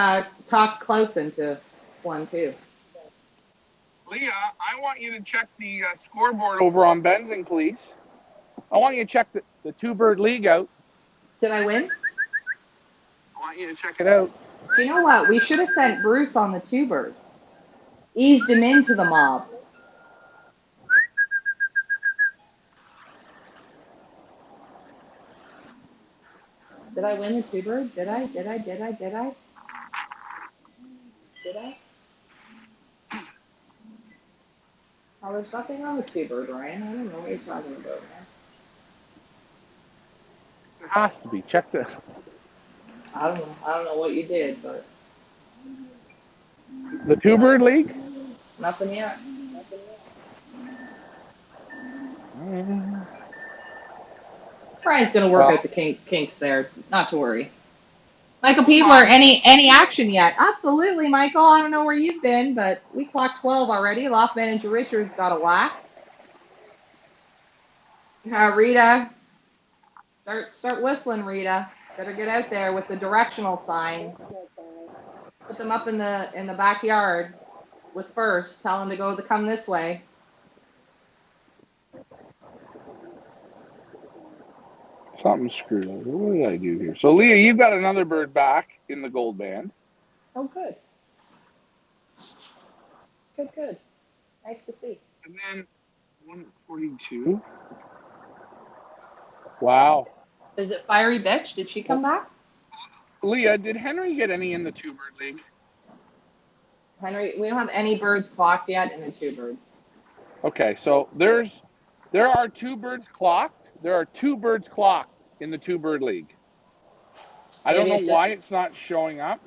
talk Klaus into one too. Leah, I want you to check the scoreboard over on Benzing, please. I want you to check the 2-bird league out. Did I win? I want you to check it out. You know what? We should have sent Bruce on the 2-bird. Eased him into the mob. Did I win the 2-bird? Did I? Did I? Oh, there's nothing on the 2-bird, Ryan. I don't know what you're talking about, man. It has to be. Check this. I don't know. I don't know what you did, but The 2-bird league? nothing yet. Brian's gonna work out the kinks there. Not to worry. Michael Hold Peebler, on. any action yet? Absolutely, Michael. I don't know where you've been, but we clocked 12 already. Loft Manager Richards got a whack. Rita, start whistling, Rita. Better get out there with the directional signs. Put them up in the backyard with first. Tell them to come this way. Something screwed up. What did I do here? So, Leah, you've got another bird back in the gold band. Oh, good. Good. Nice to see. And then 142. Wow. Is it Fiery Bitch? Did she come Well, back? Leah, did Henry get any in the two bird league? Henry, we don't have any birds clocked yet in the two bird. Okay, so there are two birds clocked. There are two birds clocked in the two bird league. I don't Maybe know it just why it's not showing up,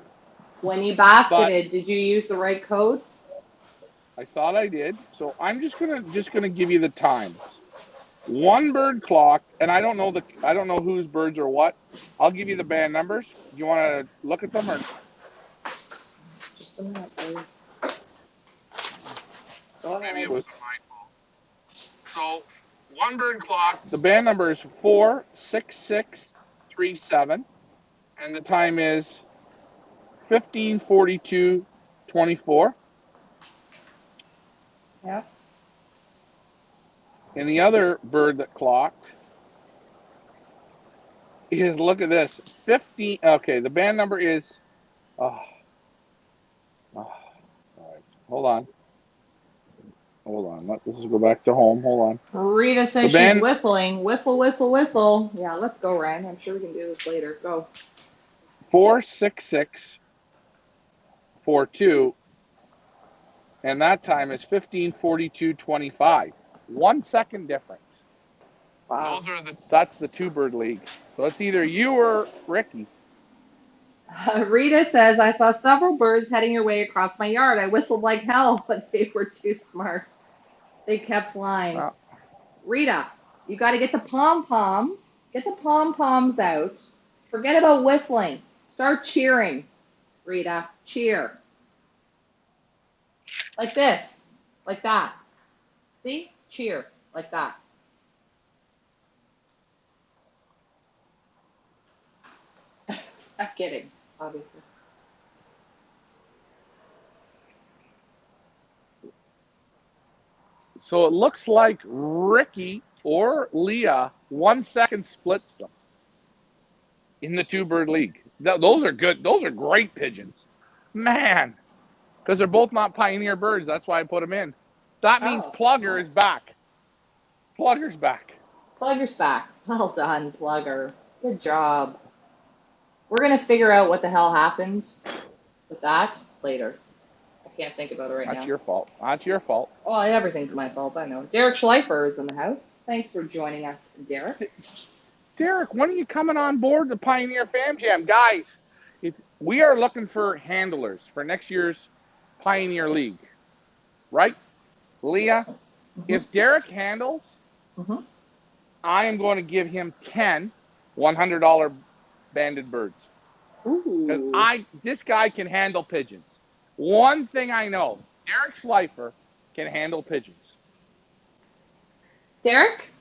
when you but basketed, did you use the right code? I thought I did. So I'm just gonna give you the times. One bird clocked, and I don't know whose birds are what. I'll give you the band numbers. Do you want to look at them or? Just a minute, please. Go Maybe ahead. it was my fault. So one bird clocked. The band number is 46637, and the time is 15:42:24. Yeah. And the other bird that clocked is, look at this, 15. Okay, the band number is. Oh, all right. Hold on. Let's go back to home. Hold on. Rita The says she's band whistling. Whistle, whistle, whistle. Yeah, let's go, Ryan. I'm sure we can do this later. Go. 46642, and that time is 15:42:25. 1 second difference. Wow. That's the two bird league. So it's either you or Ricky. Rita says, I saw several birds heading your way across my yard. I whistled like hell, but they were too smart. They kept flying. Well, Rita, you got to get the pom-poms. Get the pom-poms out. Forget about whistling. Start cheering, Rita. Cheer. Like this. Like that. See? Cheer. Like that. I'm kidding, obviously. so it looks like Ricky or Leah 1 second splits them in the two bird league. Those are good. Those are great pigeons. Man, because they're both not pioneer birds. That's why I put them in. That means Oh, Plugger smart. is back. Plugger's back. Plugger's back. Well done, Plugger. Good job. We're going to figure out what the hell happened with that later. I can't think about it right That's now. your fault. That's your fault. Oh, everything's my fault, I know. Derek Schleifer is in the house. Thanks for joining us, Derek. Derek, when are you coming on board the Pioneer Fam Jam? Guys, we are looking for handlers for next year's Pioneer League. Right? Leah, Mm-hmm. if Derek handles, Mm-hmm. I am going to give him 10 $100 banded birds. Because Ooh. this guy can handle pigeons. One thing I know, Derek Schleifer can handle pigeons. Derek,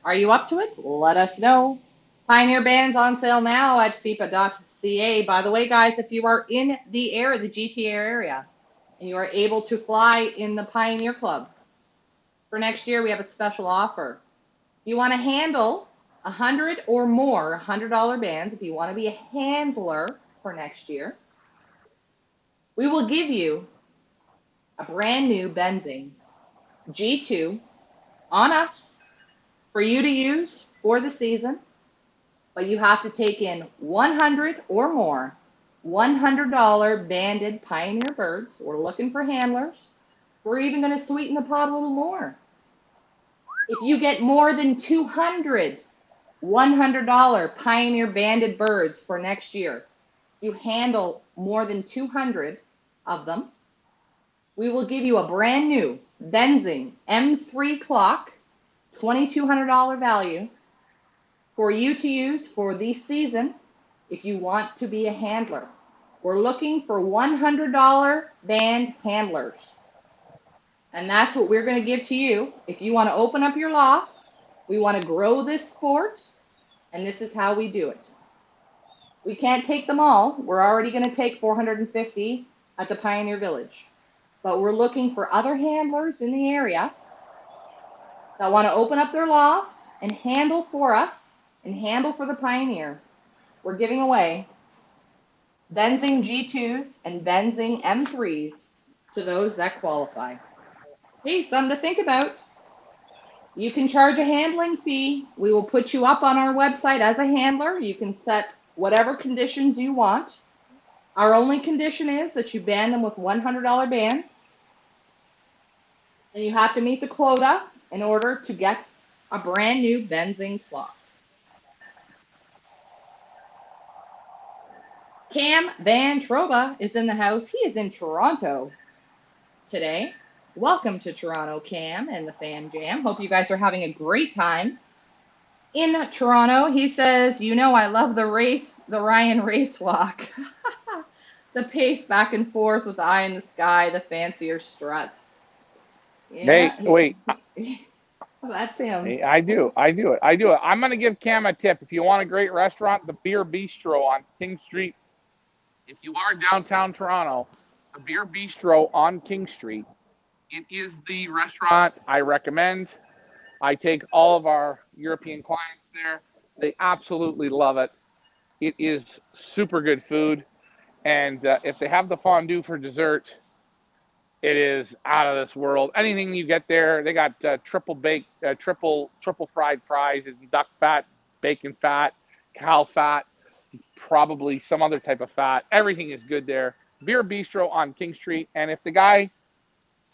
are you up to it? Let us know. Pioneer Bands on sale now at FIPA.ca. By the way, guys, if you are in the GTA area, and you are able to fly in the Pioneer Club, for next year we have a special offer. If you want to handle 100 or more $100 bands, if you want to be a handler for next year, we will give you a brand new Benzing G2 on us for you to use for the season, but you have to take in 100 or more $100 banded Pioneer birds. We're looking for handlers. We're even going to sweeten the pot a little more. If you get more than 200 $100 Pioneer banded birds for next year, you handle more than 200 of them, we will give you a brand new Benzing M3 clock, $2,200 value, for you to use for the season. if you want to be a handler. We're looking for $100 band handlers. And that's what we're going to give to you. If you want to open up your loft, we want to grow this sport, and this is how we do it. We can't take them all. We're already going to take 450 at the Pioneer Village. But we're looking for other handlers in the area that want to open up their loft and handle for us and handle for the Pioneer. We're giving away Benzing G2s and Benzing M3s to those that qualify. Hey, something to think about. You can charge a handling fee. We will put you up on our website as a handler. You can set whatever conditions you want. Our only condition is that you band them with $100 bands. And you have to meet the quota in order to get a brand new Benzing clock. Cam Van Troba is in the house. He is in Toronto today. Welcome to Toronto, Cam and the Fan Jam. Hope you guys are having a great time in Toronto. He says, you know, I love the Ryan race walk. The pace back and forth with the eye in the sky, the fancier strut. Yeah, hey, wait. That's him. Hey, I do it. I'm going to give Cam a tip. If you want a great restaurant, the Beer Bistro on King Street. If you are downtown Toronto, the Beer Bistro on King Street, it is the restaurant I recommend. I take all of our European clients there. They absolutely love it. It is super good food. And if they have the fondue for dessert, it is out of this world. Anything you get there, they got triple fried fries, duck fat, bacon fat, cow fat, probably some other type of fat. Everything is good there. Beer Bistro on King Street. And if the guy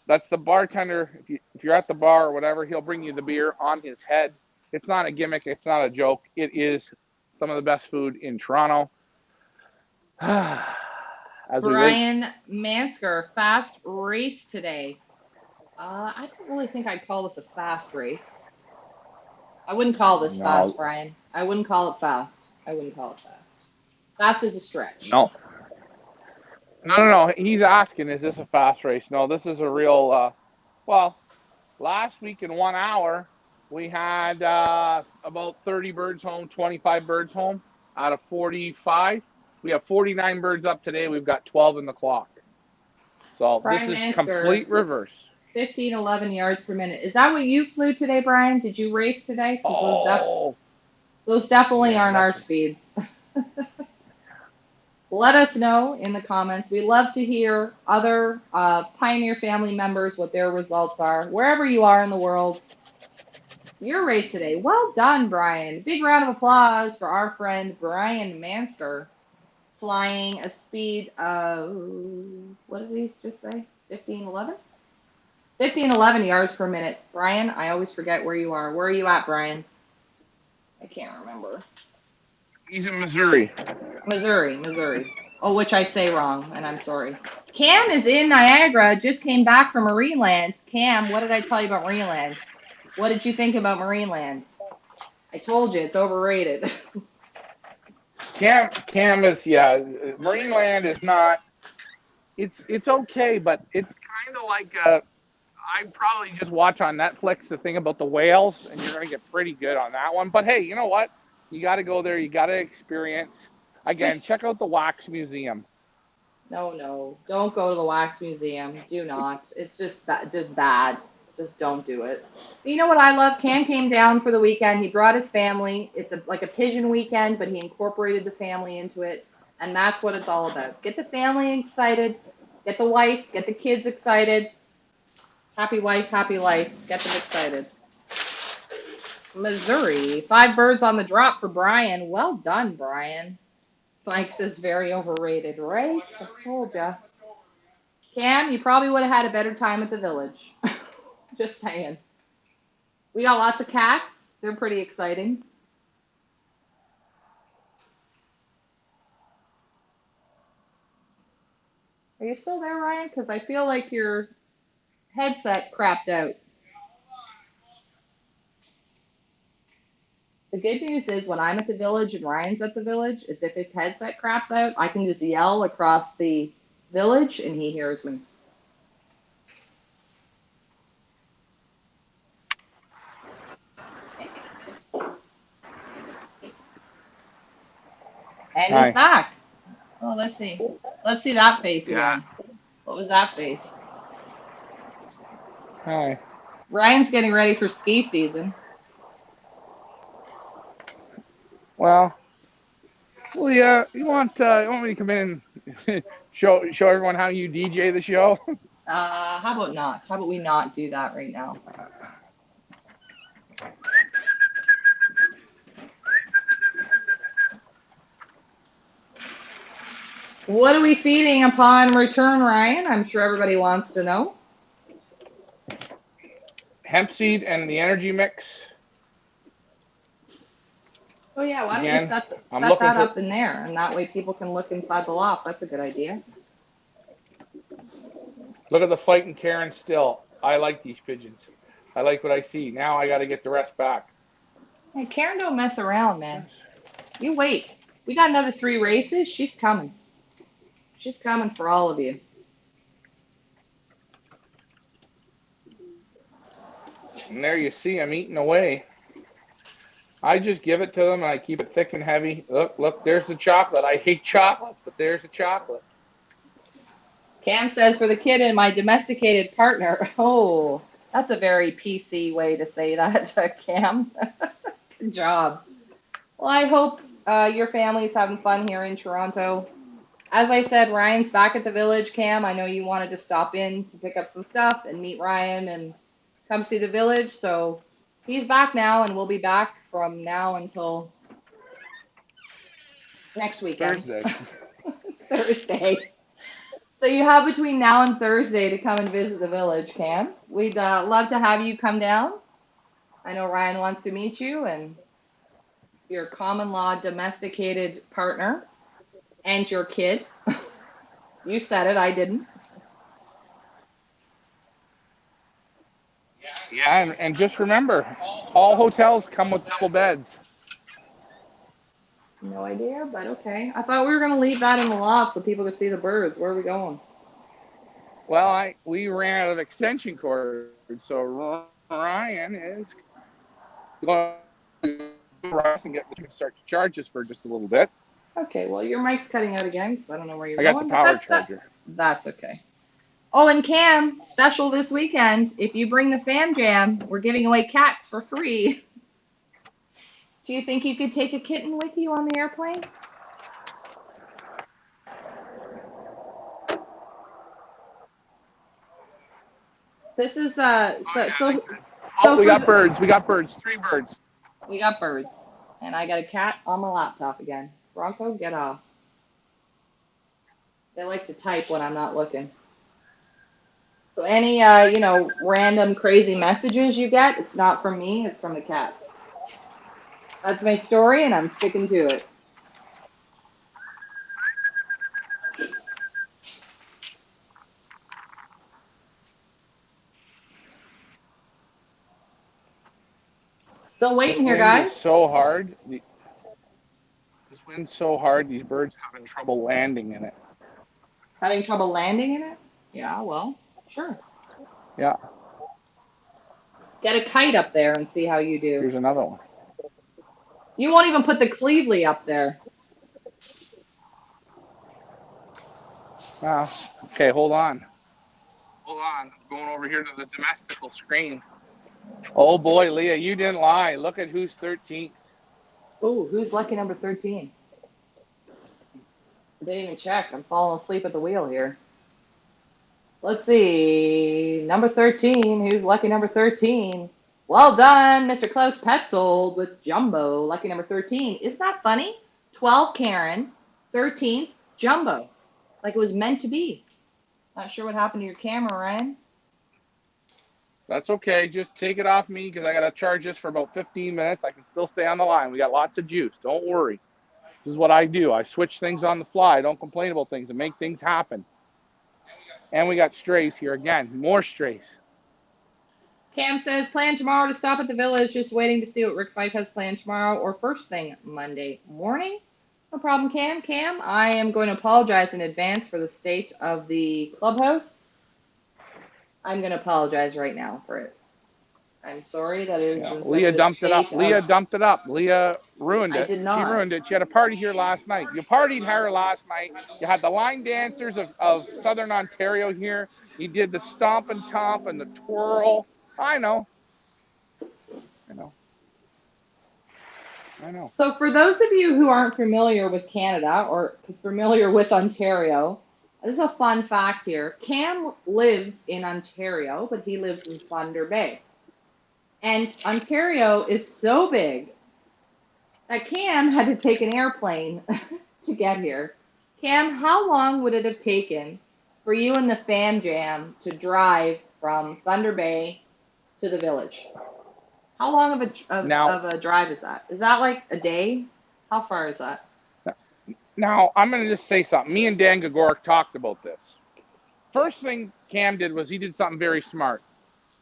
that's the bartender, if you're at the bar or whatever, he'll bring you the beer on his head. It's not a gimmick. It's not a joke. It is some of the best food in Toronto. Brian Mansker, fast race today. I don't really think I'd call this a fast race. I wouldn't call this fast, Brian. I wouldn't call it fast. Fast is a stretch. No. He's asking, is this a fast race? No, this is a real, last week in 1 hour, we had about 30 birds home, 25 birds home out of 45. We have 49 birds up today. We've got 12 in the clock. So Brian this is Mansker, complete reverse. 15-11 yards per minute. Is that what you flew today, Brian? Did you race today? Those definitely aren't our speeds. Let us know in the comments. We love to hear other Pioneer family members, what their results are, wherever you are in the world. Your race today. Well done, Brian. Big round of applause for our friend Brian Mansker, flying a speed of, what did we just say? 15-11? 15-11 yards per minute. Brian, I always forget where you are. Where are you at, Brian? I can't remember. He's in Missouri. Missouri. Oh, which I say wrong, and I'm sorry. Cam is in Niagara, just came back from Marineland. Cam, what did I tell you about Marineland? What did you think about Marineland? I told you, it's overrated. Cam is, Marineland is not, it's okay, but it's kind of like, I probably just watch on Netflix the thing about the whales, and you're going to get pretty good on that one. But hey, you know what? You got to go there. You got to experience. Again, check out the Wax Museum. No. Don't go to the Wax Museum. Do not. It's just bad. Just don't do it. You know what I love? Cam came down for the weekend. He brought his family. It's like a Pigeon weekend, but he incorporated the family into it. And that's what it's all about. Get the family excited. Get the wife. Get the kids excited. Happy wife, happy life. Get them excited. Missouri. 5 birds on the drop for Brian. Well done, Brian. Mike says very overrated, right? I told ya. Cam, you probably would have had a better time at the village. Just saying. We got lots of cats. They're pretty exciting. Are you still there, Ryan? Because I feel like your headset crapped out. The good news is when I'm at the village and Ryan's at the village, is if his headset craps out, I can just yell across the village and he hears me. And he's Hi. back. Oh, let's see. Let's see that face Yeah. again. What was that face? Hi. Ryan's getting ready for ski season. Well, Leah, you want me to come in and show everyone how you DJ the show? How about not? How about we not do that right now? What are we feeding upon return, Ryan? I'm sure everybody wants to know. Hemp seed and the energy mix. Oh yeah, why don't you Again, set I'm that looking for. up in there, and that way people can look inside the loft. That's a good idea. Look at the fighting Karen still. I like these pigeons. I like what I see. Now I got to get the rest back. Hey, Karen don't mess around, man. You wait. We got another 3 races. She's coming. She's coming for all of you. And there you see I'm eating away. I just give it to them and I keep it thick and heavy. Look, there's the chocolate. I hate chocolates, but there's the chocolate. Cam says for the kid and my domesticated partner. Oh, that's a very PC way to say that, Cam. Good job. Well, I hope your family's having fun here in Toronto. As I said, Ryan's back at the village, Cam. I know you wanted to stop in to pick up some stuff and meet Ryan and come see the village. So he's back now, and we'll be back from now until next weekend. Thursday. So you have between now and Thursday to come and visit the village, Cam. We'd love to have you come down. I know Ryan wants to meet you and your common law domesticated partner and your kid. You said it, I didn't. Yeah, and just remember, all hotels come with double beds. No idea, but okay. I thought we were going to leave that in the loft so people could see the birds. Where are we going? Well, we ran out of extension cords, so Ryan is going to and start to charge us for just a little bit. Okay, well, your mic's cutting out again because I don't know where you're I got going. the power charger. That's okay. Oh, and Cam, special this weekend. If you bring the Fam Jam, we're giving away cats for free. Do you think you could take a kitten with you on the airplane? This is we got birds. We got birds. 3 birds. We got birds, and I got a cat on my laptop again. Bronco, get off. They like to type when I'm not looking. So any random crazy messages you get, it's not from me, it's from the cats. That's my story, and I'm sticking to it. Still waiting here, guys. This wind's so hard, these birds having trouble landing in it. Having trouble landing in it? Yeah, well, sure. Yeah. Get a kite up there and see how you do. Here's another one. You won't even put the Cleveland up there. Okay, hold on. I'm going over here to the domestical screen. Oh boy, Leah, you didn't lie. Look at who's 13th. Ooh, who's lucky number 13? I didn't even check. I'm falling asleep at the wheel here. Let's see. Number 13. Who's lucky number 13? Well done, Mr. Klaus Petzold with Jumbo. Lucky number 13. Isn't that funny? 12 Karen, 13 Jumbo. Like it was meant to be. Not sure what happened to your camera, Ryan. That's okay. Just take it off me because I got to charge this for about 15 minutes. I can still stay on the line. We got lots of juice. Don't worry. This is what I do. I switch things on the fly. I don't complain about things and make things happen. And we got strays here again. More strays. Cam says, plan tomorrow to stop at the village, just waiting to see what Rick Fife has planned tomorrow or first thing Monday morning. No problem, Cam. Cam, I am going to apologize in advance for the state of the clubhouse. I'm going to apologize right now for it. I'm sorry that it was in Leah such a dumped it up. state Leah of... dumped it up. Leah ruined I it. did She not. ruined it. She had a party here last night. You partied her last night. You had the line dancers of Southern Ontario here. You did the stomp and tomp and the twirl. I know. So for those of you who aren't familiar with Canada or familiar with Ontario, this is a fun fact here. Cam lives in Ontario, but he lives in Thunder Bay. And Ontario is so big that Cam had to take an airplane to get here. Cam, how long would it have taken for you and the Fam Jam to drive from Thunder Bay to the village? How long of a drive is that? Is that like a day? How far is that? Now, I'm going to just say something. Me and Dan Gagoric talked about this. First thing Cam did was he did something very smart.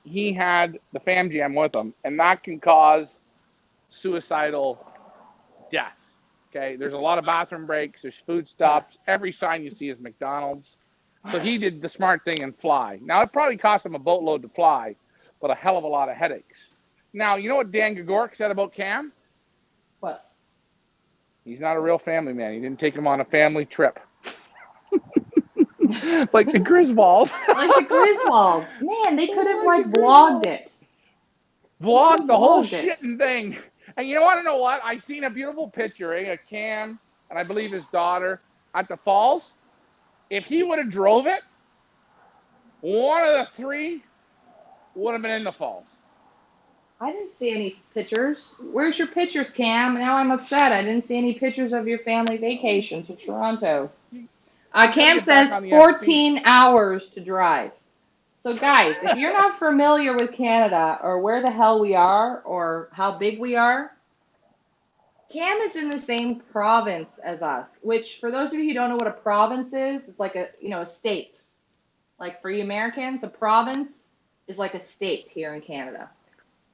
He had the Fam Jam with him, and that can cause suicidal death. Okay, there's a lot of bathroom breaks, there's food stops, every sign you see is McDonald's. So he did the smart thing and fly. Now, it probably cost him a boatload to fly, but a hell of a lot of headaches. Now, you know what Dan Gagoric said about Cam? What? He's not a real family man. He didn't take him on a family trip. Like the Griswolds. Like the Griswolds. Man, they could have like vlogged it. Vlogged the whole shitting thing. And you want to know what? I seen a beautiful picture, of Cam and I believe his daughter at the falls. If he would have drove it, one of the three would have been in the falls. I didn't see any pictures. Where's your pictures, Cam? Now I'm upset. I didn't see any pictures of your family vacation to Toronto. Cam says 14 hours to drive. So guys, if you're not familiar with Canada or where the hell we are or how big we are, Cam is in the same province as us, which for those of you who don't know what a province is, it's like a state. Like for you Americans, a province is like a state here in Canada.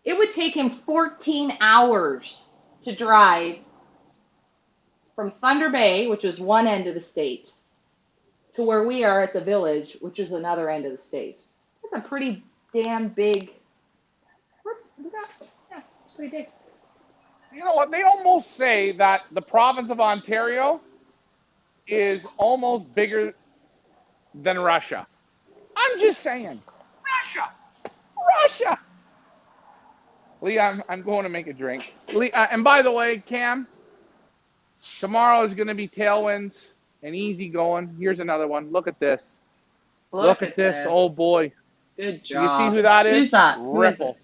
It would take him 14 hours to drive from Thunder Bay, which is one end of the state, to where we are at the village, which is another end of the state. That's a pretty damn big. Yeah, it's pretty big. You know what? They almost say that the province of Ontario is almost bigger than Russia. I'm just saying. Russia! Lee, I'm going to make a drink. Lee, and by the way, Cam, tomorrow is going to be tailwinds and easy going. Here's another one. Look at this. Look at this. Oh, boy. Good job. You see who that is? Who's that? Ripple.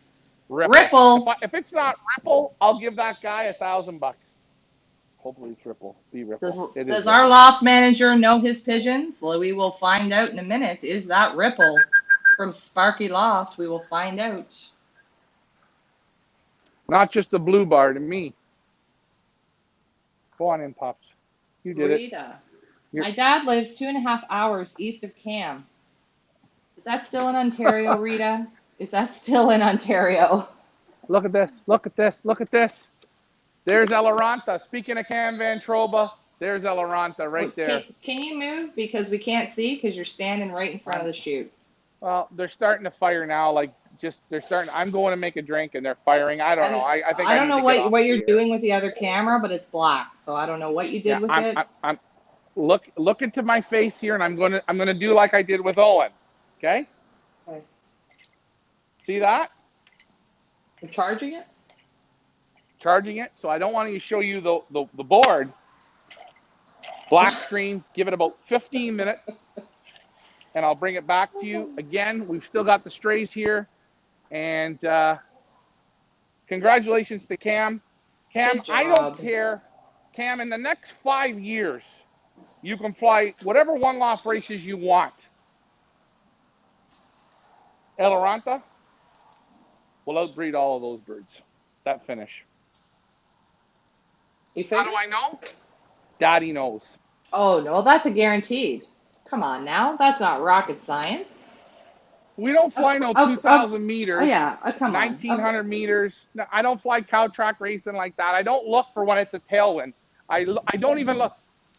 Ripple. If it's not Ripple, I'll give that guy $1,000. Hopefully it's Ripple. Be Ripple. Does our loft manager know his pigeons? Well, we will find out in a minute. Is that Ripple from Sparky Loft? We will find out. Not just a blue bar to me. Go on in, Pops. You did Rita. My dad lives 2.5 hours east of Cam. Is that still in Ontario, Rita? Is that still in Ontario? Look at this. Look at this. Look at this. There's Eloranta. Speaking of Cam Van Troba, there's Eloranta right there. Can you move? Because we can't see because you're standing right in front of the chute. Well, they're starting to fire now. They're starting. I'm going to make a drink and they're firing. I don't know. I think I don't know what you're doing with the other camera, but it's black, so I don't know what you did with it. Look into my face here, and I'm gonna do like I did with Owen. Okay. See that? You're charging it? Charging it. So I don't want to show you the board. Black screen. Give it about 15 minutes, and I'll bring it back to you. Again, we've still got the strays here, and congratulations to Cam. Cam, I don't care. Cam, in the next 5 years, you can fly whatever one-loft races you want. Eloranta will outbreed all of those birds. That finish. You think? How do I know? Daddy knows. Oh, no, that's a guaranteed. Come on now. That's not rocket science. We don't fly no 2,000 meters, yeah, come on. 1,900 meters. No, I don't fly cow track racing like that. I don't look for when it's a tailwind. I don't even look.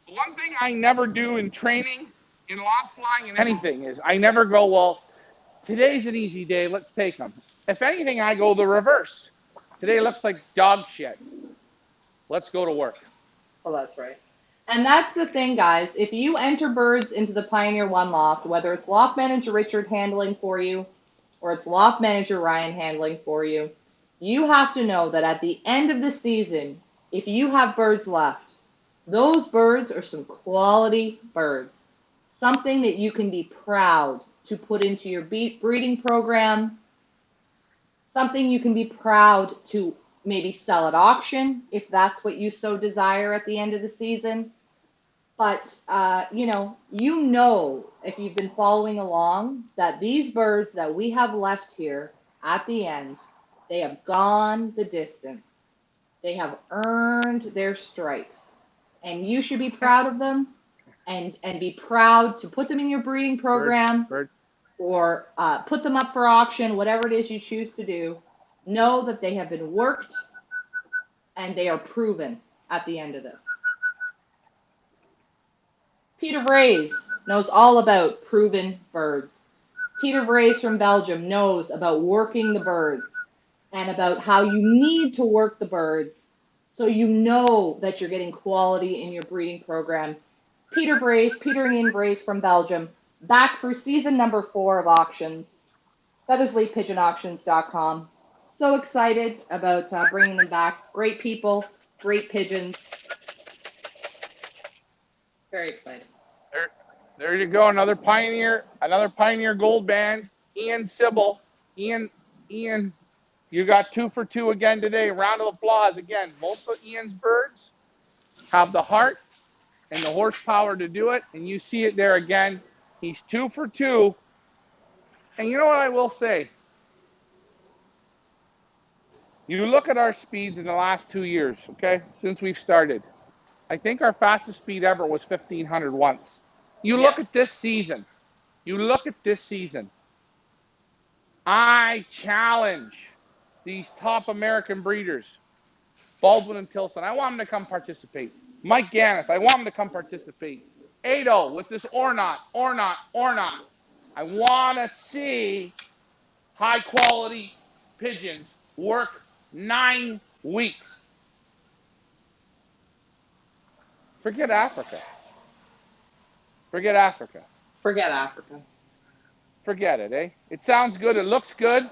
One thing I never do in training, in loft flying, and anything is I never go, well, today's an easy day. Let's take them. If anything, I go the reverse. Today looks like dog shit. Let's go to work. Well, that's right. And that's the thing, guys. If you enter birds into the Pioneer One loft, whether it's loft manager Richard handling for you or it's loft manager Ryan handling for you, you have to know that at the end of the season, if you have birds left, those birds are some quality birds. Something that you can be proud to put into your breeding program. Something you can be proud to maybe sell at auction if that's what you so desire at the end of the season. But, you know if you've been following along, that these birds that we have left here at the end, they have gone the distance. They have earned their stripes. And you should be proud of them and be proud to put them in your breeding program or put them up for auction, whatever it is you choose to do. Know that they have been worked and they are proven at the end of this. Peter Vrays knows all about proven birds. Peter Vrays from Belgium knows about working the birds and about how you need to work the birds so you know that you're getting quality in your breeding program. Peter and Ian Vrays from Belgium, back for season number 4 of auctions. FeathersLeaPigeonAuctions.com. So excited about bringing them back. Great people, great pigeons. Very excited. There you go. Another Pioneer Gold Band. Ian Sybil. Ian, you got 2 for 2 again today. Round of applause again. Most of Ian's birds have the heart and the horsepower to do it, and you see it there again. He's 2 for 2. And you know what I will say? You look at our speeds in the last 2 years, okay, since we've started. I think our fastest speed ever was 1,500 once. You look at this season. I challenge these top American breeders, Baldwin and Tilson. I want them to come participate. Mike Gannis, I want him to come participate. Ado with this Ornat. I want to see high-quality pigeons work 9 weeks. Forget Africa. Forget it, eh? It sounds good. It looks good.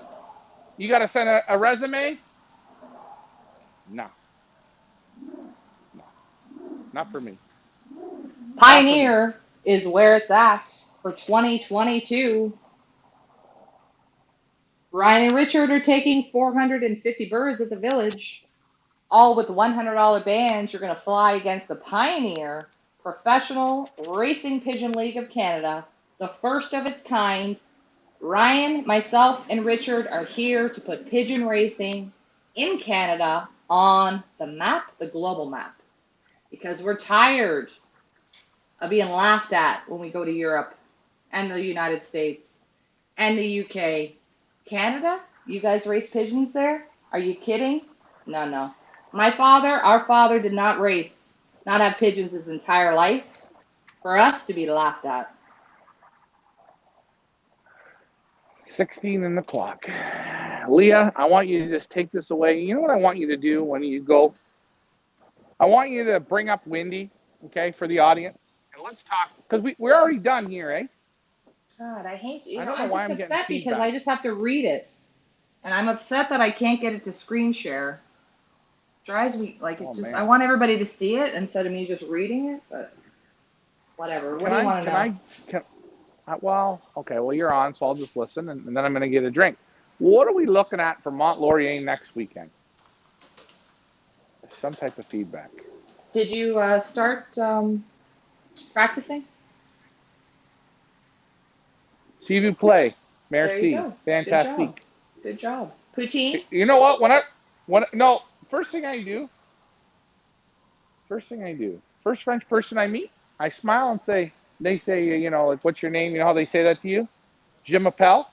You got to send a resume? No. Not for me. Pioneer is where it's at for 2022. Ryan and Richard are taking 450 birds at the village, all with $100 bands. You're going to fly against the Pioneer Professional Racing Pigeon League of Canada, the first of its kind. Ryan, myself, and Richard are here to put pigeon racing in Canada on the map, the global map, because we're tired of being laughed at when we go to Europe and the United States and the UK. Canada? You guys race pigeons there? Are you kidding? No. Our father did not have pigeons his entire life for us to be laughed at. 16 in the clock. Leah, I want you to just take this away. You know what I want you to do when you go? I want you to bring up Wendy, okay, for the audience. And let's talk, because we're already done here, eh? God, I hate you. I'm just upset because I just have to read it. And I'm upset that I can't get it to screen share. Drives me, I want everybody to see it instead of me just reading it, but whatever. What do you want to know? Well, you're on, so I'll just listen, and then I'm going to get a drink. What are we looking at for Mont Laurier next weekend? Some type of feedback. Did you start practicing? See you play. Merci. There you go. Fantastic. Good job. Poutine? You know what? First thing I do, first French person I meet, I smile and say, they say, like, what's your name? You know how they say that to you? Je m'appelle.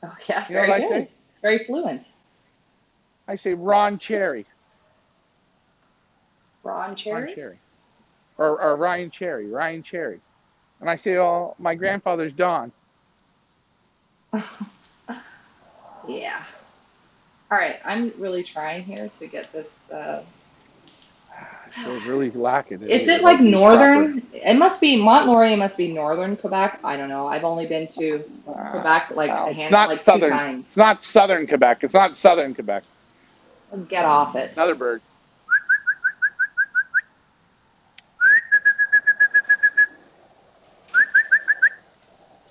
Oh, yeah, You know what very I good. say? Very fluent. I say Ron Cherry. Ron Ron Cherry? Cherry. Or Ryan Cherry. Ryan Cherry. And I say, oh, my grandfather's Don. Yeah. All right, I'm really trying here to get this. Sure, really lacking Is today it like without these proper. northern? It must be Mont Laurier. Must be northern Quebec. I don't know. I've only been to Quebec like Well, a it's hand, not like two southern. It's times. not southern Quebec. It's not southern Quebec. Get off it. Another bird.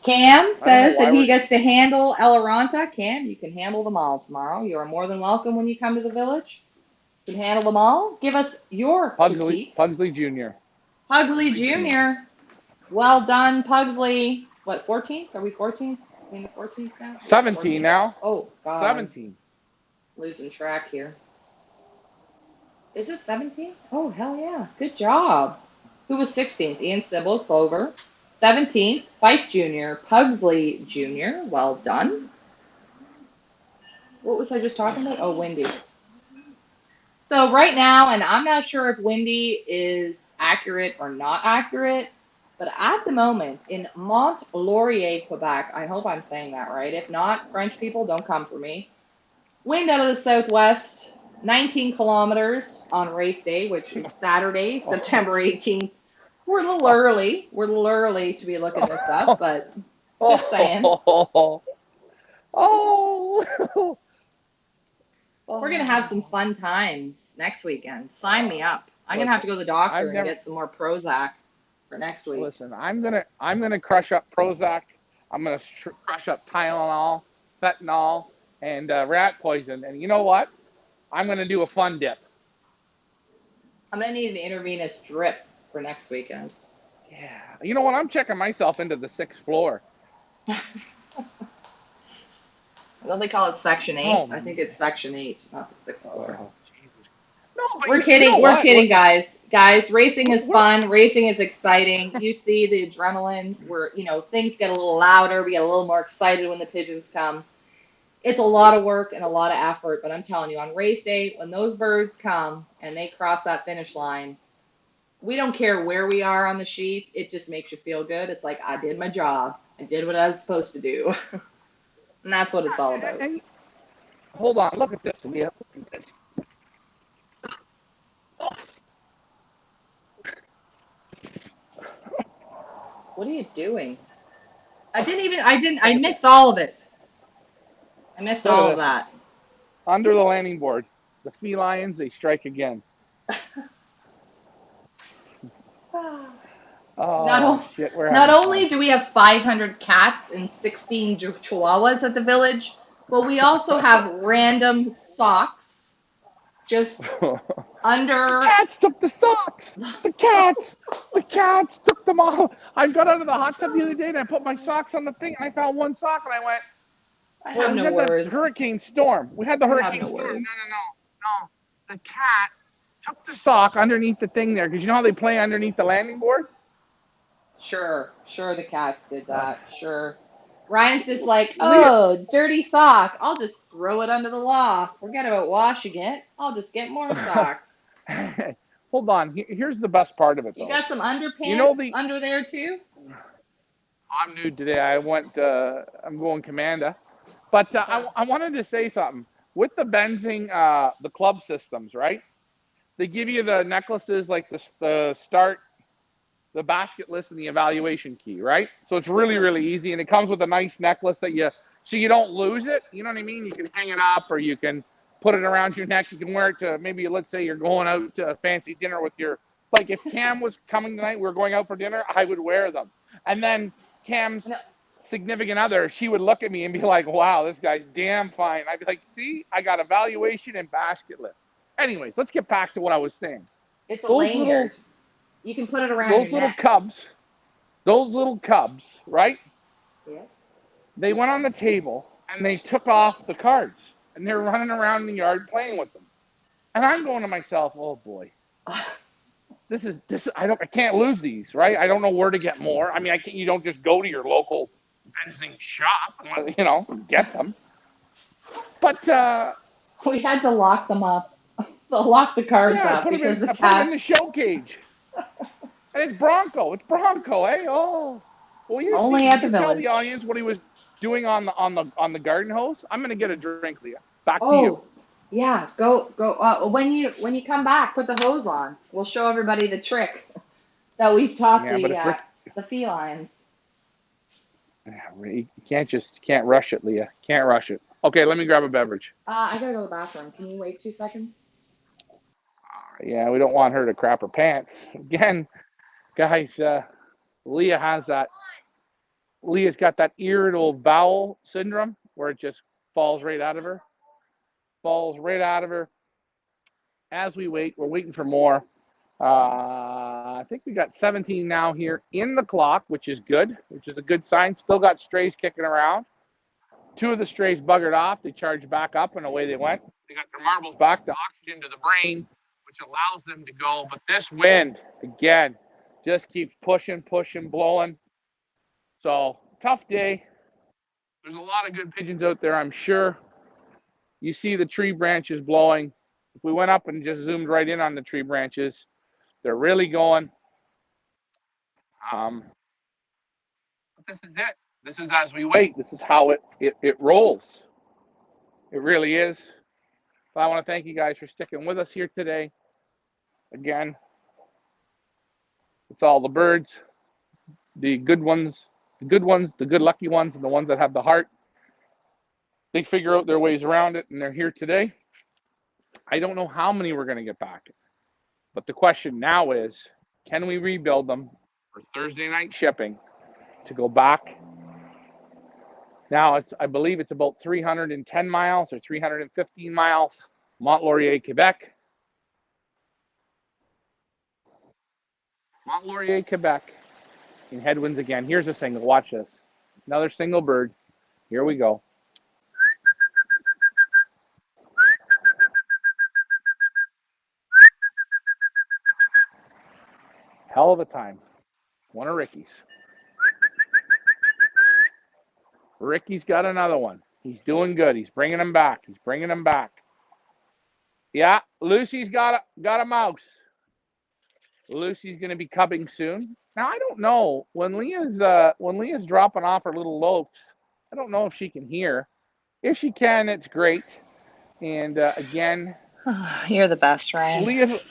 Cam I don't know says that why he we're. gets to handle Elaranta. Cam, you can handle them all tomorrow. You are more than welcome when you come to the village. You can handle them all. Give us your critique. Pugsley Jr. Pugsley Pugsley Jr. Jr. Well done, Pugsley. What, 14th? Are we 14th? In the 14th now? Yeah, 17 14th. now. Oh, God, I'm 17. losing track here. Is it 17th? Oh, hell yeah. Good job. Who was 16th? Ian Sybil, Clover. 17th, Fife Jr., Pugsley Jr. Well done. What was I just talking about? Oh, Wendy. So right now, and I'm not sure if Wendy is accurate or not accurate, but at the moment in Mont Laurier, Quebec, I hope I'm saying that right. If not, French people, don't come for me. Wind out of the southwest, 19 kilometers on race day, which is Saturday, September 18th. We're a little early. We're a little early to be looking this up, but just saying. Oh, oh, We're going to have oh. some fun times next weekend. Sign me up. I'm going to have Listen, to go to the I've doctor and never. get some more Prozac for next week. Listen, I'm gonna crush up Prozac. I'm gonna crush up Tylenol, fentanyl, and rat poison. And you know what? I'm gonna do a fun dip. I'm going to need an intravenous drip for next weekend. Yeah. You know what? I'm checking myself into the 6th floor. Don't they call it Section 8? Oh I think man. it's Section 8, not the 6th floor. Oh Jesus. No, but We're you know kidding. We're what? kidding, guys. Guys, racing is What? fun. Racing is exciting. You see the adrenaline where, things get a little louder. We get a little more excited when the pigeons come. It's a lot of work and a lot of effort, but I'm telling you, on race day, when those birds come and they cross that finish line, we don't care where we are on the sheet. It just makes you feel good. It's like, I did my job. I did what I was supposed to do. And that's what it's all about. And hold on. Look at this, Leah. Look at this. What are you doing? I missed all of it. I missed Look at all of this. that. Under the landing board, the felines they strike again. Oh Not, shit, we're not having fun. only do we have 500 cats and 16 chihuahuas at the village, but we also have random socks just The under. cats took the socks. The cats took them all. I got out of the hot tub the other day and I put my socks on the thing and I found one sock and I went, I well, have we no had the words. hurricane storm. We had the I have hurricane no storm. words. No. The cat took the sock underneath the thing there because you know how they play underneath the landing board? Sure, the cats did that. Sure. Ryan's just like, Leah, oh, dirty sock. I'll just throw it under the loft. Forget about washing it. I'll just get more socks. hold on. Here's the best part of it You though. got some You know underpants the under there too? I'm nude today. I'm going Commanda. But I wanted to say something. With the benzing, the club systems, right? They give you the necklaces like the start, the basket list, and the evaluation key, right? So it's really, Sure. really easy. And it comes with a nice necklace so you don't lose it. You know what I mean? You can hang it up or you can put it around your neck. You can wear it to maybe, let's say you're going out to a fancy dinner with like if Cam was coming tonight, we were going out for dinner, I would wear them. And then Cam's No, significant other, she would look at me and be like, wow, this guy's damn fine. I'd be like, see, I got evaluation and basket list. Anyways, let's get back to what I was saying. it's a Those little lanyard. You can put it around your those little neck. cubs, those little cubs, right? Yes. They went on the table and they took off the cards and they're running around the yard playing with them. And I'm going to myself, oh boy, this is I can't lose these, right? I don't know where to get more. I mean, you don't just go to your local. fencing shop, get them. But We had to lock them up, lock the cards yeah, up because the I put them in cat the show cage, and it's Bronco. It's Bronco, eh? Oh, well, only did at the you tell the village. audience what he was doing on the garden hose? I'm gonna get a drink, Leah. Back to you. Oh, yeah, go. When you come back, put the hose on. We'll show everybody the trick that we've taught Yeah, but if Rick, the felines. you can't rush it, Leah. Can't rush it. Okay, let me grab a beverage. I gotta go to the bathroom. Can you wait 2 seconds? Yeah, we don't want her to crap her pants again, guys. Leah has that. Leah's got that irritable bowel syndrome where it just falls right out of her. Falls right out of her. As we wait, we're waiting for more. I think we got 17 now here in the clock, which is good, which is a good sign. Still got strays kicking around. Two of the strays buggered off. They charged back up, and away they went. They got their marbles back, the oxygen to the brain, which allows them to go. But this wind, again, just keeps pushing, blowing. So, tough day. There's a lot of good pigeons out there, I'm sure. You see the tree branches blowing. If we went up and just zoomed right in on the tree branches, they're really going. But this is it. This is as we wait. This is how it rolls. It really is. But I want to thank you guys for sticking with us here today. Again, it's all the birds, the good ones, the good lucky ones, and the ones that have the heart. They figure out their ways around it, and they're here today. I don't know how many we're going to get back. But the question now is, can we rebuild them for Thursday night shipping to go back? Now, I believe it's about 310 miles or 315 miles, Mont Laurier, Quebec. Mont Laurier, Quebec, in headwinds again. Here's a single. Watch this. Another single bird. Here we go. Hell of a time. One of Ricky's. Ricky's got another one. He's doing good. He's bringing them back. Yeah, Lucy's got a mouse. Lucy's going to be cubbing soon. Now I don't know when Leah's dropping off her little loafs. I don't know if she can hear. If she can, it's great. And again, You're the best, Ryan. Leah's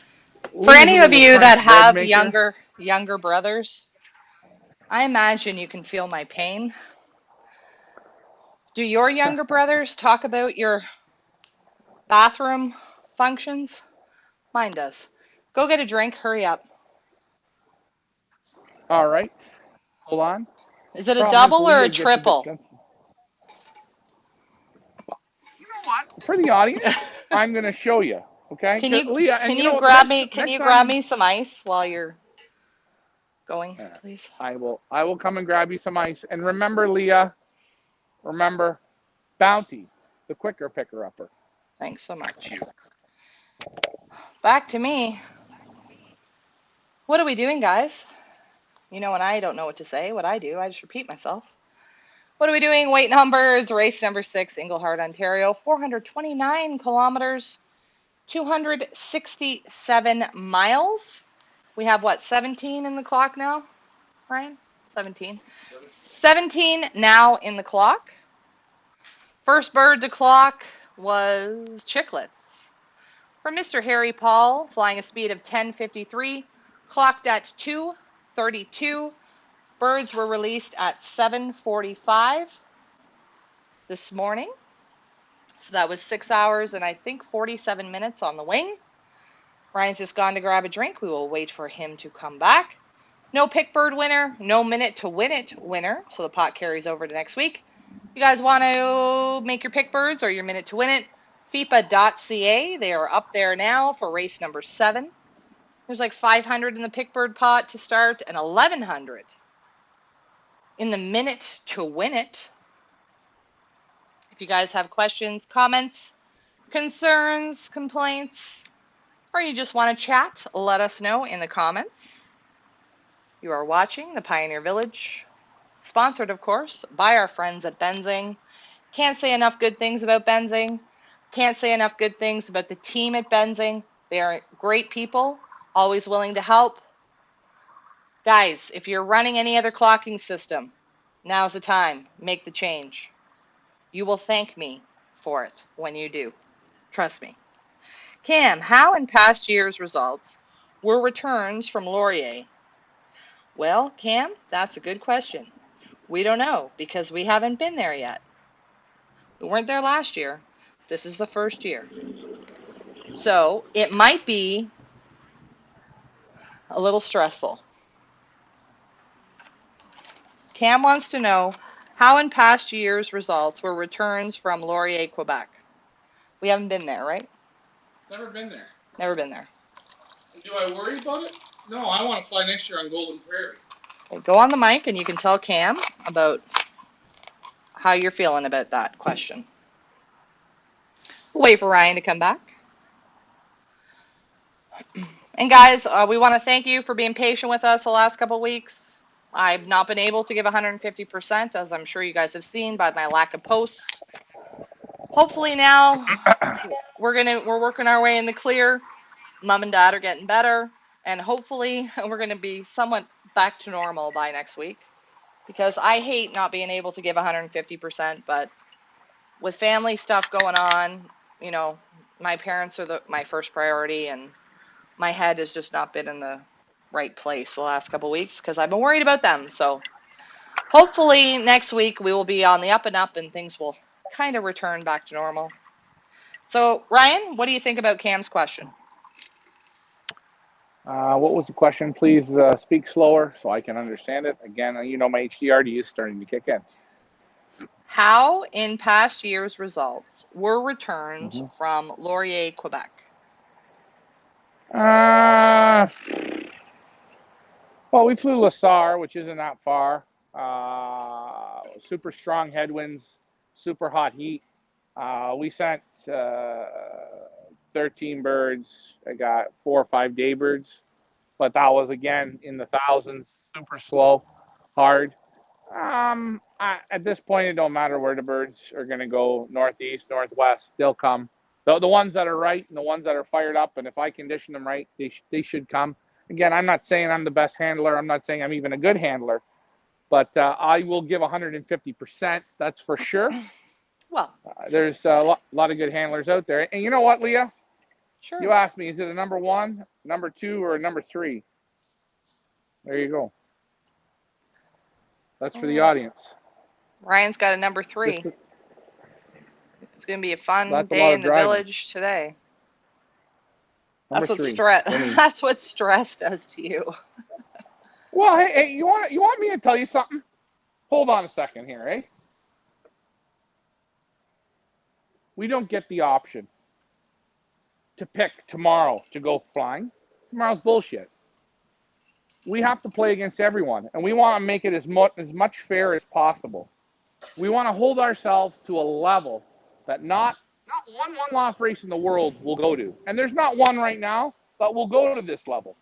For any a of little you French that bread have maker. younger brothers, I imagine you can feel my pain. Do your younger brothers talk about your bathroom functions? Mine does. Go get a drink. Hurry up. All right, hold on. Is it a Problem is double or a Leah gets a bit triple? sensitive. You know what? For the audience, I'm going to show you. Okay, Can you Leah, and can you know you what? The grab me can next you time grab you, me some ice while you're going, please? I will come and grab you some ice. And remember, Leah, remember, Bounty, the quicker picker upper. Thanks so Back to much. you. Back to me. What are we doing, guys? You know, when I don't know what to say, what I do, I just repeat myself. What are we doing? Weight numbers, race number 6, Englehart, Ontario, 429 kilometers, 267 miles. We have what, 17 in the clock now, Ryan? 17. 17 now in the clock. First bird to clock was Chicklets. From Mr. Harry Paul, flying a speed of 10:53, clocked at 2:32. Birds were released at 7:45 this morning. So that was 6 hours and I think 47 minutes on the wing. Ryan's just gone to grab a drink. We will wait for him to come back. No pick bird winner, no minute to win it winner. So the pot carries over to next week. You guys want to make your pick birds or your minute to win it? FIPA.ca. They are up there now for race number 7. There's like 500 in the pick bird pot to start and 1,100 in the minute to win it. If you guys have questions, comments, concerns, complaints, or you just want to chat, let us know in the comments. You are watching the Pioneer Village Sponsored, of course, by our friends at Benzing. Can't say enough good things about Benzing. Can't say enough good things about the team at Benzing. They are great people, always willing to help. Guys, if you're running any other clocking system, now's the time. Make the change. You will thank me for it when you do. Trust me. Cam, how in past years' results were returns from Laurier? Well, Cam, that's a good question. We don't know because we haven't been there yet. We weren't there last year. This is the first year. So it might be a little stressful. Cam wants to know how in past years' results were returns from Laurier, Quebec. We haven't been there, right? Never been there. Never been there. Do I worry about it? No, I want to fly next year on Golden Prairie. Okay, go on the mic and you can tell Cam about how you're feeling about that question. We'll wait for Ryan to come back. And guys, we want to thank you for being patient with us the last couple of weeks. I've not been able to give 150%, as I'm sure you guys have seen by my lack of posts. Hopefully now we're working our way in the clear. Mom and Dad are getting better, and hopefully we're going to be somewhat back to normal by next week. Because I hate not being able to give 150%, but with family stuff going on, you know, my parents are my first priority, and my head has just not been in the right place the last couple of weeks because I've been worried about them. So hopefully next week we will be on the up and up and things will kind of return back to normal. So Ryan, what do you think about Cam's question? What was the question? Please speak slower so I can understand it. Again, you know my HDRD is starting to kick in. How in past years' results were returns Mm-hmm. from Laurier, Quebec? Well, we flew LaSar, which isn't that far. Super strong headwinds, super hot heat. We sent 13 birds. I got 4 or 5 day birds, but that was again in the thousands, super slow, hard. At this point, it don't matter where the birds are going to go, northeast, northwest, they'll come. The ones that are right and the ones that are fired up, and if I condition them right, they should come. Again, I'm not saying I'm the best handler. I'm not saying I'm even a good handler, but I will give 150%. That's for sure. Well, There's a lot of good handlers out there. And you know what, Leah? sure. You asked me, is it a number 1, number 2, or a number 3? There you go. That's for the audience. Ryan's got a number 3. It's going to be a fun day in the village today. That's what stress. That's what stress does to you. Well, hey, you want me to tell you something? Hold on a second here, eh? We don't get the option to pick tomorrow to go flying. Tomorrow's bullshit. We have to play against everyone, and we want to make it as much fair as possible. We want to hold ourselves to a level that not one-off race in the world will go to. And there's not one right now, but we'll go to this level.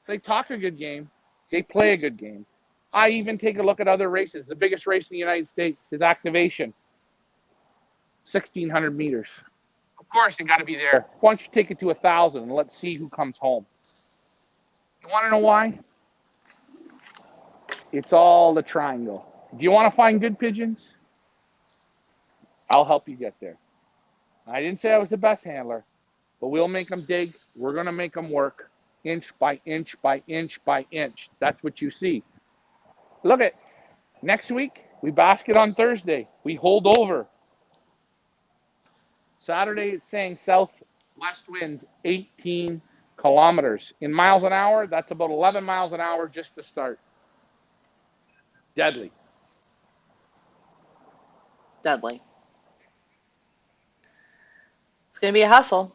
They talk a good game. They play a good game. I even take a look at other races. The biggest race in the United States is activation, 1,600 meters. Of course, you got to be there. Why don't you take it to 1,000 and let's see who comes home? You want to know why? It's all the triangle. Do you want to find good pigeons? I'll help you get there. I didn't say I was the best handler, but we'll make them dig. We're going to make them work inch by inch by inch by inch. That's what you see. Look at next week, we basket on Thursday. We hold over. Saturday, it's saying southwest winds 18 kilometers. In miles an hour, that's about 11 miles an hour just to start. Deadly. Deadly. It's going to be a hustle.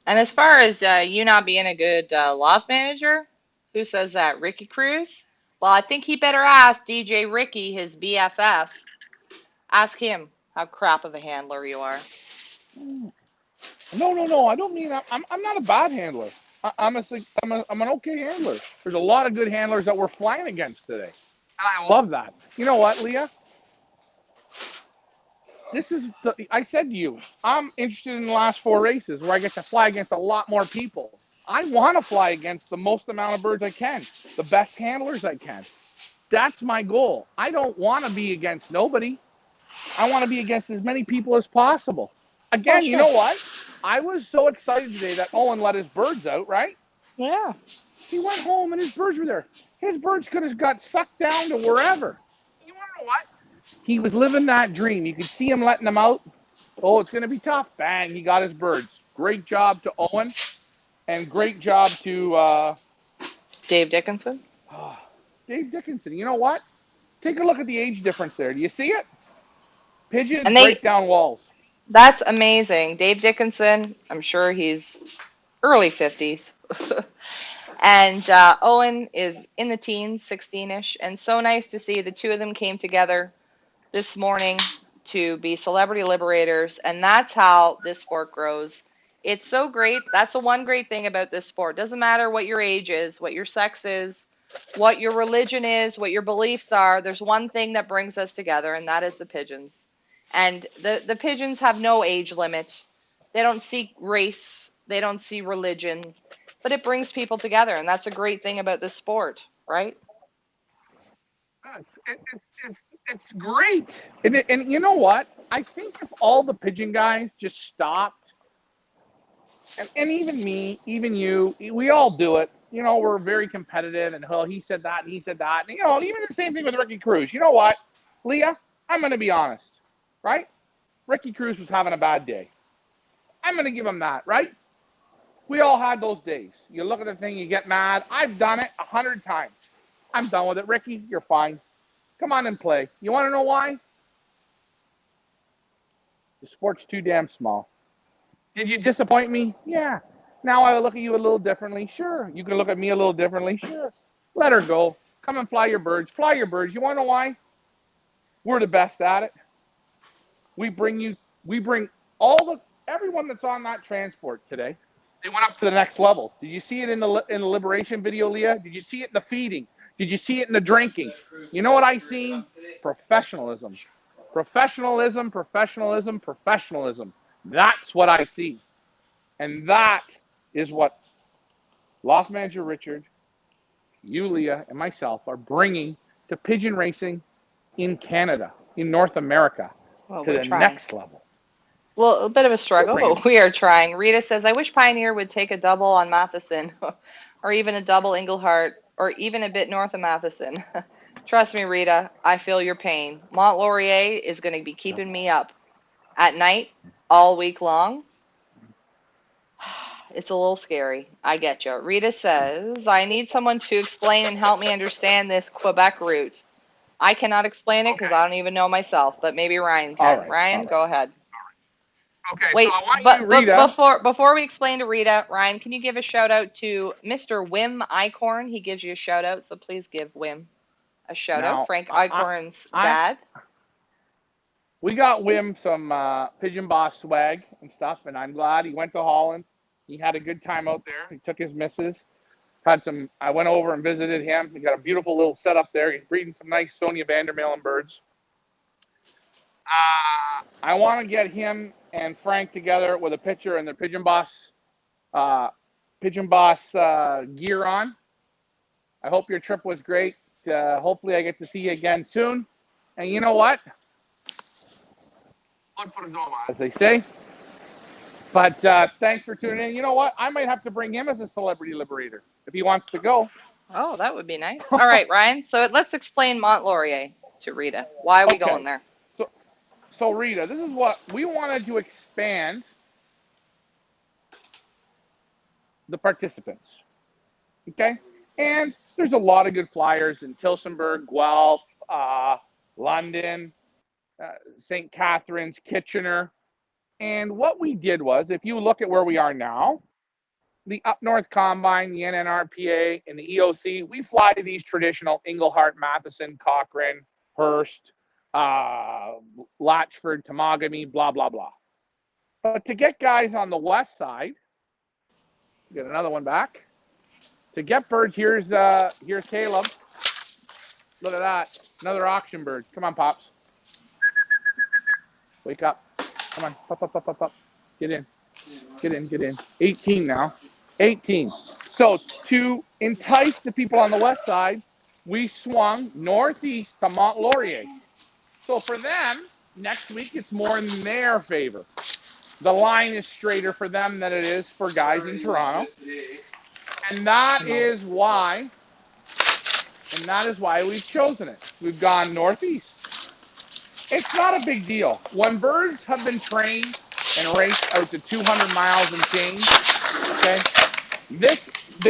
And as far as you not being a good loft manager, who says that? Ricky Cruz? Well, I think he better ask DJ Ricky, his BFF. Ask him how crap of a handler you are. No. I don't mean I'm not a bad handler. I'm an okay handler. There's a lot of good handlers that we're flying against today. I love that. You know what, Leah? I said to you, I'm interested in the last 4 races where I get to fly against a lot more people. I want to fly against the most amount of birds I can, the best handlers I can. That's my goal. I don't want to be against nobody. I want to be against as many people as possible. Well, Again, you sure. know what? I was so excited today that Owen let his birds out, right? Yeah. He went home and his birds were there. His birds could have got sucked down to wherever. You want to know what? He was living that dream. You could see him letting them out. Oh, it's going to be tough. Bang, he got his birds. Great job to Owen, and great job to Dave Dickinson. Dave Dickinson. You know what? Take a look at the age difference there. Do you see it? Pigeons And break down walls. that's amazing. Dave Dickinson, I'm sure he's early 50s. And Owen is in the teens, 16-ish. And so nice to see the two of them came together this morning to be celebrity liberators. And that's how this sport grows. It's so great. That's the one great thing about this sport. Doesn't matter what your age is, what your sex is, what your religion is, what your beliefs are. There's one thing that brings us together, and that is the pigeons. And the pigeons have no age limit. They don't seek race. They don't see religion. But it brings people together, and that's a great thing about this sport, right? It's great. And you know what? I think if all the pigeon guys just stopped, and even me, even you, we all do it. You know, we're very competitive, and oh, he said that, and he said that. And, you know, even the same thing with Ricky Cruz. You know what, Leah? I'm going to be honest, right? Ricky Cruz was having a bad day. I'm going to give him that, right? We all had those days. You look at the thing, you get mad. I've done it 100 times. I'm done with it. Ricky, you're fine. Come on and play. You want to know why? The sport's too damn small. Did you disappoint me? Yeah. Now I look at you a little differently. Sure. You can look at me a little differently. Sure. Let her go. Come and fly your birds. Fly your birds. You want to know why? We're the best at it. We bring everyone that's on that transport today. They went up to the next level. Did you see it in the liberation video, Leah? Did you see it in the feeding? Did you see it in the drinking? You know what I seen? Professionalism. Professionalism, professionalism, professionalism. That's what I see. And that is what Loft Manager Richard, you, Leah, and myself are bringing to pigeon racing in Canada, in North America, Well, to we're the trying. next level. Well, a bit of a struggle, but we are trying. Rita says, I wish Pioneer would take a double on Matheson, or even a double Englehart, or even a bit north of Matheson. Trust me, Rita, I feel your pain. Mont Laurier is going to be keeping me up at night all week long. It's a little scary. I get you. Rita says, I need someone to explain and help me understand this Quebec route. I cannot explain it because Okay. I don't even know myself, but maybe Ryan All can. right. Ryan, All right. go ahead. Okay. So Wait, I want you, but Rita. before we explain to Rita, Ryan, can you give a shout out to Mr. Wim Eichhorn? He gives you a shout out, so please give Wim a shout out. Now, Frank Eichhorn's I dad. we got Wim some Pigeon Boss swag and stuff, and I'm glad he went to Holland. He had a good time out there. He took his missus. I went over and visited him. He got a beautiful little setup there. He's breeding some nice Sonia Vandermeulen birds. I want to get him and Frank together with a picture and their uh, Pigeon Boss gear on. I hope your trip was great. Hopefully, I get to see you again soon. And you know what? Look for the doma, as they say. But thanks for tuning in. You know what? I might have to bring him as a celebrity liberator if he wants to go. Oh, that would be nice. All right, Ryan. So let's explain Mont Laurier to Rita. Why are we going Okay. there? So Rita, this is what we wanted to expand the participants. Okay? And there's a lot of good flyers in Tillsonburg, Guelph, London, St. Catharines, Kitchener. And what we did was, if you look at where we are now, the Up North Combine, the NNRPA, and the EOC, we fly these traditional Englehart, Matheson, Cochrane, Hearst, Latchford, Temagami, blah, blah, blah. But to get guys on the west side, get another one back. To get birds, here's Caleb. Look at that. Another auction bird. Come on, Pops. Wake up. Come on. Up. Get in. Get in. 18 now. 18. So to entice the people on the west side, we swung northeast to Mont Laurier. So for them, next week it's more in their favor. The line is straighter for them than it is for guys in Toronto. And that is why we've chosen it. We've gone northeast. It's not a big deal. When birds have been trained and raced out to 200 miles and change, okay,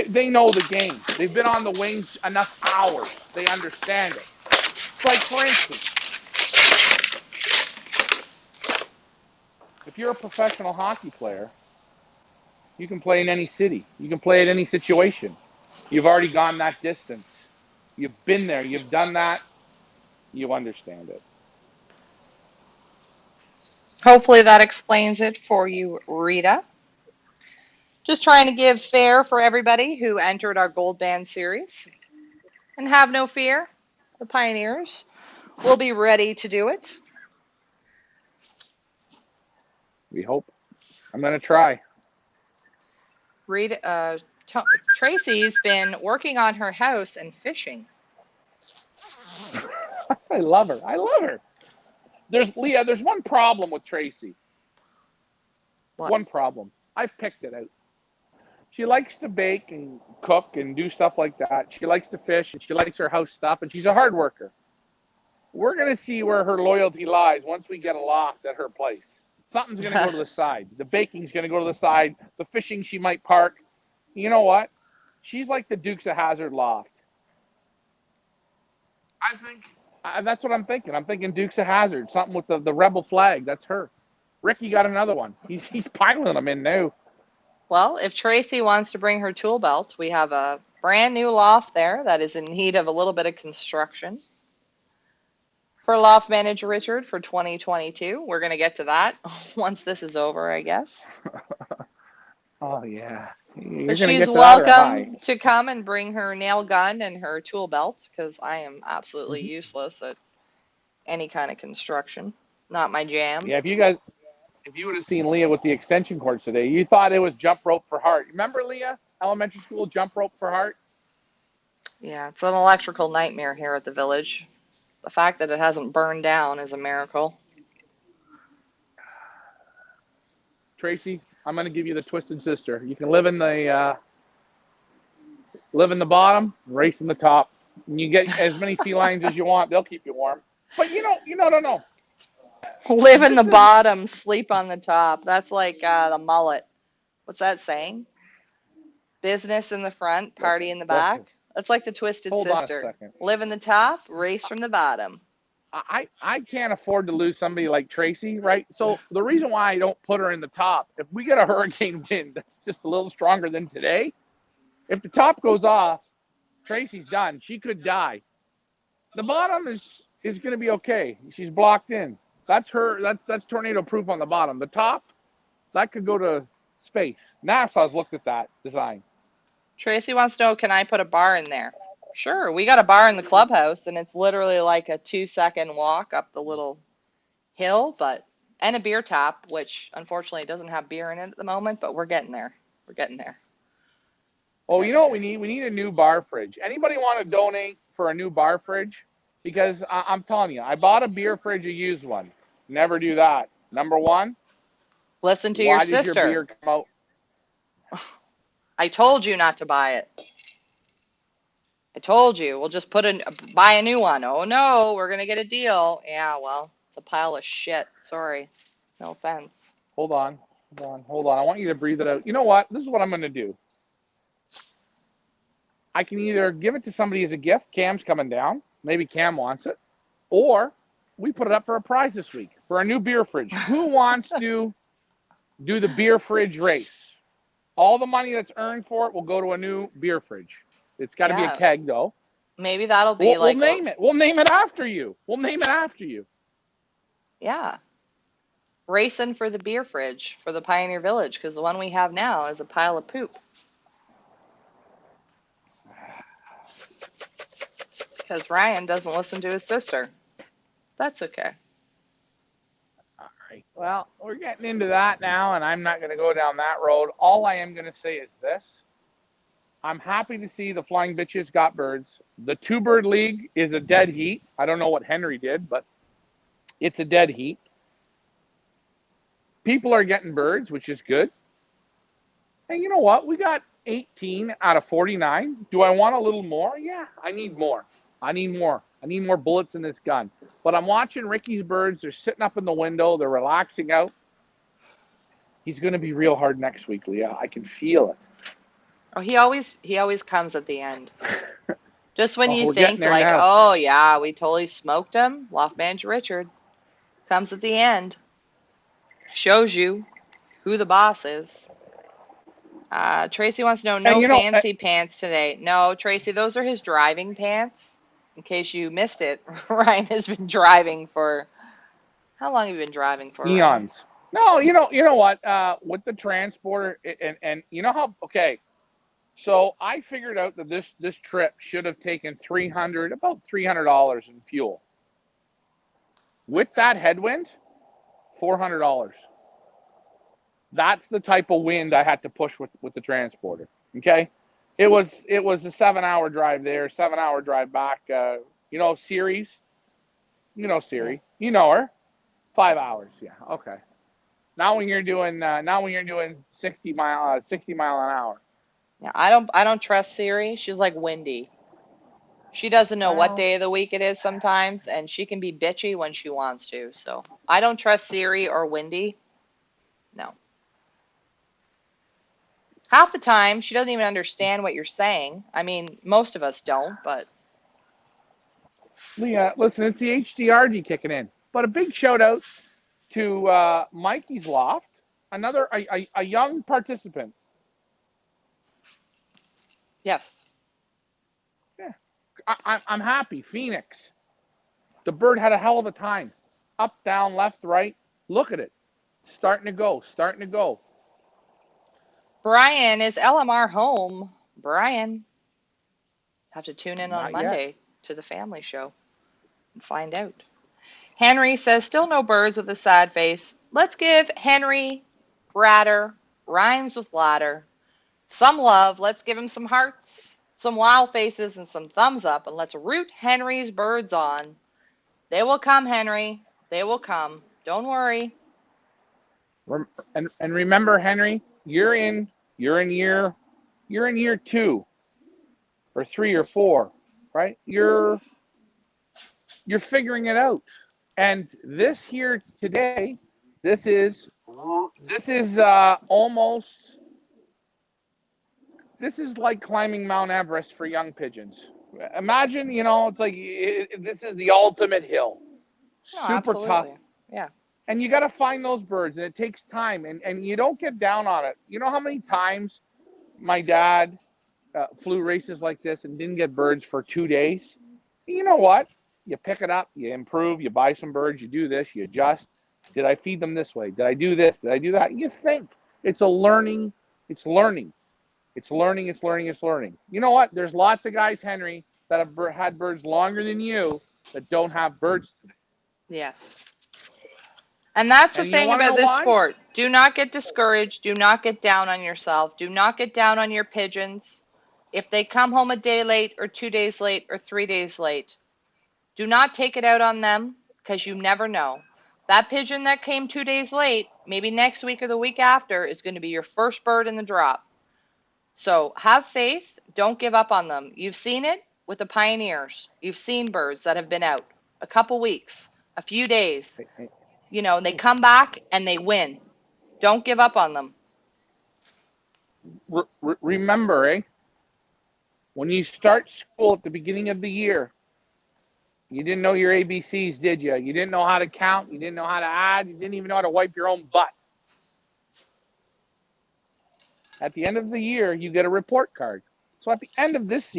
they know the game. They've been on the wings enough hours. They understand it. It's like, for instance, if you're a professional hockey player, you can play in any city. You can play at any situation. You've already gone that distance. You've been there. You've done that. You understand it. Hopefully that explains it for you, Rita. Just trying to give fair for everybody who entered our Gold Band series. And have no fear, the Pioneers will be ready to do it. We hope. I'm going to try. Rita, Tracy's been working on her house and fishing. I love her. There's one problem with Tracy. What? One problem. I've picked it out. She likes to bake and cook and do stuff like that. She likes to fish and she likes her house stuff, and she's a hard worker. We're going to see where her loyalty lies once we get a loft at her place. Something's going to go to the side. The baking's going to go to the side. The fishing she might park. You know what? She's like the Dukes of Hazzard loft. I think that's what I'm thinking. I'm thinking Dukes of Hazzard, something with the rebel flag. That's her. Ricky got another one. He's piling them in now. Well, if Tracy wants to bring her tool belt, we have a brand new loft there that is in need of a little bit of construction. For loft manager Richard for 2022, we're going to get to that once this is over, I guess. Oh, yeah. But she's welcome to come and bring her nail gun and her tool belt, because I am absolutely useless at any kind of construction. Not my jam. Yeah, if you would have seen Leah with the extension cords today, you thought it was jump rope for heart. Remember, Leah? Elementary school jump rope for heart? Yeah, it's an electrical nightmare here at the village. The fact that it hasn't burned down is a miracle. Tracy, I'm going to give you the twisted sister. You can live in the bottom, race in the top. And you get as many felines as you want. They'll keep you warm. But no. Live in the bottom, sleep on the top. That's like the mullet. What's that saying? Business in the front, party in the back. That's like the twisted sister. Hold on a second. Live in the top, race from the bottom. I can't afford to lose somebody like Tracy, right? So the reason why I don't put her in the top, if we get a hurricane wind that's just a little stronger than today, if the top goes off, Tracy's done. She could die. The bottom is going to be okay. She's blocked in. That's tornado proof on the bottom. The top, that could go to space. NASA's looked at that design. Tracy wants to know, can I put a bar in there? Sure, we got a bar in the clubhouse, and it's literally like a 2-second walk up the little hill, and a beer tap, which unfortunately doesn't have beer in it at the moment, but we're getting there. We're getting there. Oh, you know what we need? We need a new bar fridge. Anybody want to donate for a new bar fridge? Because I'm telling you, I bought a beer fridge, a used one. Never do that. Number one, listen to your sister. Why did your beer come out? I told you not to buy it. I told you. We'll just buy a new one. Oh no, we're gonna get a deal. Yeah, well, it's a pile of shit. Sorry. No offense. Hold on. I want you to breathe it out. You know what? This is what I'm gonna do. I can either give it to somebody as a gift. Cam's coming down. Maybe Cam wants it. Or we put it up for a prize this week for a new beer fridge. Who wants to do the beer fridge race? All the money that's earned for it will go to a new beer fridge. It's got to be a keg, though. Maybe that'll be we'll name it. We'll name it after you. Yeah. Racing for the beer fridge for the Pioneer Village, because the one we have now is a pile of poop. Because Ryan doesn't listen to his sister. That's okay. All right. Well, we're getting into that now, and I'm not going to go down that road. All I am going to say is this. I'm happy to see the Flying Bitches got birds. The two-bird league is a dead heat. I don't know what Henry did, but it's a dead heat. People are getting birds, which is good. And you know what? We got 18 out of 49. Do I want a little more? Yeah, I need more. I need more. I need more bullets in this gun. But I'm watching Ricky's birds. They're sitting up in the window. They're relaxing out. He's going to be real hard next week, Leah. I can feel it. Oh, he always comes at the end. Just when Oh, you we're getting think there like, now. oh yeah, we totally smoked him, Loft Manager Richard comes at the end, shows you who the boss is. Tracy wants to know, And no you know, fancy pants today. No, Tracy, those are his driving pants. In case you missed it, Ryan has been driving for, how long have you been driving for, Ryan? eons. No, you know what? With the transporter, and you know how? Okay, so I figured out that this trip should have taken about $300 in fuel. With that headwind, $400. That's the type of wind I had to push with the transporter. Okay, it was a 7 hour drive there, 7 hour drive back. Series, Yeah. Siri, you know her, 5 hours. Yeah, okay. Not when you're doing 60 mile an hour. Yeah, I don't trust Siri. She's like Wendy. She doesn't know what Well, day of the week it is sometimes, and she can be bitchy when she wants to. So I don't trust Siri or Wendy. No. Half the time, she doesn't even understand what you're saying. I mean, most of us don't, but Leah, listen, it's the HDRG kicking in. But a big shout out to Mikey's Loft, another a young participant. yes. Yeah, I'm happy. Phoenix, the bird had a hell of a time. Up, down, left, right. Look at it, starting to go, starting to go. Brian, is LMR home? Brian, have to tune in on Not yet. Monday to the family show and find out. Henry says, still no birds with a sad face. Let's give Henry Bratter rhymes with ladder some love. Let's give him some hearts, some wow faces, and some thumbs up, and let's root Henry's birds on. They will come, Henry. They will come. Don't worry. And remember, Henry, you're in year 2 or 3 or 4, right? You're figuring it out. And this here today, this is almost, this is like climbing Mount Everest for young pigeons. Imagine, it's like this is the ultimate hill, No, super tough, absolutely. Yeah. and you got to find those birds, and it takes time, and you don't get down on it. You know how many times my dad flew races like this and didn't get birds for 2 days? You know what? You pick it up, you improve, you buy some birds, you do this, you adjust. Did I feed them this way? Did I do this? Did I do that? You think. It's a learning. It's learning. It's learning. It's learning. It's learning. You know what? There's lots of guys, Henry, that have had birds longer than you that don't have birds today. Yes. And that's the And you thing want to about know this why? sport. Do not get discouraged. Do not get down on yourself. Do not get down on your pigeons. If they come home a day late or 2 days late or 3 days late, do not take it out on them because you never know. That pigeon that came 2 days late, maybe next week or the week after, is going to be your first bird in the drop. So have faith. Don't give up on them. You've seen it with the pioneers. You've seen birds that have been out a couple weeks, a few days. They come back and they win. Don't give up on them. Remember, when you start school at the beginning of the year, you didn't know your ABCs, did you? You didn't know how to count. You didn't know how to add. You didn't even know how to wipe your own butt. At the end of the year, you get a report card. So at the end of this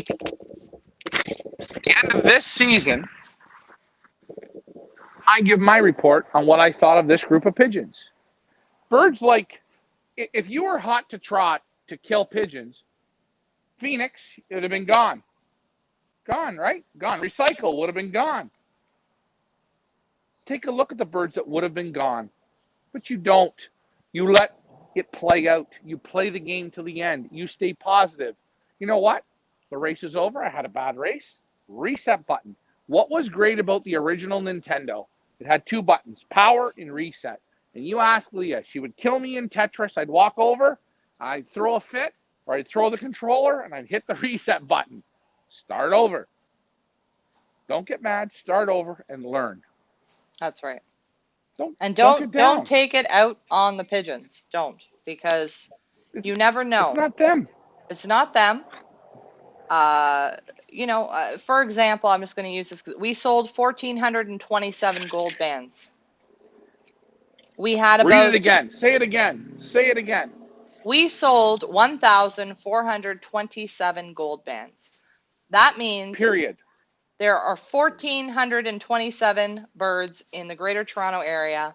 season, I give my report on what I thought of this group of pigeons. Birds if you were hot to trot to kill pigeons, Phoenix, it would have been gone. Gone, right? Gone. Recycle would have been gone. Take a look at the birds that would have been gone. But you don't. You let it play out. You play the game till the end. You stay positive. You know what? The race is over. I had a bad race. Reset button. What was great about the original Nintendo? It had two buttons, power and reset. And you ask Leah, she would kill me in Tetris. I'd walk over, I'd throw a fit, or I'd throw the controller, and I'd hit the reset button. Start over. Don't get mad. Start over and learn. That's right. Don't And don't get don't down. take it out on the pigeons. Don't, because It's you never it's know. not them. It's not them. Uh, for example, I'm just going to use this. We sold 1,427 gold bands. We had Read it about, again. Say it again. Say it again. we sold 1,427 gold bands. That means Period. there are 1,427 birds in the Greater Toronto area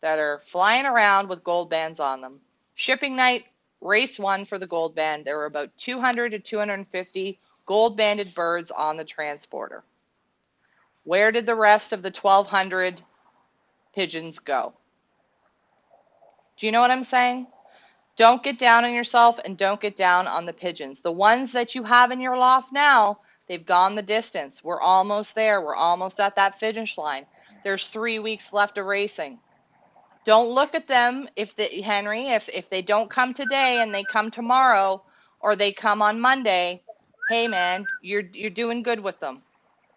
that are flying around with gold bands on them. Shipping night, race one for the gold band, there were about 200 to 250 gold banded birds on the transporter. Where did the rest of the 1,200 pigeons go? Do you know what I'm saying? Don't get down on yourself and don't get down on the pigeons. The ones that you have in your loft now, they've gone the distance. We're almost there. We're almost at that finish line. There's 3 weeks left of racing. Don't look at them Henry, if they don't come today and they come tomorrow or they come on Monday, hey man, you're doing good with them.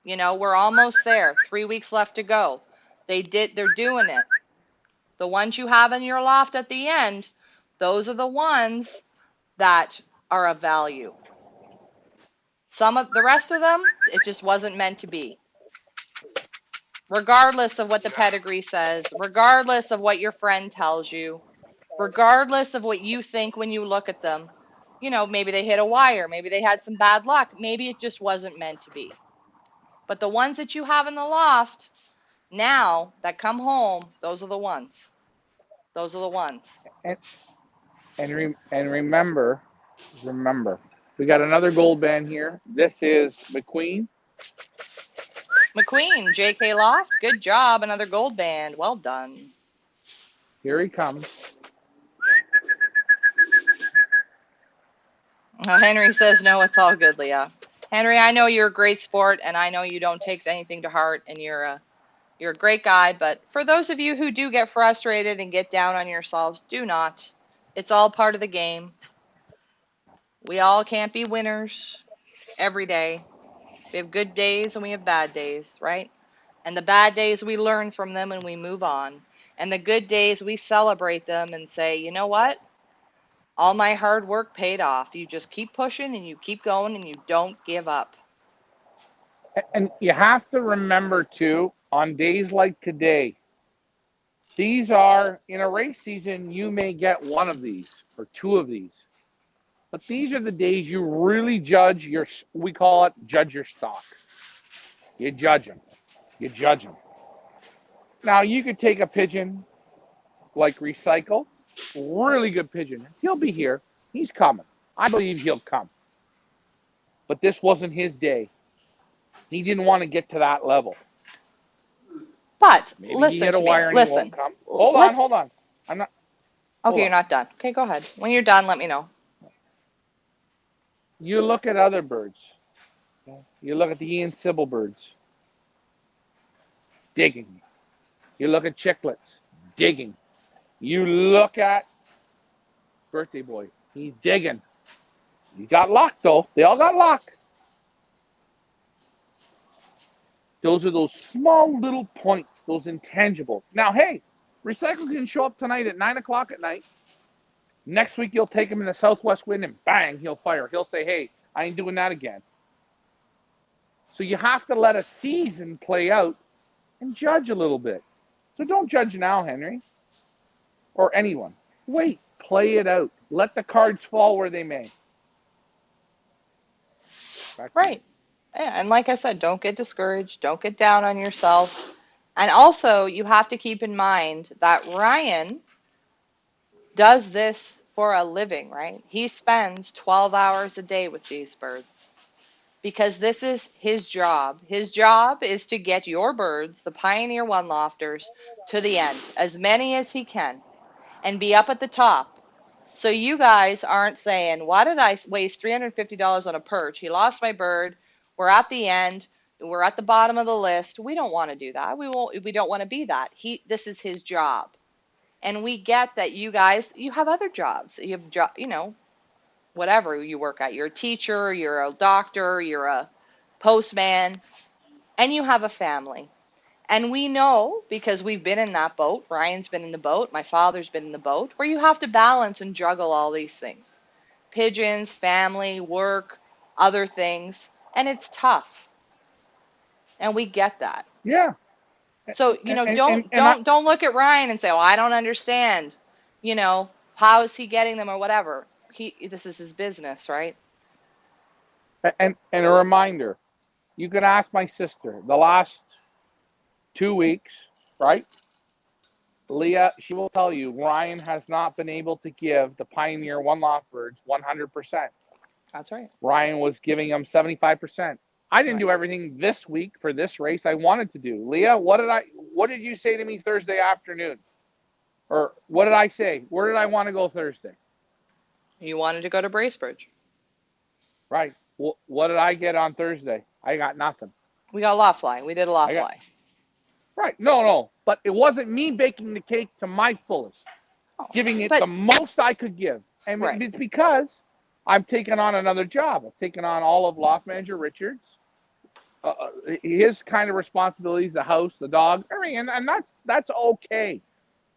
We're almost there. 3 weeks left to go. They're doing it. The ones you have in your loft at the end, those are the ones that are of value. Some of the rest of them, it just wasn't meant to be. Regardless of what the pedigree says, regardless of what your friend tells you, regardless of what you think when you look at them, maybe they hit a wire, maybe they had some bad luck, maybe it just wasn't meant to be. But the ones that you have in the loft now that come home, those are the ones. Those are the ones. And remember, we got another gold band here. This is McQueen. McQueen, J.K. Loft, good job. Another gold band. Well done. Here he comes. Henry says, no, it's all good, Leah. Henry, I know you're a great sport, and I know you don't take anything to heart, and you're a great guy. But for those of you who do get frustrated and get down on yourselves, do not. It's all part of the game. We all can't be winners every day. We have good days and we have bad days, right? And the bad days, we learn from them and we move on. And the good days, we celebrate them and say, you know what? All my hard work paid off. You just keep pushing and you keep going and you don't give up. And you have to remember, too, on days like today, these are, in a race season, you may get one of these or two of these. But these are the days you really judge we call it judge your stock. You judge them. You judge them. Now, you could take a pigeon like Recycle, really good pigeon. He'll be here. He's coming. I believe he'll come. But this wasn't his day. He didn't want to get to that level. But Maybe he listen hit a to me. wire and he won't come. Hold on. I'm not. Okay, you're not done. Okay, go ahead. When you're done, let me know. You look at other birds. You look at the Ian Sybil birds. Digging. You look at chicklets. Digging. You look at Birthday Boy. He's digging. He got locked, though. They all got locked. Those are those small little points, those intangibles. Now, hey, Recycle can show up tonight at 9 o'clock at night. Next week, you'll take him in the southwest wind and bang, he'll fire. He'll say, hey, I ain't doing that again. So you have to let a season play out and judge a little bit. So don't judge now, Henry, or anyone. Wait, play it out. Let the cards fall where they may. Right. Yeah, and like I said, don't get discouraged. Don't get down on yourself. And also, you have to keep in mind that Ryan does this for a living, right? He spends 12 hours a day with these birds. because this is his job. His job is to get your birds, the Pioneer One lofters, to the end, as many as he can, and be up at the top. So you guys aren't saying, why did I waste $350 on a perch? He lost my bird. We're at the end. We're at the bottom of the list. We don't want to do that. We don't want to be that. This is his job. And we get that you guys, you have other jobs. You have whatever you work at. You're a teacher, you're a doctor, you're a postman, and you have a family. And we know, because we've been in that boat, Ryan's been in the boat, my father's been in the boat, where you have to balance and juggle all these things. Pigeons, family, work, other things, and it's tough. And we get that. Yeah. So, don't And I, don't don't look at Ryan and say, "Oh, I don't understand." How is he getting them or whatever. This is his business, right? and a reminder, you can ask my sister the last 2 weeks, right? Leah, she will tell you Ryan has not been able to give the Pioneer One Loft birds 100%. That's right. Ryan was giving them 75%. I didn't Right. do everything this week for this race I wanted to do. Leah, what did you say to me Thursday afternoon? Or what did I say? Where did I want to go Thursday? You wanted to go to Bracebridge. Right. Well, what did I get on Thursday? I got nothing. We got loft fly. We did a loft I got fly. right. No. But it wasn't me baking the cake to my fullest, Oh, giving it but the most I could give. And right. it's because I've taken on another job. I've taken on all of Loft Manager Richard's, his kind of responsibilities, the house, the dog, everything, and that's okay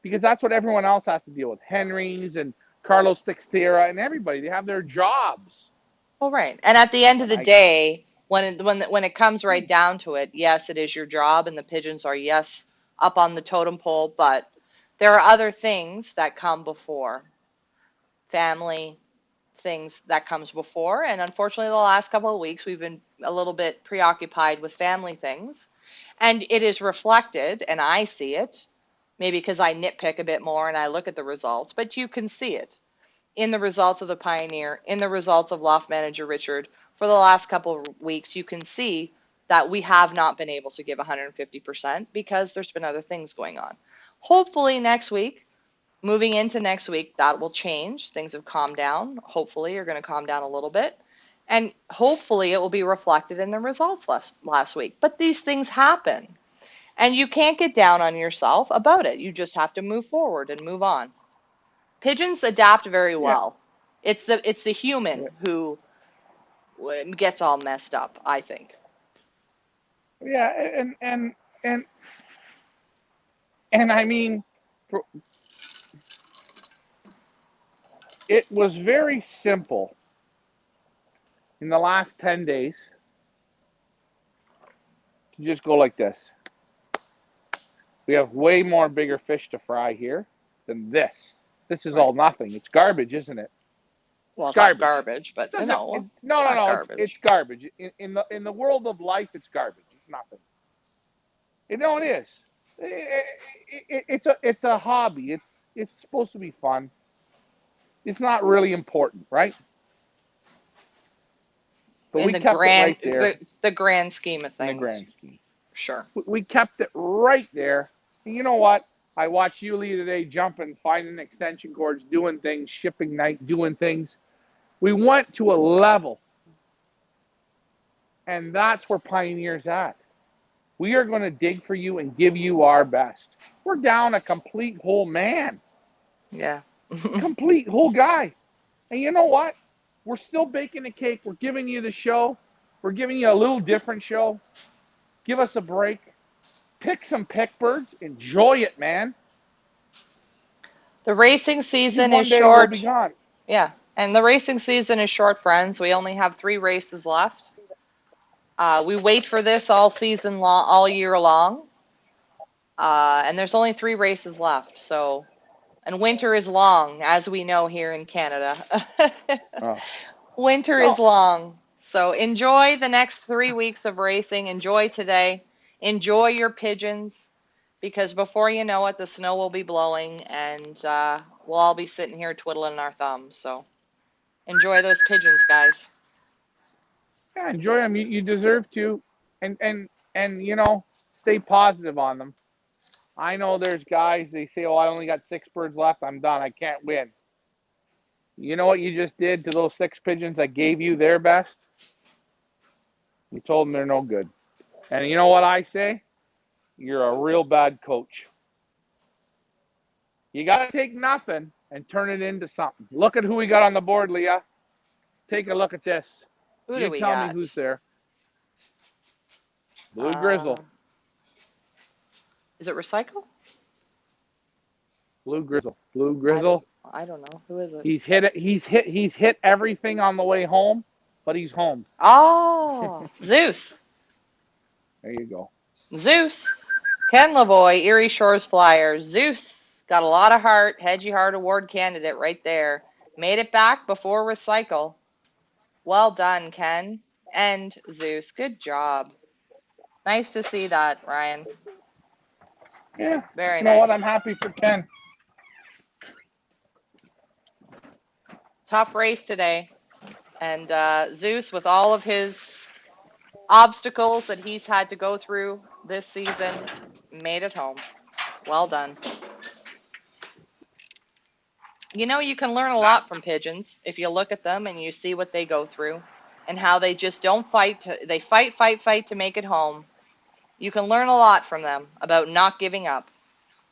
because that's what everyone else has to deal with. Henry's and Carlos Textera and everybody, they have their jobs. Well, right. And at the end of And the I, day, when it comes right down to it, yes, it is your job, and the pigeons are, yes, up on the totem pole, but there are other things that come before. Family, things that comes before, and unfortunately the last couple of weeks we've been a little bit preoccupied with family things, and it is reflected, and I see it, maybe because I nitpick a bit more and I look at the results, but you can see it in the results of the Pioneer, in the results of Loft Manager Richard. For the last couple of weeks, you can see that we have not been able to give 150% because there's been other things going on. Hopefully next week, moving into next week, that will change. Things have calmed down. Hopefully, are going to calm down a little bit. And hopefully, it will be reflected in the results last week. But these things happen. And you can't get down on yourself about it. You just have to move forward and move on. Pigeons adapt very yeah, well. It's the yeah, human who gets all messed up, I think. yeah, and and I mean, it was very simple in the last 10 days to just go like this. We have way more bigger fish to fry here than this. This is Right. all nothing. It's garbage, isn't it? Well, It's it's not garbage. garbage, but Doesn't it, no, no it's no not no it's garbage. garbage in the world of life it's garbage. It's nothing. No, it is. It's a hobby. It's supposed to be fun. It's not really important, right? But In we the kept it grand right there the grand scheme of in the things, grand scheme. sure. We kept it right there. And you know what? I watched Yulia today jumping, finding extension cords, doing things, shipping night, doing things. We went to a level, and that's where Pioneer's at. We are going to dig for you and give you our best. We're down a complete whole man, Yeah. complete whole guy. And you know what? We're still baking the cake. We're giving you the show. We're giving you a little different show. Give us a break. Pick some pick birds. Enjoy it, man. The racing These season is one day will be short. gone. Yeah. And the racing season is short, friends. We only have 3 races left. We wait for this all season long, all year long. And there's only 3 races left. So, and winter is long, as we know here in Canada. Oh, Winter is no, long. So enjoy the next 3 weeks of racing. Enjoy today. Enjoy your pigeons because before you know it, the snow will be blowing and we'll all be sitting here twiddling our thumbs. So enjoy those pigeons, guys. Yeah, enjoy them. You deserve to, and stay positive on them. I know there's guys, they say, oh, I only got 6 birds left. I'm done. I can't win. You know what you just did to those 6 pigeons that gave you their best? You told them they're no good. And you know what I say? You're a real bad coach. You got to take nothing and turn it into something. Look at who we got on the board, Leah. Take a look at this. Who do You we tell me got? who's there. Blue Uh, Grizzle. is it Recycle? Blue Grizzle. Blue Grizzle. I don't know. Who is it? He's hit it. He's hit everything on the way home, but he's home. Oh, Zeus. There you go. Zeus. Ken Lavoie, Erie Shores Flyers. Zeus got a lot of heart. Hedgie Hart Award candidate right there. Made it back before Recycle. Well done, Ken and Zeus. Good job. Nice to see that, Ryan. Yeah. Very You know what? nice. I'm happy for Ken. Tough race today. And Zeus, with all of his obstacles that he's had to go through this season, made it home. Well done. You know, you can learn a lot from pigeons if you look at them and you see what they go through and how they just don't fight. They fight to make it home. You can learn a lot from them about not giving up,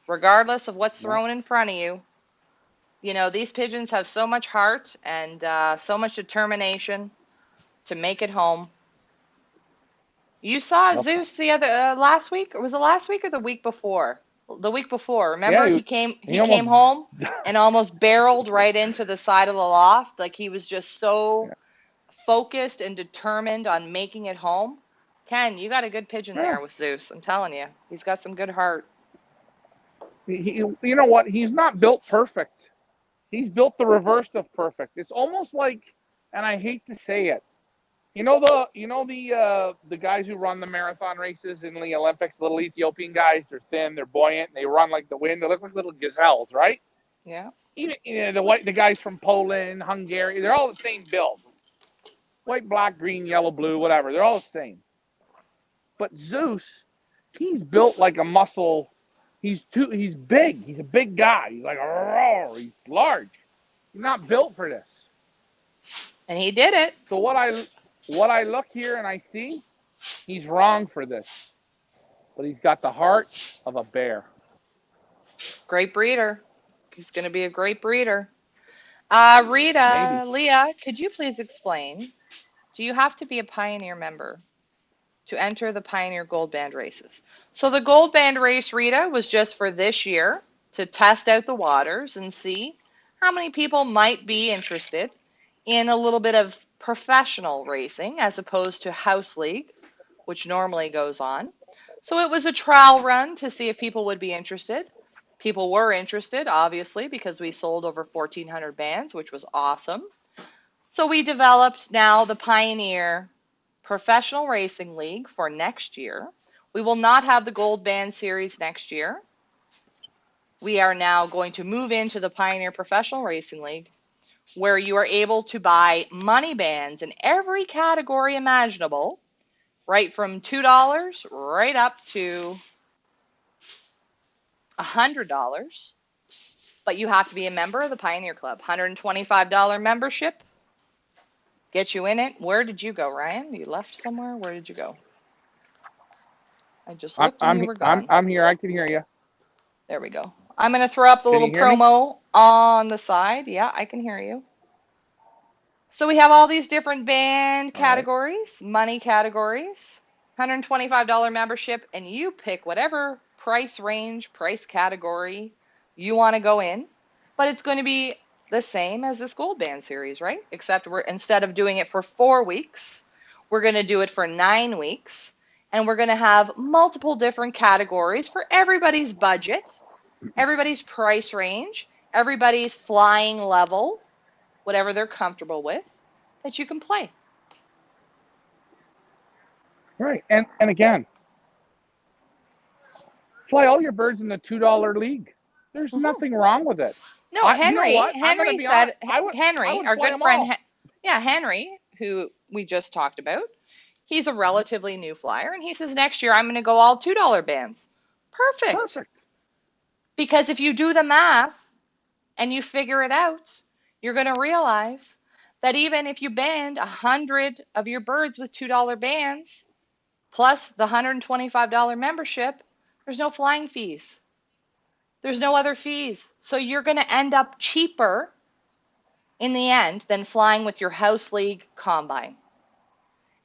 regardless of what's Yeah. thrown in front of you. You know, these pigeons have so much heart and so much determination to make it home. You saw Yep. Zeus the other last week, or was it last week or the week before? The week before. Yeah. Remember, he came home and almost barreled right into the side of the loft. Like he was just so focused and determined on making it home. Ken, you got a good pigeon Yeah. there with Zeus. I'm telling you, he's got some good heart. You know what? He's not built perfect. He's built the reverse of perfect. It's almost like, and I hate to say it, the guys who run the marathon races in the Olympics, little Ethiopian guys. They're thin, they're buoyant, and they run like the wind. They look like little gazelles, right? Yeah. Even the guys from Poland, Hungary, they're all the same build. White, black, green, yellow, blue, whatever. They're all the same. But Zeus, he's built like a muscle. He's big. He's a big guy. He's like he's large. He's not built for this. And he did it. So what I look here and I see, he's wrong for this. But he's got the heart of a bear. Great breeder. He's going to be a great breeder. Rita, Maybe. Leah, could you please explain? Do you have to be a Pioneer member to enter the Pioneer Gold Band races? So the Gold Band race, Rita, was just for this year to test out the waters and see how many people might be interested in a little bit of professional racing as opposed to house league, which normally goes on. So it was a trial run to see if people would be interested. People were interested, obviously, because we sold over 1,400 bands, which was awesome. So we developed now the Pioneer Professional Racing League for next year. We will not have the Gold Band Series next year. We are now going to move into the Pioneer Professional Racing League, where you are able to buy money bands in every category imaginable, right from $2 right up to $100. But you have to be a member of the Pioneer Club. $125 membership. Get you in it. Where did you go, Ryan? You left somewhere? Where did you go? I just looked and you were gone. I'm here. I can hear you. There we go. I'm going to throw up the Can little you hear me? promo on the side. Yeah, I can hear you. So we have all these different band categories, money categories, $125 membership, and you pick whatever price range, price category you want to go in. But it's going to be the same as this Gold Band series, right? Except instead of doing it for 4 weeks, we're going to do it for 9 weeks. And we're going to have multiple different categories for everybody's budget, everybody's price range, everybody's flying level, whatever they're comfortable with, that you can play. Right. And again, fly all your birds in the $2 league. There's nothing wrong with it. No, You know what? I'm going to be honest. I would Henry, fly our good them friend, all. Henry, who we just talked about. He's a relatively new flyer, and he says next year I'm going to go all $2 bands. Perfect. Perfect. Because if you do the math and you figure it out, you're going to realize that even if you band 100 of your birds with $2 bands, plus the $125 membership, there's no flying fees. There's no other fees. So you're going to end up cheaper in the end than flying with your house league combine.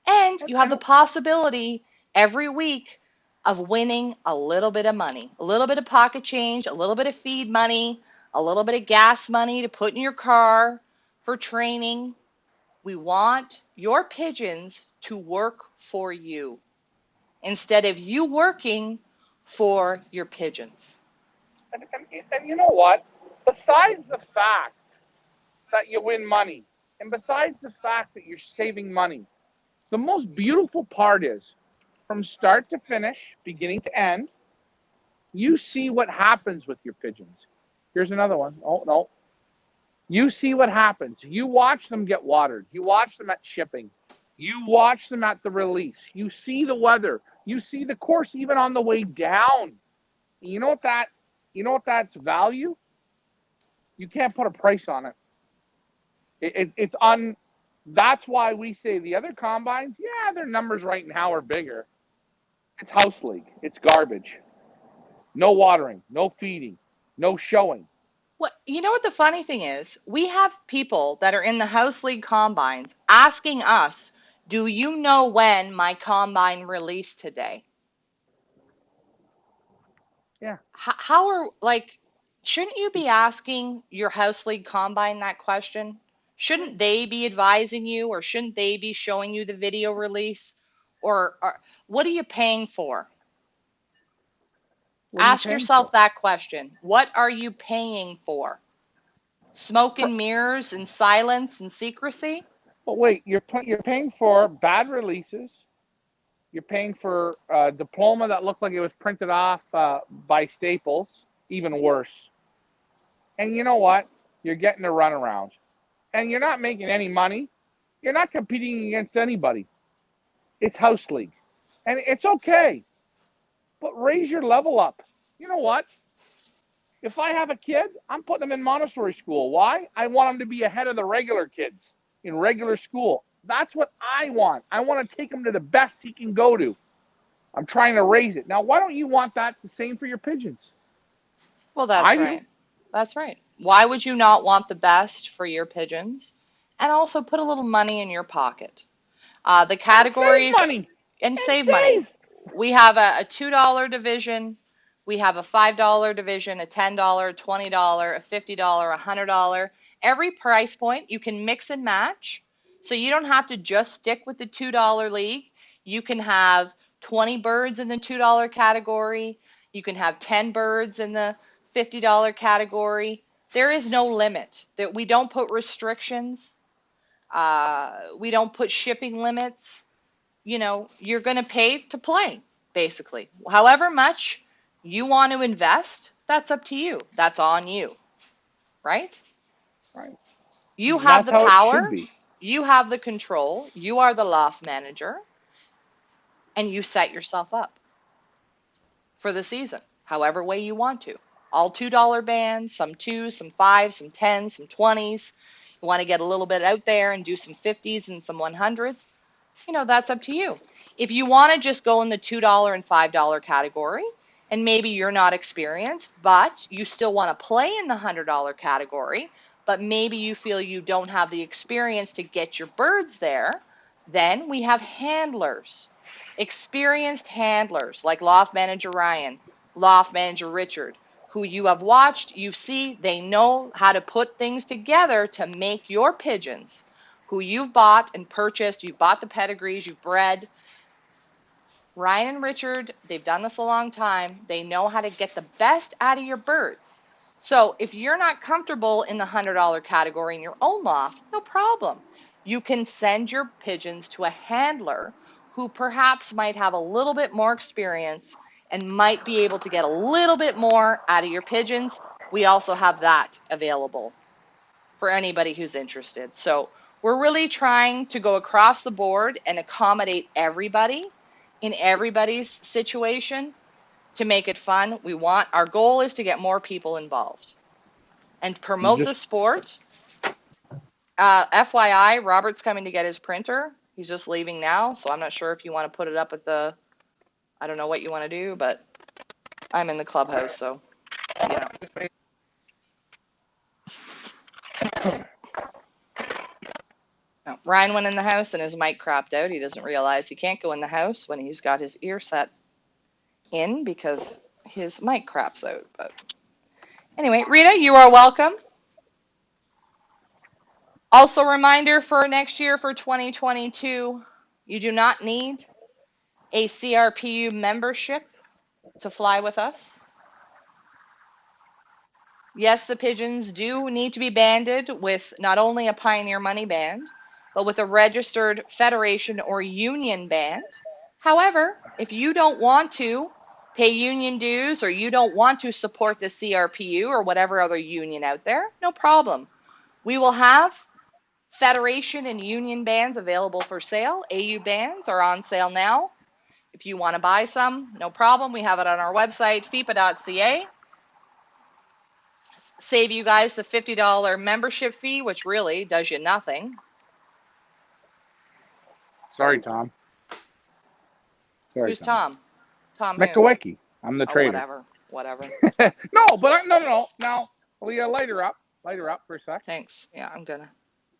And you have the possibility every week of winning a little bit of money, a little bit of pocket change, a little bit of feed money, a little bit of gas money to put in your car for training. We want your pigeons to work for you instead of you working for your pigeons. And you know what? Besides the fact that you win money, and besides the fact that you're saving money, the most beautiful part is from start to finish, beginning to end, you see what happens with your pigeons. Here's another one. Oh, no. You see what happens. You watch them get watered. You watch them at shipping. You watch them at the release. You see the weather. You see the course even on the way down. You know what that's value? You can't put a price on it. It's on. That's why we say the other combines, yeah, their numbers right now are bigger. It's house league. It's garbage. No watering, no feeding, no showing. Well, you know what the funny thing is? We have people that are in the House League combines asking us, do you know when my combine released today? Yeah. How are, like, shouldn't you be asking your House League combine that question? Shouldn't they be advising you, or shouldn't they be showing you the video release? Or what are you paying for? What are you Ask paying yourself for? that question. What are you paying for? Smoke and mirrors and silence and secrecy? But wait, you're paying for bad releases. You're paying for a diploma that looked like it was printed off by Staples, even worse. And you know what? You're getting a runaround, and you're not making any money. You're not competing against anybody. It's house league, and it's okay. But raise your level up. You know what? If I have a kid, I'm putting them in Montessori school. Why? I want them to be ahead of the regular kids in regular school. That's what I want. I want to take him to the best he can go to. I'm trying to raise it. Now, why don't you want that the same for your pigeons? Well, that's I do. right. That's right. Why would you not want the best for your pigeons and also put a little money in your pocket? The And save categories money. and And save money. save. We have a $2 division, we have a $5 division, a $10, $20, a $50, a $100. Every price point you can mix and match. So you don't have to just stick with the $2 league. You can have 20 birds in the $2 category. You can have 10 birds in the $50 category. There is no limit. That we don't put restrictions. We don't put shipping limits. You're going to pay to play, basically. However much you want to invest, that's up to you. That's on you, right? Right. You And have that's the how it should power, be. you have the control, you are the loft manager, and you set yourself up for the season, however way you want to. All $2 bands, some twos, some fives, some tens, some 20s. You want to get a little bit out there and do some 50s and some 100s. That's up to you. If you want to just go in the $2 and $5 category, and maybe you're not experienced, but you still want to play in the $100 category, but maybe you feel you don't have the experience to get your birds there, then we have handlers, experienced handlers like Loft Manager Ryan, Loft Manager Richard, who you have watched, you see, they know how to put things together to make your pigeons who you've bought and purchased, you've bought the pedigrees, you've bred. Ryan and Richard, they've done this a long time. They know how to get the best out of your birds. So if you're not comfortable in the $100 category in your own loft, no problem. You can send your pigeons to a handler who perhaps might have a little bit more experience and might be able to get a little bit more out of your pigeons. We also have that available for anybody who's interested. So We're really trying to go across the board and accommodate everybody in everybody's situation to make it fun. Our goal is to get more people involved and promote the sport. FYI, Robert's coming to get his printer. He's just leaving now, so I'm not sure if you want to put it up at I don't know what you want to do, but I'm in the clubhouse, so, you know. No, Ryan went in the house and his mic crapped out. He doesn't realize he can't go in the house when he's got his ear set in because his mic craps out. But anyway, Rita, you are welcome. Also, reminder for next year, for 2022, you do not need a CRPU membership to fly with us. Yes, the pigeons do need to be banded with not only a Pioneer Money band, but with a registered federation or union band. However, if you don't want to pay union dues or you don't want to support the CRPU or whatever other union out there, no problem. We will have federation and union bands available for sale. AU bands are on sale now. If you want to buy some, no problem. We have it on our website, fipa.ca. Save you guys the $50 membership fee, which really does you nothing. Sorry, Tom. Who's Tom? Tom who? Mikowicki. I'm the trader. Whatever. No, but no. Now, Leah, light her up for a sec. Thanks. Yeah, I'm gonna.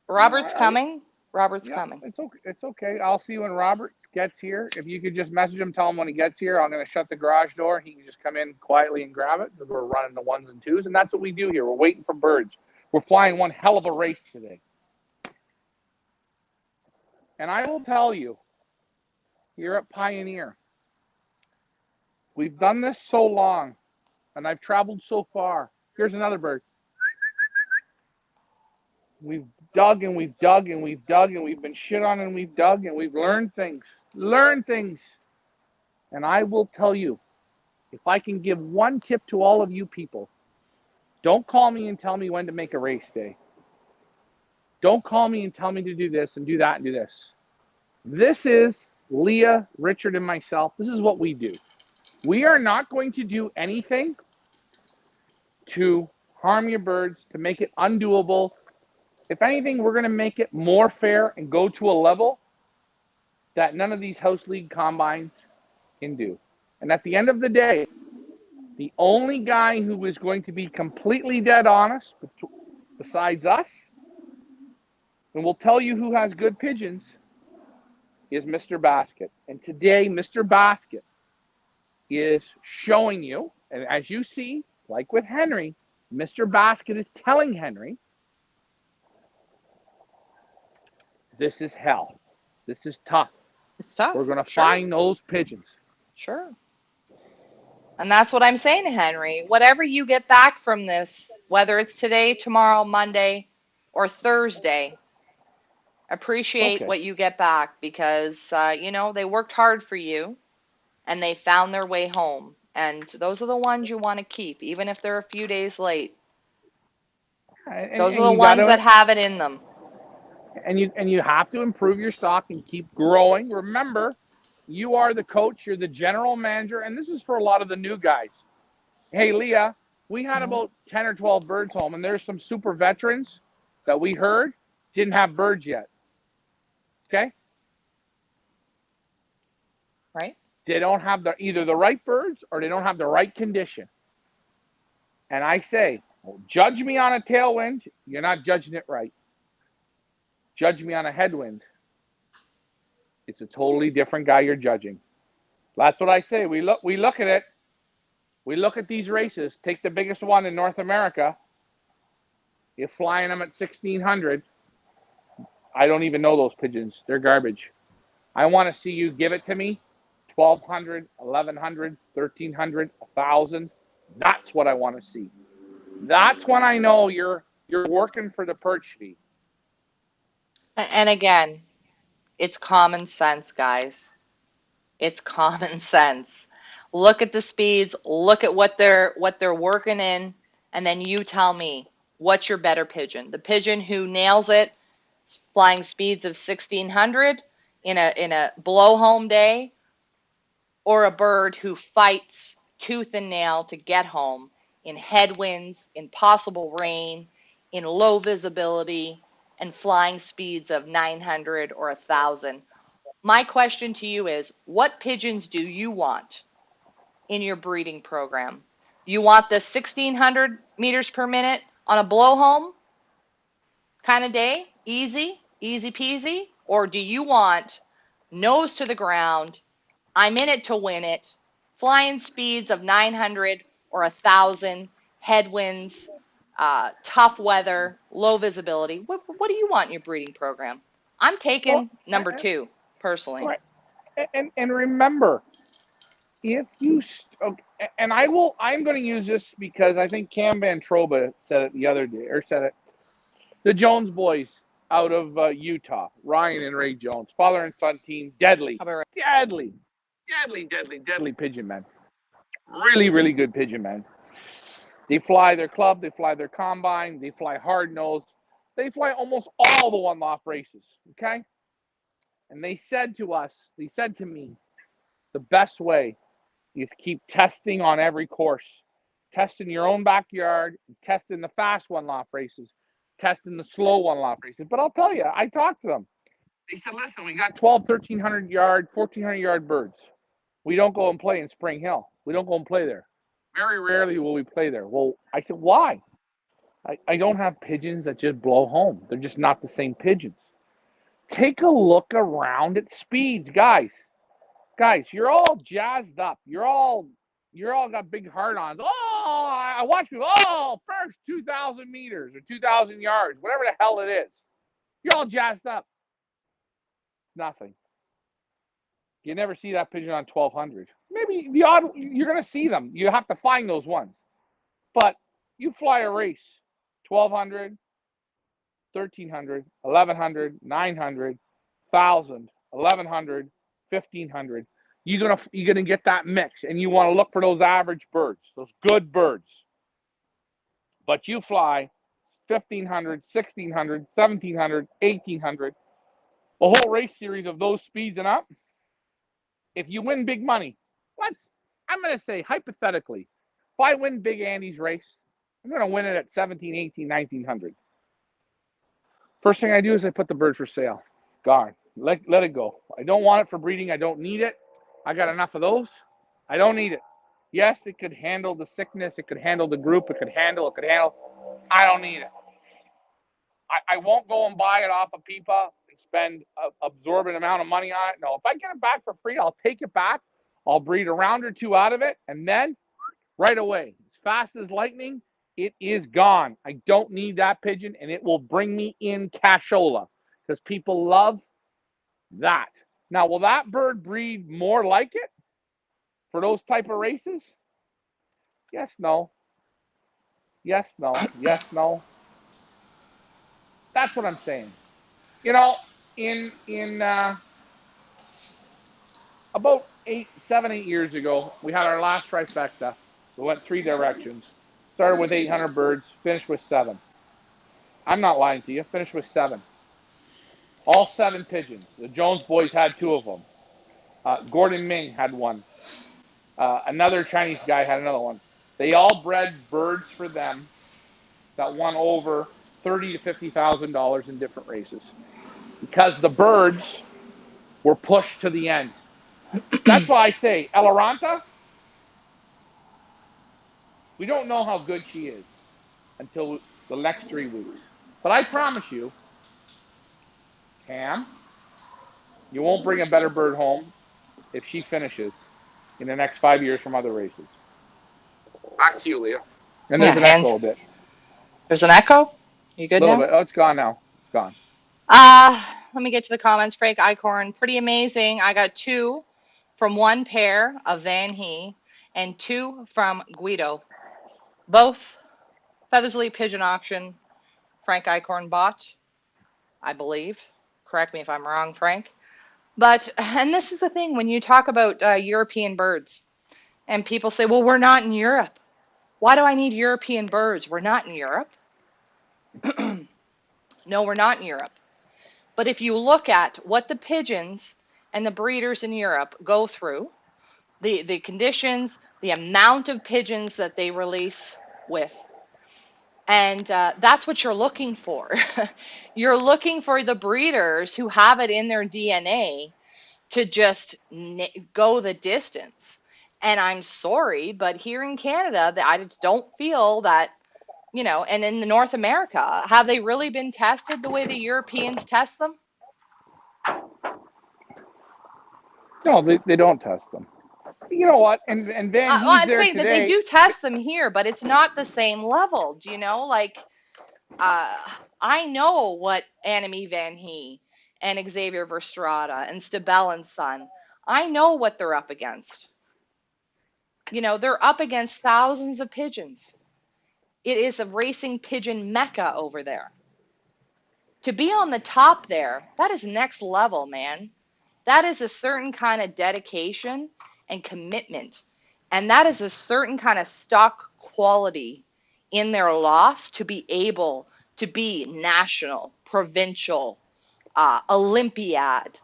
Robert's coming. Robert's coming. It's okay. I'll see when Robert gets here. If you could just message him, tell him when he gets here, I'm going to shut the garage door. He can just come in quietly and grab it because we're running the ones and twos, and that's what we do here. We're waiting for birds. We're flying one hell of a race today. And I will tell you, here at Pioneer, we've done this so long, and I've traveled so far. Here's another bird. We've dug and we've dug and we've dug and we've been shit on and we've dug and we've learned things. And I will tell you, if I can give one tip to all of you people, don't call me and tell me when to make a race day. Don't call me and tell me to do this and do that and do this. This is Leah, Richard, and myself. This is what we do. We are not going to do anything to harm your birds, to make it undoable. If anything, we're going to make it more fair and go to a level that none of these house league combines can do. And at the end of the day, the only guy who is going to be completely dead honest, besides us, and will tell you who has good pigeons, is Mr. Basket. And today, Mr. Basket is showing you, and as you see, like with Henry, Mr. Basket is telling Henry, this is hell. This is tough. It's tough. We're going to find those pigeons. Sure. And that's what I'm saying to Henry. Whatever you get back from this, whether it's today, tomorrow, Monday, or Thursday, appreciate what you get back because, they worked hard for you and they found their way home. And those are the ones you want to keep, even if they're a few days late. Those are the ones that have it in them. And you have to improve your stock and keep growing. Remember, you are the coach, you're the general manager, and this is for a lot of the new guys. Hey, Leah, we had about 10 or 12 birds home, and there's some super veterans that we heard didn't have birds yet. Okay? Right. They don't have either the right birds or they don't have the right condition. And I say, judge me on a tailwind, you're not judging it right. Judge me on a headwind. It's a totally different guy you're judging. That's what I say. We look at it. We look at these races. Take the biggest one in North America. You're flying them at 1,600. I don't even know those pigeons. They're garbage. I want to see you give it to me. 1,200, 1,100, 1,300, 1,000. That's what I want to see. That's when I know you're working for the perch fee. And again, it's common sense, guys. It's common sense. Look at the speeds, look at what they're working in, and then you tell me what's your better pigeon. The pigeon who nails it flying speeds of 1600 in a blow home day, or a bird who fights tooth and nail to get home in headwinds, in possible rain, in low visibility, and flying speeds of 900 or 1,000. My question to you is, what pigeons do you want in your breeding program? You want the 1,600 meters per minute on a blow home kind of day, easy peasy? Or do you want nose to the ground, I'm in it to win it, flying speeds of 900 or 1,000, headwinds, tough weather, low visibility? What do you want in your breeding program? I'm Well, taking number two, personally. right. And remember, if you okay, and I'm going to use this because I think Cam Van Troba said it the other day, or said it. The Jones boys out of Utah, Ryan and Ray Jones, father and son team, deadly, I'll be right. deadly, deadly pigeon men. Really, really good pigeon men. They fly their club, they fly their combine, they fly hard nose, they fly almost all the one off races. Okay, and they said to me, the best way is keep testing on every course. Test in your own backyard, test in the fast one off races, test in the slow one off races. But I'll tell you, I talked to them. They said, listen, we got 12, 1,300 yard, 1,400 yard birds. We don't go and play in Spring Hill. We don't go and play there. Very rarely will we play there. Well, I said, why? I don't have pigeons that just blow home. They're just not the same pigeons. Take a look around at speeds, guys. Guys, you're all jazzed up. You're all got big hard-ons. Oh, I watch you. Oh, first 2,000 meters or 2,000 yards, whatever the hell it is. You're all jazzed up. Nothing. You never see that pigeon on 1,200. Maybe the odd. You're gonna see them. You have to find those ones. But you fly a race, 1,200, 1,300, 1,100, 900, 1,000, 1,100, 1,500. You're gonna get that mix, and you want to look for those average birds, those good birds. But you fly 1,500, 1,600, 1,700, 1,800, a whole race series of those speeds and up. If you win big money, let's. I'm gonna say hypothetically, if I win Big Andy's race, I'm gonna win it at 17, 18, 1900. First thing I do is I put the bird for sale. Gone. Let it go. I don't want it for breeding. I don't need it. I got enough of those. I don't need it. Yes, it could handle the sickness. It could handle the group. It could handle. I don't need it. I won't go and buy it off of PIPA and spend an absorbent amount of money on it. No, if I get it back for free, I'll take it back. I'll breed a round or two out of it. And then right away, as fast as lightning, it is gone. I don't need that pigeon, and it will bring me in cashola because people love that. Now, will that bird breed more like it for those type of races? Yes, no. Yes, no. Yes, no. That's what I'm saying. You know, in about 7, 8 years ago, we had our last trifecta. We went three directions. Started with 800 birds, finished with 7. I'm not lying to you. Finished with 7. All 7 pigeons. The Jones boys had 2 of them. Gordon Ming had 1. Another Chinese guy had another one. They all bred birds for them that won over $30,000 to $50,000 in different races because the birds were pushed to the end. That's why I say Elaranta. We don't know how good she is until the next 3 weeks. But I promise you, Cam, you won't bring a better bird home if she finishes in the next 5 years from other races. Back to you, Leah. And Yeah, there's an echo a bit. There's an echo? You A good little now? bit. Oh, it's gone now. It's gone. Let me get to the comments. Frank Eichhorn, pretty amazing. I got 2 from one pair of Van He and 2 from Guido. Both Feathersley Pigeon Auction Frank Eichhorn bought, I believe. Correct me if I'm wrong, Frank. But, and this is the thing, when you talk about European birds, and people say, well, we're not in Europe. Why do I need European birds? We're not in Europe. No, we're not in Europe. But if you look at what the pigeons and the breeders in Europe go through, the conditions, the amount of pigeons that they release with, and that's what you're looking for. You're looking for the breeders who have it in their DNA to just go the distance. And I'm sorry, but here in Canada, I just don't feel that, and in North America, have they really been tested the way the Europeans test them? No, they don't test them. You know what? And Van Well, He's I'm there saying that they today. do test them here, but it's not the same level. Do you know? Like, uh, I know what Annemie Van He and Xavier Verstrada and Stabell and Son, I know what they're up against. They're up against thousands of pigeons. It is a racing pigeon mecca over there. To be on the top there, that is next level, man. That is a certain kind of dedication and commitment. And that is a certain kind of stock quality in their lofts to be able to be national, provincial, Olympiad.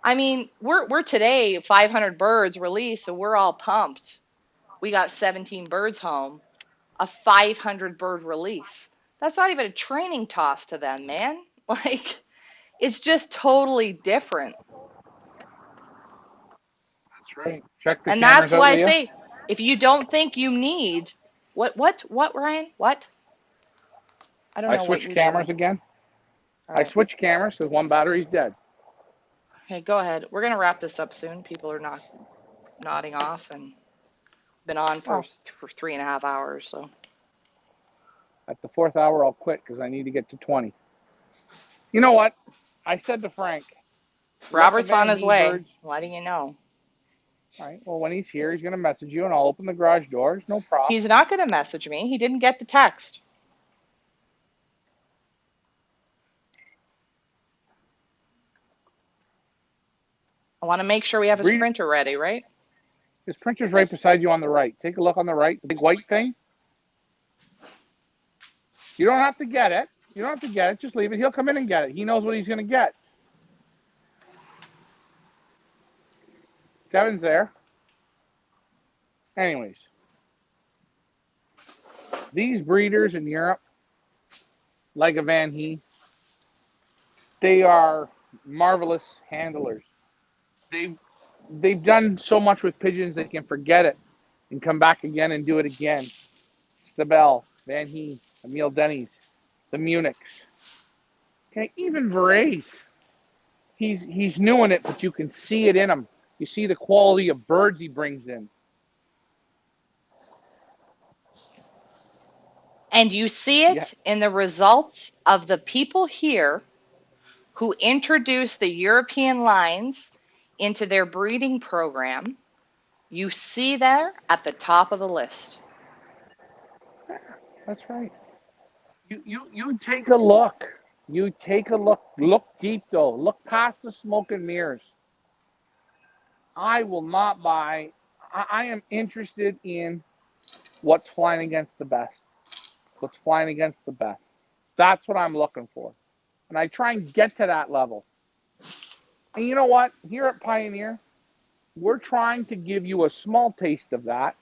I mean, we're today 500 birds released, so we're all pumped. We got 17 birds home, a 500 bird release. That's not even a training toss to them, man. Like, it's just totally different. That's right. Check the And cameras that's out, why I Leah. say, if you don't think you need, what, Ryan? What? I don't I know what switched you're cameras doing. again. All I right. switched cameras because one battery's dead. Okay, go ahead. We're going to wrap this up soon. People are not nodding off and been on for Well, 3.5 hours, so. at the fourth hour, I'll quit because I need to get to 20. You know what? I said to Frank, let the Robert's on Van his He way, birds. letting you know. All right. Well, when he's here, he's going to message you, and I'll open the garage doors. No problem. He's not going to message me. He didn't get the text. I want to make sure we have his Breed, printer ready, right? his printer's right beside you on the right. Take a look on the right, the big white thing. You don't have to get it. You don't have to get it. Just leave it. He'll come in and get it. He knows what he's going to get. Kevin's there. Anyways, these breeders in Europe, like a Van He, they are marvelous handlers. They've done so much with pigeons they can forget it and come back again and do it again. Stabell, Van He, Emil Denny's, the Munichs. Okay, even Verrees. He's new in it, but you can see it in him. You see the quality of birds he brings in. And you see Yeah, it in the results of the people here who introduced the European lines into their breeding program. You see there at the top of the list. that's right. You take a look. You take a look. Look deep though. Look past the smoke and mirrors. I will not buy. I am interested in what's flying against the best. What's flying against the best. That's what I'm looking for. And I try and get to that level. And you know what? Here at Pioneer, we're trying to give you a small taste of that.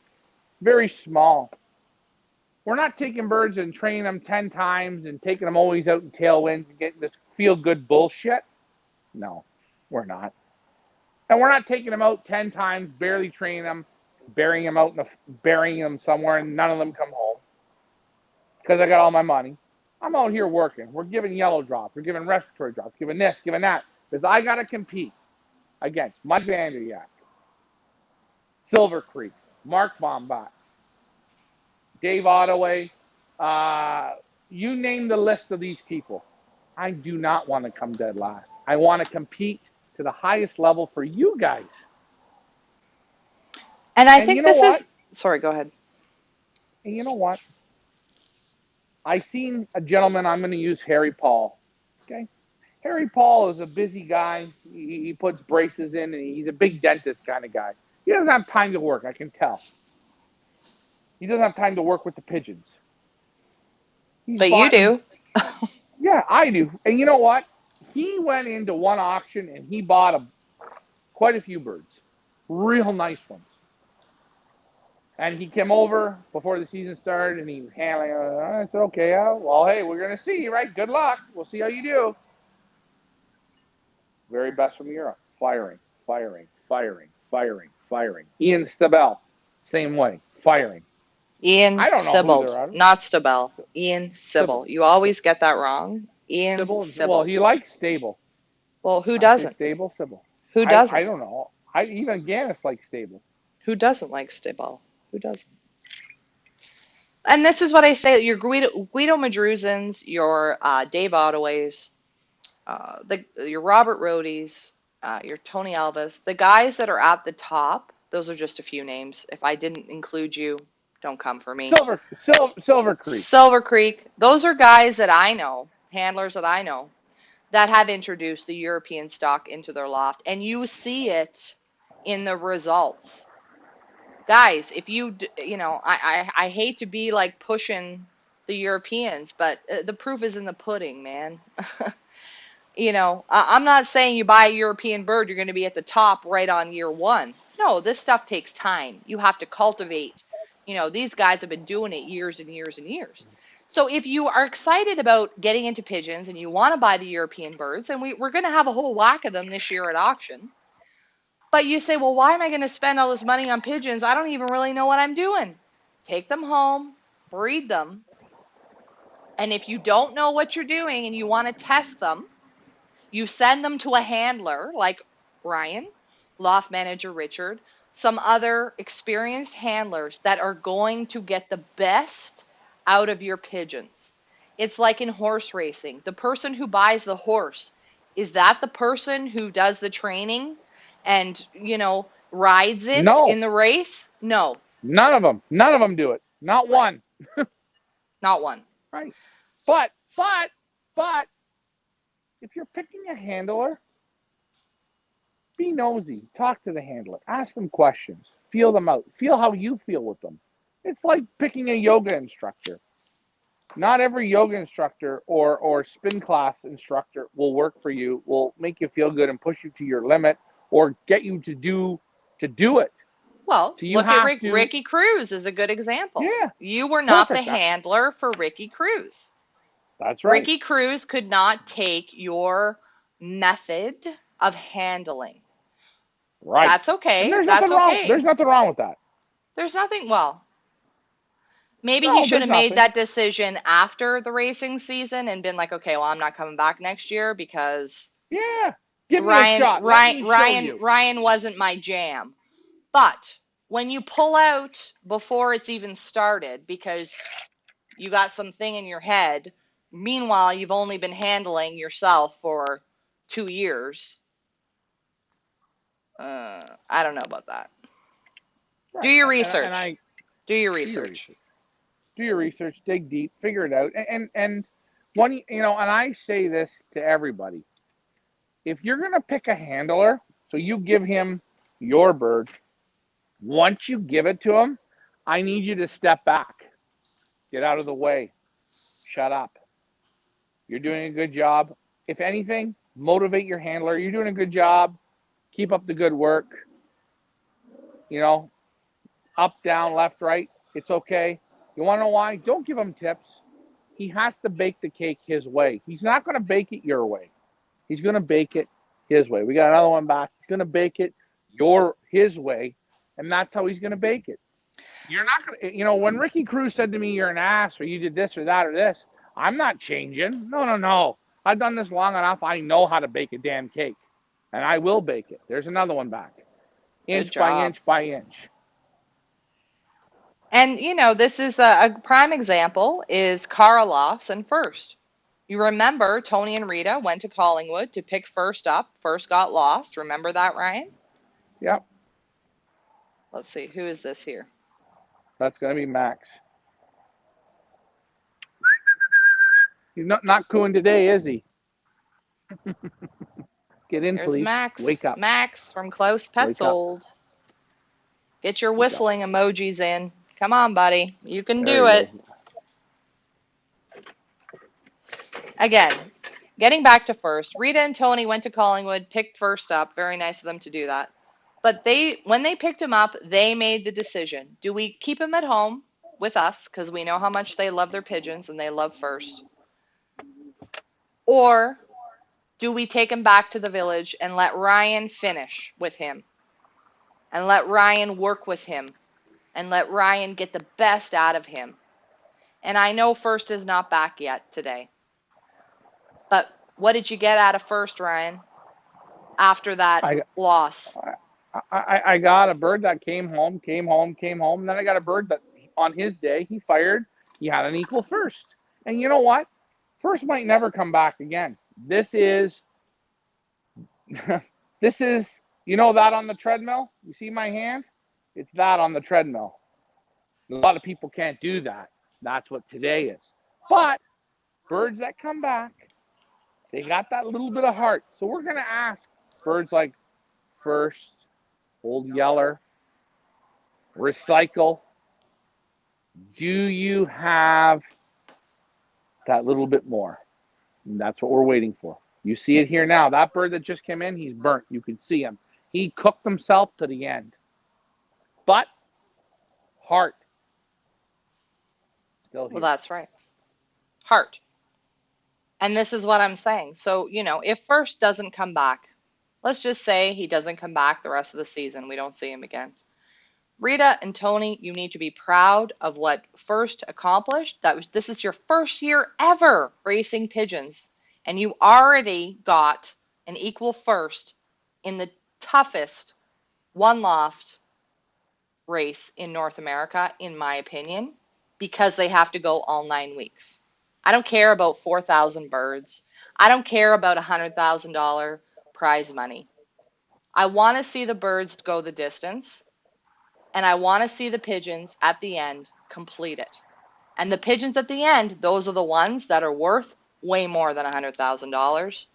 Very small. We're not taking birds and training them 10 times and taking them always out in tailwinds and getting this feel good bullshit. No, we're not. And we're not taking them out 10 times, barely training them, burying them somewhere, and none of them come home because I got all my money. I'm out here working. We're giving yellow drops. We're giving respiratory drops, giving this, giving that. Because I got to compete against Mike Vanderyak, Silver Creek, Mark Bombach, Dave Ottaway, you name the list of these people. I do not want to come dead last. I want to compete to the highest level for you guys. And I And you think know this what? is, sorry, go ahead. And you know what? I seen a gentleman, I'm going to use Harry Paul. Okay? Harry Paul is a busy guy. He puts braces in, and he's a big dentist kind of guy. He doesn't have time to work, I can tell. He doesn't have time to work with the pigeons. He's But you bought, do. yeah, I do. And you know what? he went into one auction and he bought quite a few birds, real nice ones. And he came over before the season started, and he was handling. I said, "Okay, well, hey, we're gonna see, right? Good luck. We'll see how you do." Very best from Europe. Firing, firing, firing, firing, firing. Ian Stabell, same way. Firing. Ian I don't know who Sibbald, they're out of. not Stabell. Ian Sybil. Sybil. You always get that wrong. Ian Sybil. Well, Sibbald. he likes stable. Well, who I say doesn't? stable, Sybil. Who I doesn't? don't know. Even Gannis likes stable. Who doesn't like Stabell? Who doesn't? And this is what I say: your Guido Madruzins, your Dave Ottoways, your Robert Rohdes, your Tony Elvis, the guys that are at the top. Those are just a few names. If I didn't include you, don't come for me. Silver Creek. Silver Creek. Those are guys that I know, handlers that I know, that have introduced the European stock into their loft, and you see it in the results. Guys, if I hate to be like pushing the Europeans, but the proof is in the pudding, man. I'm not saying you buy a European bird, you're going to be at the top right on year one. No, this stuff takes time. You have to cultivate. These guys have been doing it years and years and years. So if you are excited about getting into pigeons and you want to buy the European birds, and we're going to have a whole whack of them this year at auction, but you say, well, why am I going to spend all this money on pigeons? I don't even really know what I'm doing. Take them home, breed them, and if you don't know what you're doing and you want to test them, you send them to a handler like Brian, loft manager Richard, some other experienced handlers that are going to get the best out of your pigeons. It's like in horse racing. The person who buys the horse, is that the person who does the training and, rides it No. in the race? No. None of them do it. Not one. Not one. Right. But if you're picking a handler, be nosy. Talk to the handler. Ask them questions. Feel them out. Feel how you feel with them. It's like picking a yoga instructor. Not every yoga instructor or spin class instructor will work for you, will make you feel good and push you to your limit or get you to do it. Well, So you look at have to. Ricky Cruz is a good example. Yeah. You were not the Perfect. handler for Ricky Cruz. That's right. Ricky Cruz could not take your method of handling. Right. That's okay. And That's okay. There's nothing wrong with that. There's nothing, well, maybe No, he should there's have made nothing. that decision after the racing season and been like, okay, well, I'm not coming back next year because Yeah. Give me a shot. Ryan wasn't my jam. But when you pull out before it's even started because you got something in your head, meanwhile, you've only been handling yourself for 2 years. I don't know about that. Right. Do your research. Do your Do your research. Dig deep. Figure it out. And one, and I say this to everybody. If you're going to pick a handler, so you give him your bird, once you give it to him, I need you to step back. Get out of the way. Shut up. You're doing a good job. If anything, motivate your handler. You're doing a good job. Keep up the good work. Up, down, left, right. It's okay. You want to know why? Don't give him tips. He has to bake the cake his way. He's not going to bake it your way. He's going to bake it his way. We got another one back. He's going to bake it his way, and that's how he's going to bake it. You're not going to, when Ricky Cruz said to me, you're an ass, or you did this or that or this, I'm not changing. No. I've done this long enough. I know how to bake a damn cake, and I will bake it. There's another one back. Inch by inch by inch. And, this is a prime example is Cara Lofts and First. You remember Tony and Rita went to Collingwood to pick First up. First got lost. Remember that, Ryan? Yep. Let's see. Who is this here? That's going to be Max. He's not cooing today, is he? Get in, There's please. Max. Wake up. Max from Close Petzold. Get your whistling emojis in. Come on, buddy. You can do it. Again, Getting back to first, Rita and Tony went to Collingwood, picked first up. Very nice of them to do that. But when they picked him up, they made the decision. Do we keep him at home with us because we know how much they love their pigeons and they love first? Or do we take him back to the village and let Ryan finish with him and let Ryan work with him and let Ryan get the best out of him? And I know first is not back yet today. But what did you get out of first, Ryan, after that I, loss? I got a bird that came home. Then I got a bird that on his day he fired. He had an equal first. And you know what? First might never come back again. This is this is you know that on the treadmill? You see my hand? It's that on the treadmill. A lot of people can't do that. That's what today is. But birds that come back, they got that little bit of heart. So we're gonna ask birds like First, Old Yeller, Recycle, do you have that little bit more? And that's what we're waiting for. You see it here now. That bird that just came in, he's burnt. You can see him. He cooked himself to the end. But heart still here. Well, that's right. Heart. And this is what I'm saying. So, if first doesn't come back, let's just say he doesn't come back the rest of the season. We don't see him again. Rita and Tony, you need to be proud of what first accomplished. This is your first year ever racing pigeons, and you already got an equal first in the toughest one loft race in North America, in my opinion, because they have to go all 9 weeks. I don't care about 4,000 birds. I don't care about $100,000 prize money. I want to see the birds go the distance, and I want to see the pigeons at the end complete it. And the pigeons at the end, those are the ones that are worth way more than $100,000.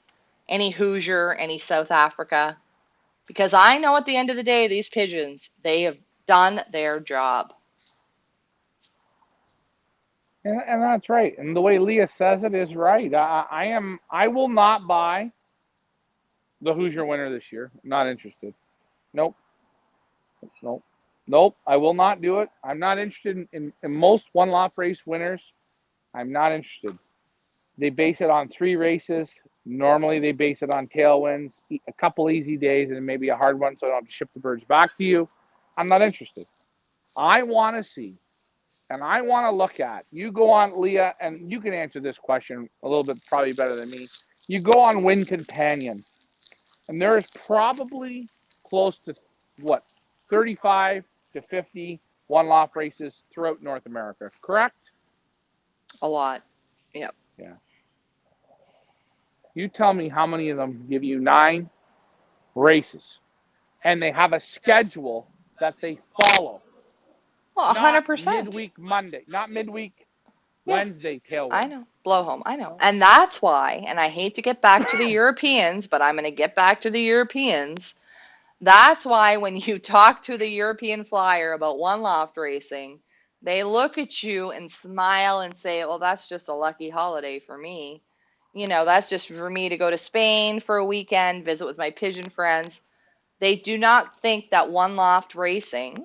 Any Hoosier, any South Africa. Because I know at the end of the day, these pigeons, they have done their job. And that's right. And the way Leah says it is right. I will not buy the Hoosier winner this year. Not interested. Nope. Nope. Nope. I will not do it. I'm not interested in most one loft race winners. I'm not interested. They base it on 3 races. Normally they base it on tailwinds, a couple easy days, and maybe a hard one so I don't have to ship the birds back to you. I'm not interested. I want to see, and I want to look at, you go on, Leah, and you can answer this question a little bit probably better than me. You go on Win Companion, and there's probably close to, 35 to 50 one loft races throughout North America, correct? A lot. Yep. Yeah. You tell me how many of them give you 9 races, and they have a schedule that they follow. Well, Not 100%. midweek Monday, not midweek Yeah, Wednesday I tailwind. know. Blow home. I know. And that's why, and I hate to get back to the Europeans, but I'm going to get back to the Europeans. That's why when you talk to the European flyer about one loft racing, they look at you and smile and say, well, that's just a lucky holiday for me. That's just for me to go to Spain for a weekend, visit with my pigeon friends. They do not think that one loft racing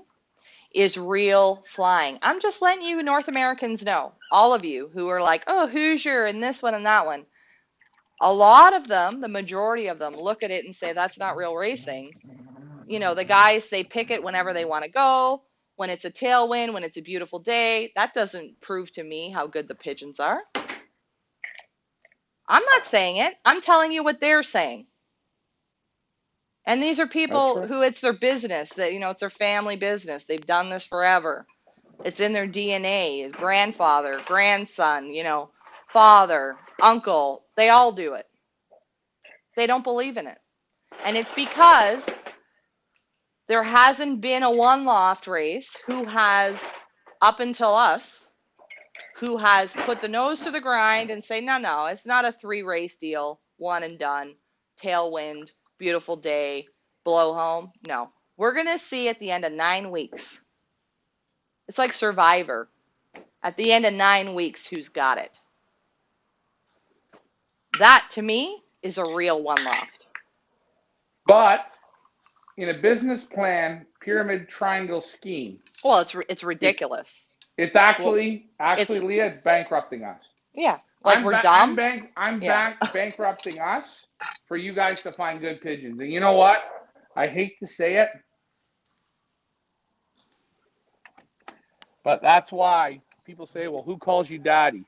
is real flying. I'm just letting you North Americans know, all of you who are like, oh, Hoosier and this one and that one. A lot of them, the majority of them, look at it and say that's not real racing. The guys, they pick it whenever they want to go, when it's a tailwind, when it's a beautiful day. That doesn't prove to me how good the pigeons are. I'm not saying it. I'm telling you what they're saying. And these are people Right. who it's their business, that it's their family business. They've done this forever. It's in their DNA. Grandfather, grandson, father, uncle, they all do it. They don't believe in it. And it's because there hasn't been a one loft race who has, up until us, who has put the nose to the grind and say, no, it's not a 3 race deal, one and done, tailwind, beautiful day, blow home. No. We're going to see at the end of 9 weeks. It's like Survivor. At the end of 9 weeks, who's got it? That to me is a real one loft. But in a business plan pyramid triangle scheme, Well, it's ridiculous. it's Well, actually it's Leah, it's bankrupting us. yeah, like we're dumb. I'm Yeah. bankrupting us for you guys to find good pigeons. And you know what? I hate to say it, but that's why people say, "Well, who calls you daddy?"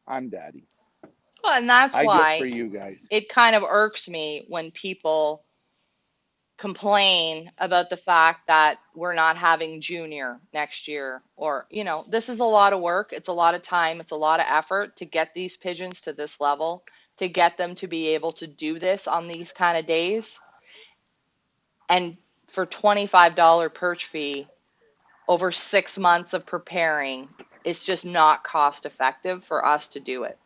I'm daddy. Well, and that's I do it for why you guys. it kind of irks me when people complain about the fact that we're not having junior next year, or this is a lot of work, it's a lot of time, it's a lot of effort to get these pigeons to this level, to get them to be able to do this on these kind of days. And for $25 perch fee over 6 months of preparing, it's just not cost effective for us to do it.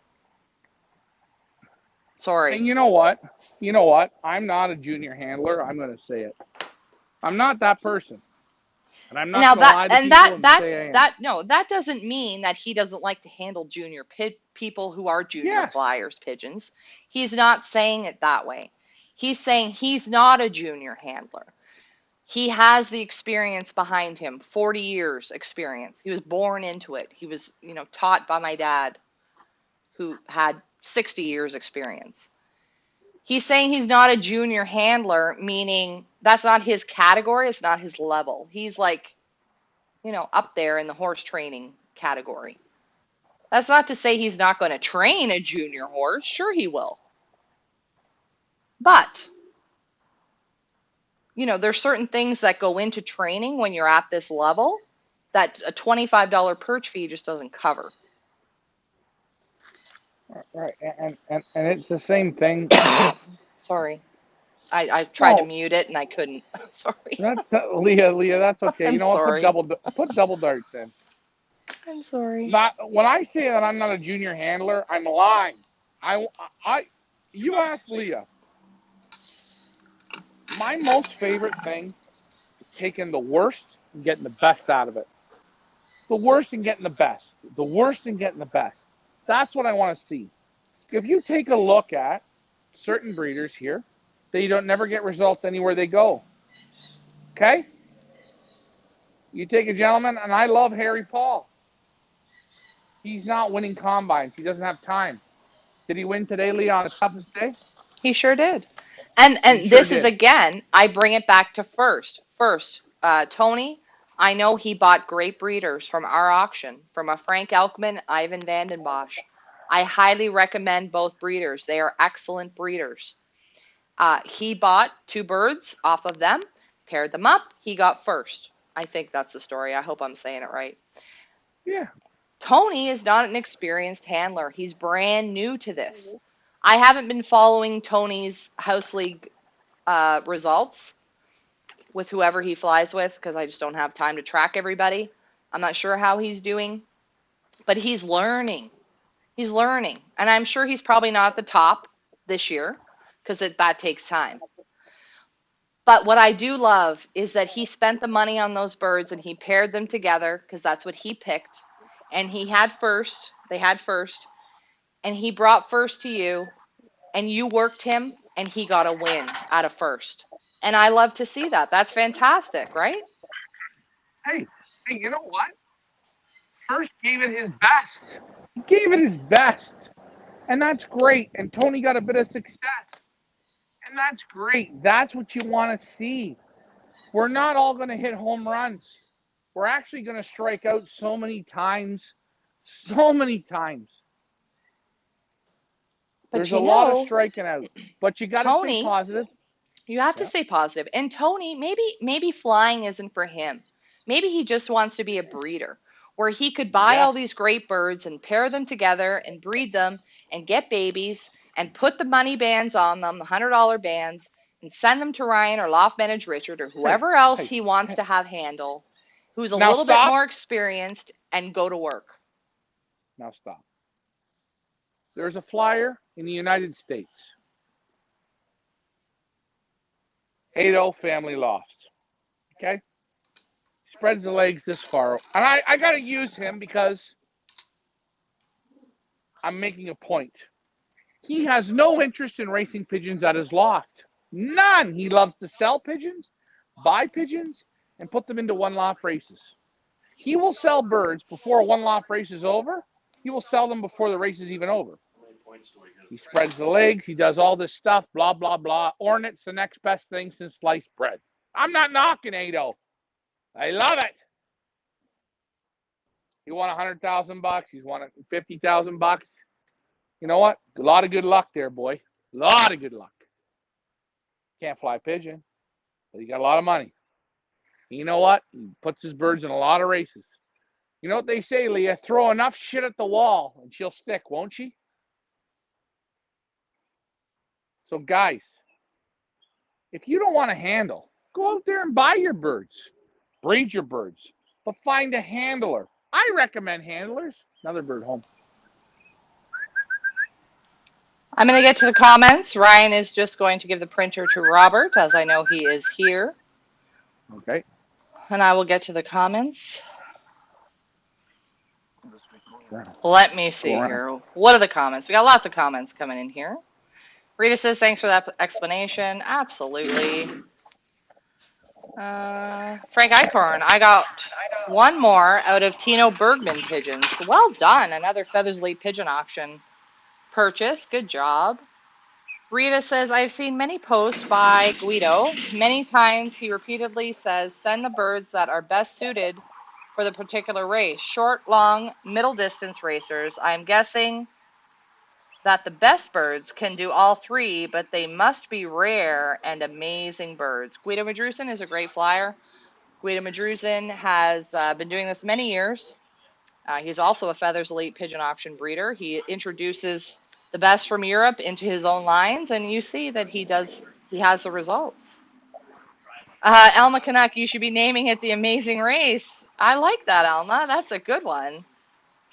Sorry. And you know what? You know what? I'm not a junior handler. I'm going to say it. I'm not that person. And I'm not Now going to that lie to and people that and that say I am. that no, that doesn't mean that he doesn't like to handle junior people who are junior Yes. flyers pigeons. He's not saying it that way. He's saying he's not a junior handler. He has the experience behind him, 40 years experience. He was born into it. He was, taught by my dad who had 60 years experience. He's saying he's not a junior handler, meaning that's not his category, it's not his level. He's like, up there in the horse training category. That's not to say he's not going to train a junior horse. Sure, he will. But, there's certain things that go into training when you're at this level that a $25 perch fee just doesn't cover. Right. And it's the same thing. Sorry. I tried to No, mute it and I couldn't. Sorry. Leah, that's okay. I'm You know what? sorry. Put double darts in. I'm sorry. Not when I say that I'm not a junior handler, I'm lying. I, I, you asked Leah. My most favorite thing is taking the worst and getting the best out of it. The worst and getting the best. The worst and getting the best. That's what I want to see. If you take a look at certain breeders here, they don't never get results anywhere they go. Okay? You take a gentleman, and I love Harry Paul. He's not winning combines. He doesn't have time. Did he win today, Lee, on the toughest day? He sure did. And He and sure this is did. again, I bring it back to first. First, Tony, I know he bought great breeders from our auction, from a Frank Elkman, Ivan Vandenbosch. I highly recommend both breeders. They are excellent breeders. He bought two birds off of them, paired them up. He got first. I think that's the story. I hope I'm saying it right. Yeah. Tony is not an experienced handler. He's brand new to this. I haven't been following Tony's House League results with whoever he flies with because I just don't have time to track everybody. I'm not sure how he's doing, but he's learning. He's learning. And I'm sure he's probably not at the top this year because that takes time. But what I do love is that he spent the money on those birds and he paired them together because that's what he picked. And he had first, they had first, and he brought first to you, and you worked him, and he got a win out of first. And I love to see that. That's fantastic, right? Hey, you know what? First gave it his best. He gave it his best. And that's great. And Tony got a bit of success. And that's great. That's what you want to see. We're not all going to hit home runs. We're actually going to strike out so many times. So many times. But There's a lot of striking out. But you got to stay Tony, positive. you have to Yeah. stay positive. And Tony, maybe flying isn't for him. Maybe he just wants to be a breeder where he could buy Yes. all these great birds and pair them together and breed them and get babies and put the money bands on them, the $100 bands, and send them to Ryan or Loft Manage Richard or Hey, whoever else hey, he wants hey. to have handle, who's a Now little bit stop. more experienced, and go to work. Now stop. There's a flyer in the United States. 8-0 family lost. Okay? Spreads the legs this far. And I got to use him because I'm making a point. He has no interest in racing pigeons at his loft. None. He loves to sell pigeons, buy pigeons, and put them into one-loft races. He will sell birds before a one-loft race is over. He will sell them before the race is even over. He spreads the legs. He does all this stuff, blah, blah, blah. Ornat's the next best thing since sliced bread. I'm not knocking Ado. I love it. He won $100,000. He's won $50,000. You know what? A lot of good luck there, boy. A lot of good luck. Can't fly pigeon, but he got a lot of money. You know what? He puts his birds in a lot of races. You know what they say, Leah? Throw enough shit at the wall and she'll stick, won't she? So, guys, if you don't want to handle, go out there and buy your birds. Breed your birds. But find a handler. I recommend handlers. Another bird home. I'm going to get to the comments. Ryan is just going to give the printer to Robert, as I know he is here. Okay. And I will get to the comments. Let me see here. What are the comments? We got lots of comments coming in here. Rita says, thanks for that explanation. Absolutely. Frank Eichhorn, I got one more out of Tino Bergman pigeons. Well done. Another Feathers Leap pigeon auction purchase. Good job. Rita says, I've seen many posts by Guido. Many times he repeatedly says, send the birds that are best suited for the particular race. Short, long, middle distance racers. I'm guessing that the best birds can do all three, but they must be rare and amazing birds. Guido Madrusin is a great flyer. Guido Madrusin has been doing this many years. He's also a Feathers Elite pigeon auction breeder. He introduces the best from Europe into his own lines, and you see that he has the results. Alma Canuck, you should be naming it the Amazing Race. I like that, Alma. That's a good one.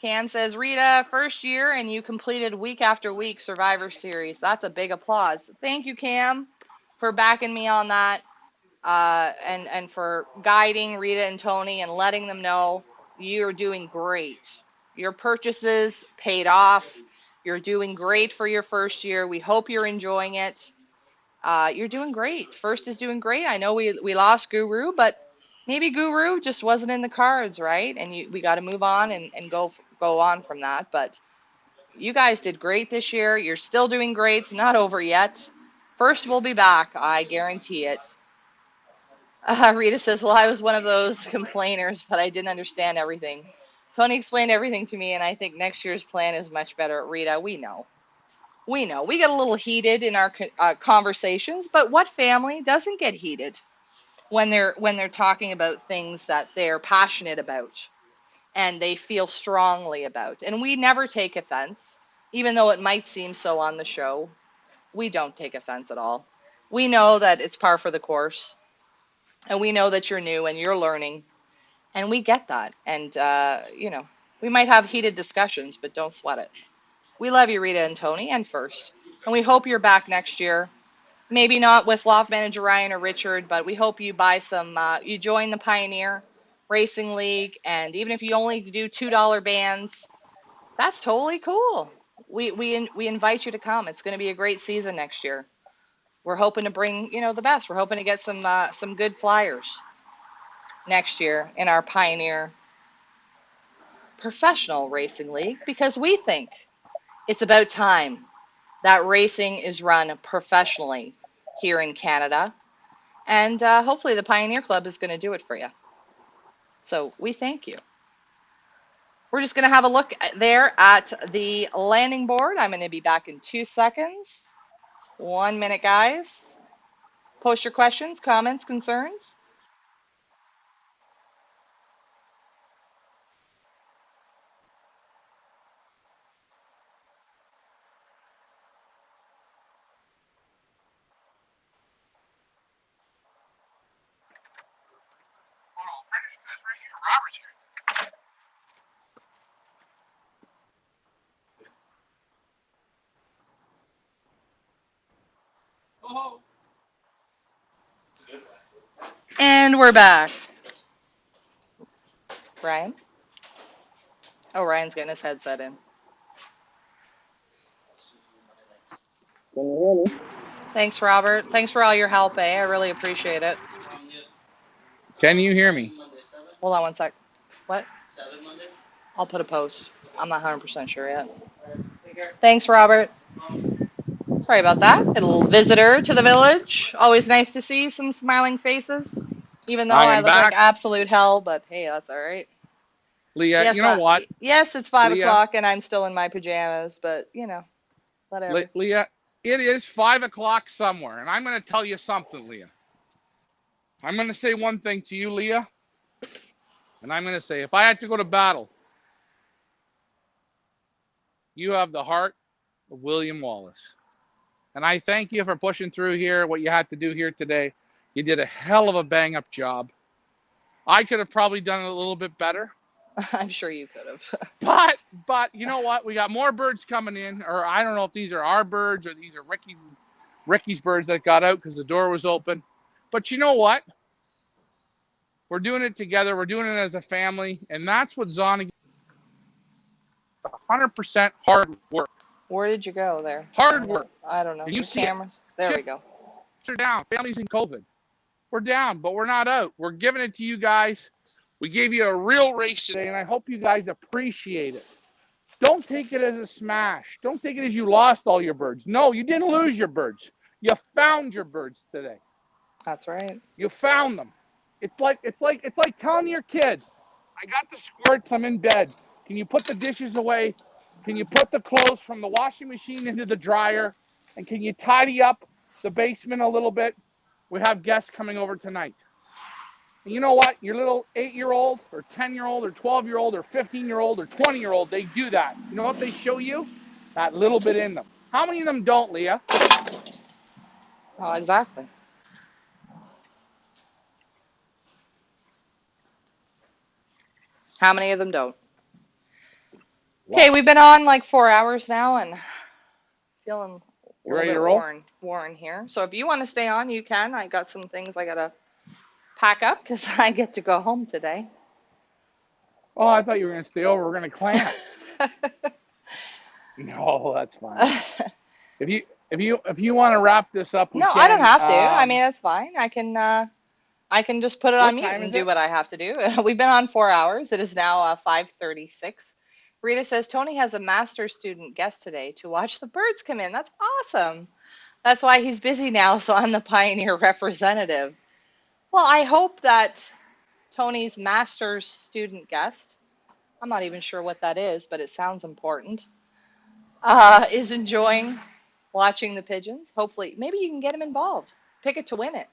Cam says, Rita, first year and you completed week after week Survivor Series. That's a big applause. Thank you, Cam, for backing me on that and for guiding Rita and Tony and letting them know you're doing great. Your purchases paid off. You're doing great for your first year. We hope you're enjoying it. You're doing great. First is doing great. I know we lost Guru, but maybe Guru just wasn't in the cards, right? And we got to move on and go on from that. But you guys did great this year. You're still doing great. It's not over yet. First will be back. I guarantee it. Rita says, well, I was one of those complainers, but I didn't understand everything. Tony explained everything to me, and I think next year's plan is much better. Rita, we know. We know. We get a little heated in our conversations, but what family doesn't get heated when they're talking about things that they're passionate about and they feel strongly about? And we never take offense, even though it might seem so on the show. We don't take offense at all. We know that it's par for the course, and we know that you're new and you're learning, and we get that. And we might have heated discussions, but don't sweat it. We love you, Rita and Tony, and First. And we hope you're back next year. Maybe not with Loft Manager Ryan or Richard, but we hope you buy you join the Pioneer Racing League, and even if you only do $2 bands, that's totally cool. We invite you to come. It's going to be a great season next year. We're hoping to bring, the best. We're hoping to get some good flyers next year in our Pioneer Professional Racing League, because we think it's about time that racing is run professionally here in Canada. And hopefully the Pioneer Club is going to do it for you. So we thank you. We're just going to have a look there at the landing board. I'm going to be back in 2 seconds. 1 minute, guys. Post your questions, comments, concerns. And we're back. Ryan? Oh, Ryan's getting his headset in. Can you hear me? Thanks, Robert. Thanks for all your help, eh? I really appreciate it. Can you hear me? Hold on one sec. What? I'll put a post. I'm not 100% sure yet. Thanks, Robert. Sorry about that. A little visitor to the village. Always nice to see some smiling faces, even though I I am look like back. absolute hell, but hey, that's all right. Leah, Yes, you know what? yes, it's 5 o'clock Leah, and I'm still in my pajamas, but whatever. Leah, it is 5 o'clock somewhere, and I'm going to tell you something, Leah. I'm going to say one thing to you, Leah, and I'm going to say if I had to go to battle, you have the heart of William Wallace. And I thank you for pushing through here, what you had to do here today. You did a hell of a bang up job. I could have probably done it a little bit better. I'm sure you could have. But you know what? We got more birds coming in, or I don't know if these are our birds or these are Ricky's birds that got out because the door was open. But you know what? We're doing it together. We're doing it as a family, and that's what Zonnegan. 100% hard work. Where did you go there? Hard work. I don't know. And you Your see it. cameras. There we Chips go. are down. Families in COVID. We're down, but we're not out. We're giving it to you guys. We gave you a real race today, and I hope you guys appreciate it. Don't take it as a smash. Don't take it as you lost all your birds. No, you didn't lose your birds. You found your birds today. That's right. You found them. It's like telling your kid, I got the squirts, I'm in bed. Can you put the dishes away? Can you put the clothes from the washing machine into the dryer? And can you tidy up the basement a little bit? We have guests coming over tonight. And you know what? Your little 8-year-old or 10-year-old or 12-year-old or 15-year-old or 20-year-old, they do that. You know what they show you? That little bit in them. How many of them don't, Leah? Oh, exactly. How many of them don't? Okay, Lots. we've been on like 4 hours now and feeling a You little ready to bit roll? worn here. So if you want to stay on, you can. I got some things I gotta pack up because I get to go home today. Oh, I thought you were going to stay over. We're going to clam. No, that's fine. If you want to wrap this up, we No, I don't can. have to. I mean, that's fine. I can just put it on What mute time and is do it? what I have to do. We've been on 4 hours. It is now 5:36. Rita says Tony has a master's student guest today to watch the birds come in. That's awesome. That's why he's busy now, so I'm the pioneer representative. Well, I hope that Tony's master's student guest, I'm not even sure what that is, but it sounds important, is enjoying watching the pigeons. Hopefully, maybe you can get him involved. Pick it to win it.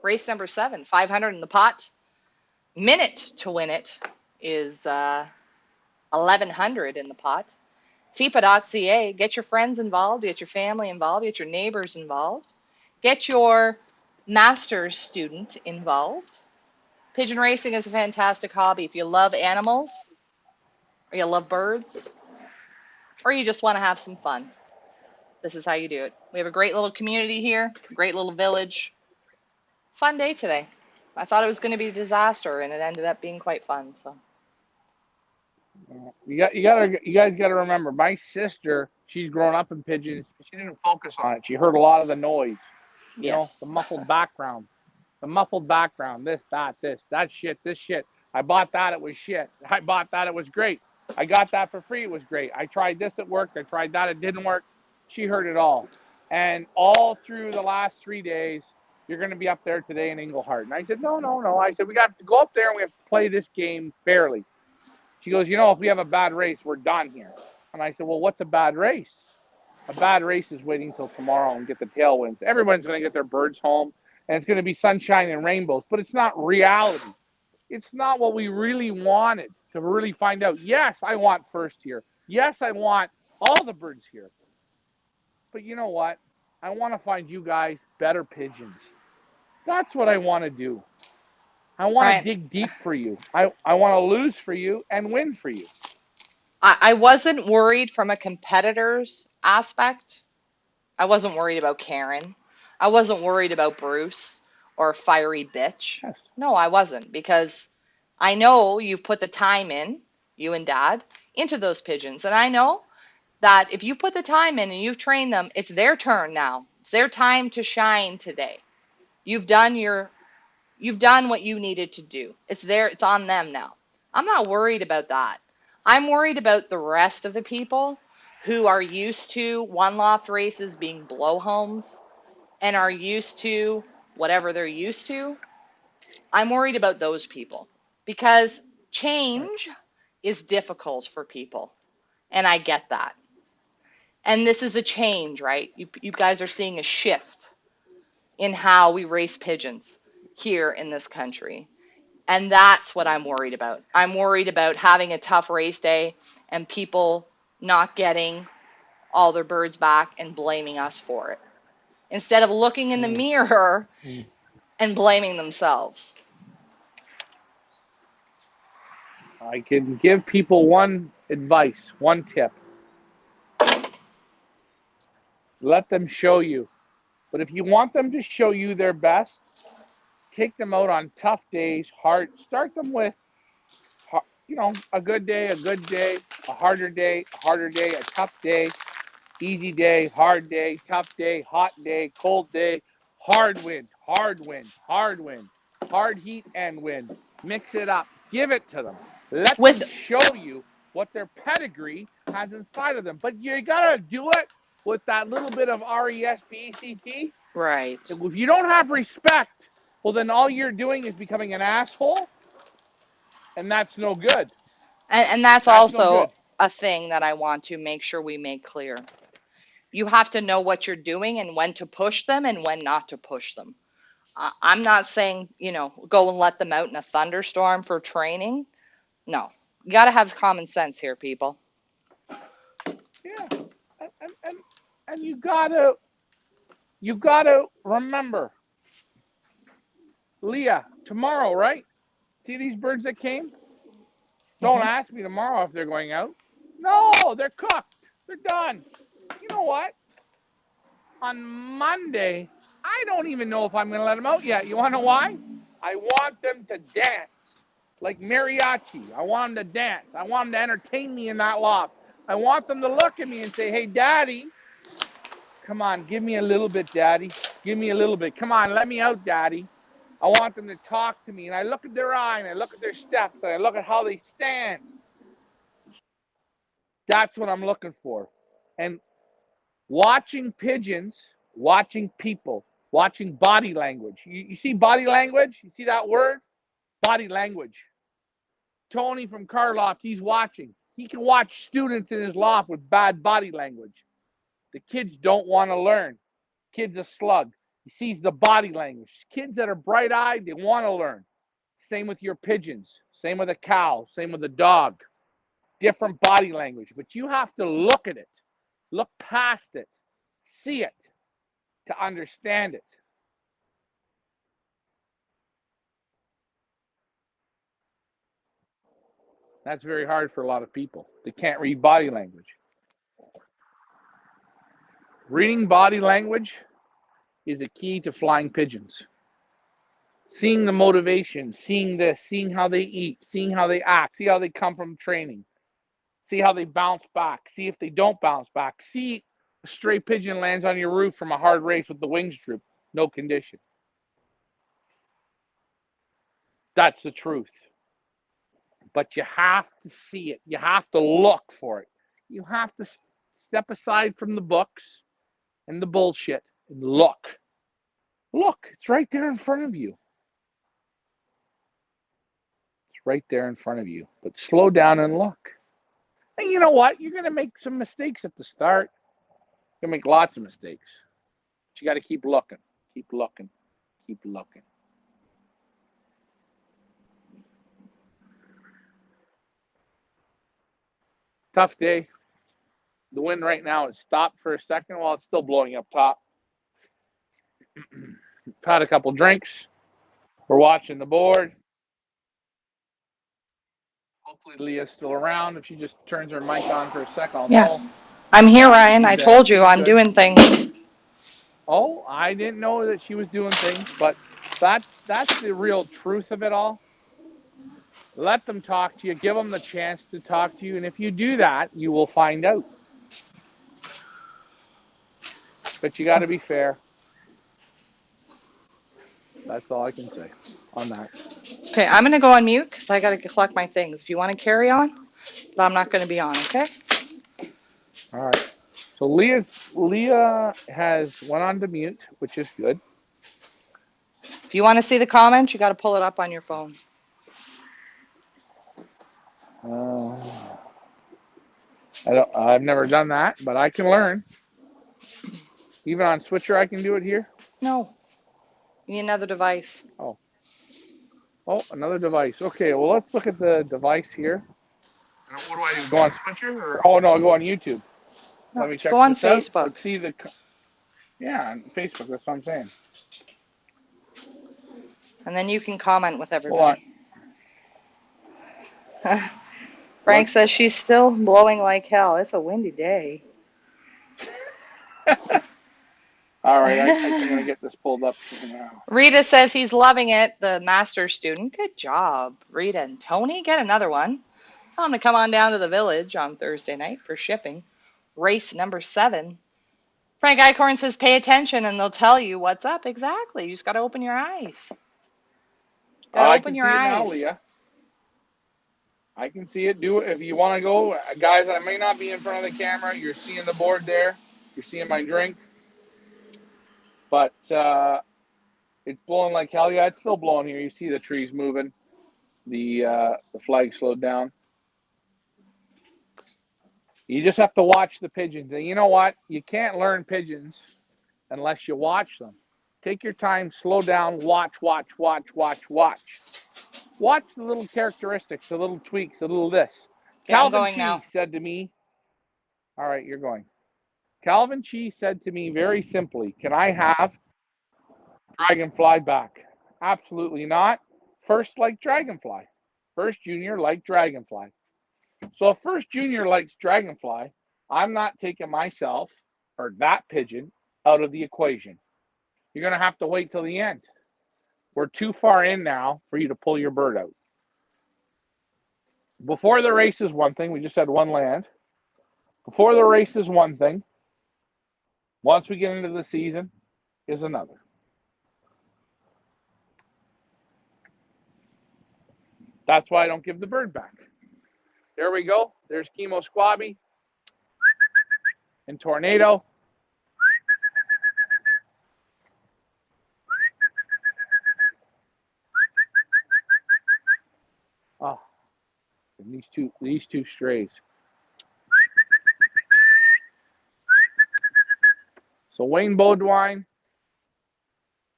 Race number 7, 500 in the pot. Minute to win it is 1100 in the pot. FIPA.ca. Get your friends involved, get your family involved, get your neighbors involved, get your master's student involved. Pigeon racing is a fantastic hobby. If you love animals, or you love birds, or you just want to have some fun, this is how you do it. We have a great little community here, great little village. Fun day today. I thought it was going to be a disaster, and it ended up being quite fun. So You guys got to remember. My sister, she's grown up in pigeons. She didn't focus on it. She heard a lot of the noise. The yes, muffled background. The muffled background. This, that shit, this shit. I bought that. It was shit. I bought that. It was great. I got that for free. It was great. I tried this. It worked. I tried that. It didn't work. She heard it all. And all through the last 3 days, you're going to be up there today in Englehart. And I said, no, no, no. I said, we got to go up there and we have to play this game fairly. She goes, if we have a bad race, we're done here. And I said, well, what's a bad race? A bad race is waiting until tomorrow and get the tailwinds. Everyone's going to get their birds home, and it's going to be sunshine and rainbows, but it's not reality. It's not what we really wanted to really find out. Yes, I want first here. Yes, I want all the birds here. But you know what? I want to find you guys better pigeons. That's what I want to do. I want to right. dig deep for you. I want to lose for you and win for you. I wasn't worried from a competitor's aspect. I wasn't worried about Karen. I wasn't worried about Bruce or Fiery Bitch. Yes. No, I wasn't because I know you've put the time in, you and Dad, into those pigeons. And I know that if you put the time in and you've trained them, it's their turn now. It's their time to shine today. You've done what you needed to do. It's on them now. I'm not worried about that. I'm worried about the rest of the people who are used to one loft races being blowhomes and are used to whatever they're used to. I'm worried about those people because Right. change is difficult for people. And I get that. And this is a change, right? You guys are seeing a shift in how we race pigeons here in this country. And that's what I'm worried about. I'm worried about having a tough race day and people not getting all their birds back and blaming us for it. Instead of looking in the Mm. mirror Mm. and blaming themselves. I can give people one advice, one tip. Let them show you. But if you want them to show you their best, take them out on tough days, hard. Start them with, a good day, a harder day, a tough day, easy day, hard day, tough day, hot day, cold day, hard wind, hard wind, hard wind, hard heat and wind. Mix it up. Give it to them. Let them With show you what their pedigree has inside of them. But you got to do it with that little bit of RESPECT. right. If you don't have respect, well, then all you're doing is becoming an asshole, and that's no good. And that's That's no also good. a thing that I want to make sure we make clear. You have to know what you're doing and when to push them and when not to push them. I'm not saying, go and let them out in a thunderstorm for training. No. You got to have common sense here, people. Yeah, and you gotta remember, Leah, tomorrow, right? See these birds that came? Don't Hmm. ask me tomorrow if they're going out. No, they're cooked. They're done. You know what? On Monday, I don't even know if I'm going to let them out yet. You want to know why? I want them to dance like mariachi. I want them to dance. I want them to entertain me in that loft. I want them to look at me and say, hey, Daddy, come on, give me a little bit, Daddy. Give me a little bit. Come on, let me out, Daddy. I want them to talk to me. And I look at their eye and I look at their steps and I look at how they stand. That's what I'm looking for. And watching pigeons, watching people, watching body language. You see body language? You see that word? Body language. Tony from Carloft, he's watching. He can watch students in his loft with bad body language. The kids don't want to learn. Kid's a slug. He sees the body language. Kids that are bright eyed, they want to learn. Same with your pigeons. Same with a cow. Same with a dog. Different body language. But you have to look at it, look past it, see it to understand it. That's very hard for a lot of people. They can't read body language. Reading body language is a key to flying pigeons. Seeing the motivation, seeing this, seeing how they eat, seeing how they act, see how they come from training, see how they bounce back, see if they don't bounce back, see a stray pigeon lands on your roof from a hard race with the wings drooped, no condition. That's the truth. But you have to see it. You have to look for it. You have to step aside from the books and the bullshit and look. Look, it's right there in front of you. It's right there in front of you. But slow down and look. And you know what? You're going to make some mistakes at the start. You're going to make lots of mistakes. But you got to keep looking, keep looking, keep looking. Tough day. The wind right now has stopped for a second while it's still blowing up top. Had a couple drinks. We're watching the board. Hopefully Leah's still around. If she just turns her mic on for a sec, I'll Yeah. know. I'm here, Yeah, Ryan. I told you she's I'm good. doing things. Oh, I didn't know that she was doing things, but that's the real truth of it all. Let them talk to you. Give them the chance to talk to you, and if you do that, you will find out. but you got to be fair. That's all I can say on that. Okay, I'm going to go on mute because I got to collect my things. If you want to carry on, but I'm not going to be on, okay? All right. So Leah has went on to mute, which is good. If you want to see the comments, you got to pull it up on your phone. I've never done that, but I can learn. Even on Switcher, I can do it here. No, you need another device. Oh, another device. Okay, well, let's look at the device here. What do I do? Go on Switcher? Oh, no, I'll go on YouTube. No, Let me just check go on this out. Facebook. Let's see the... Yeah, on Facebook, that's what I'm saying. And then you can comment with Hold everybody. on. Frank says she's still blowing like hell. It's a windy day. All right, I think I'm going to get this pulled up now. Rita says he's loving it, the master's student. Good job, Rita and Tony. Get another one. Tell him to come on down to the village on Thursday night for shipping. Race number 7. Frank Eichhorn says pay attention and they'll tell you what's up. Exactly. You just got to open your eyes. Got to I open can your see it eyes. now, Leah. I can see it. Do it if you want to go. Guys, I may not be in front of the camera. You're seeing the board there. You're seeing my drink. But it's blowing like hell. Yeah, it's still blowing here. You see the trees moving. The flag slowed down. You just have to watch the pigeons. And you know what? You can't learn pigeons unless you watch them. Take your time, slow down, watch. Watch the little characteristics, the little tweaks, the little this. Okay, I'm Calvin going Chi now. said to me, all right, you're going. Calvin Chi said to me very simply, can I have Dragonfly back? Absolutely not. First like Dragonfly. First Junior like Dragonfly. So if First Junior likes Dragonfly, I'm not taking myself or that pigeon out of the equation. You're going to have to wait till the end. We're too far in now for you to pull your bird out. Before the race is one thing. We just had one land. Before the race is one thing. Once we get into the season is another. That's why I don't give the bird back. There we go. There's Chemo Squabby and Tornado. Oh, and these two strays. So Wayne Baudouin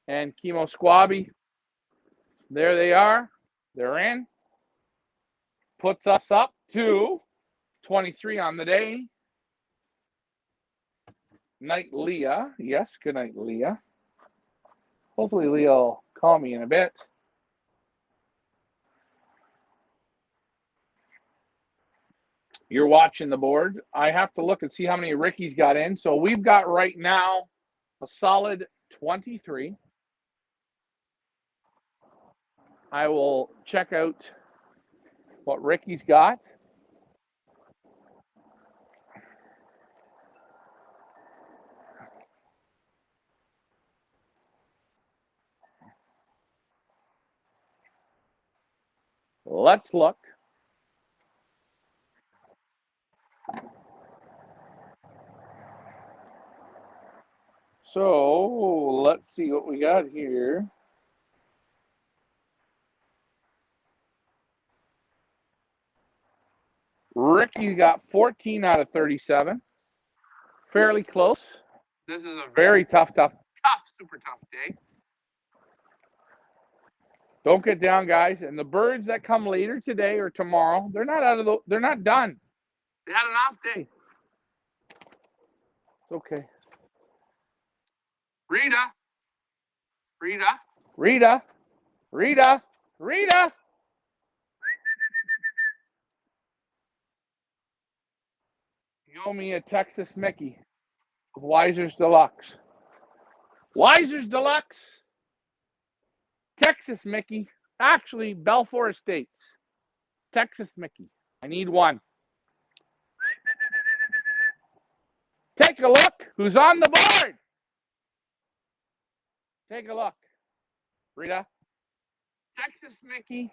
and Chemo Squabby, there they are. They're in. Puts us up to 23 on the day. Night Leah. Yes, good night, Leah. Hopefully Leah will call me in a bit. You're watching the board. I have to look and see how many Ricky's got in. So we've got right now a solid 23. I will check out what Ricky's got. Let's look. So let's see what we got here. Ricky's got 14 out of 37. Fairly close. This is a very tough, super tough day. Don't get down, guys. And the birds that come later today or tomorrow, they're not done. They had an off day. It's okay. Rita. You owe me a Texas Mickey of Weiser's Deluxe. Weiser's Deluxe. Texas Mickey. Actually, Belfour Estates. Texas Mickey. I need one. Take a look. Who's on the board? Take a look. Rita. Texas Mickey,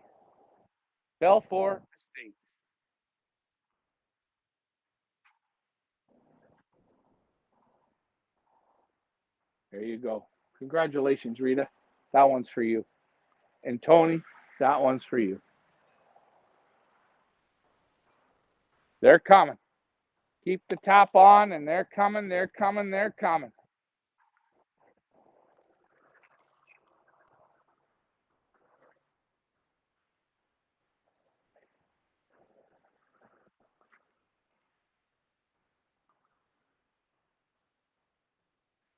Belfour Estates. There you go. Congratulations, Rita. That one's for you. And Tony, that one's for you. They're coming. Keep the tap on, and they're coming, they're coming, they're coming.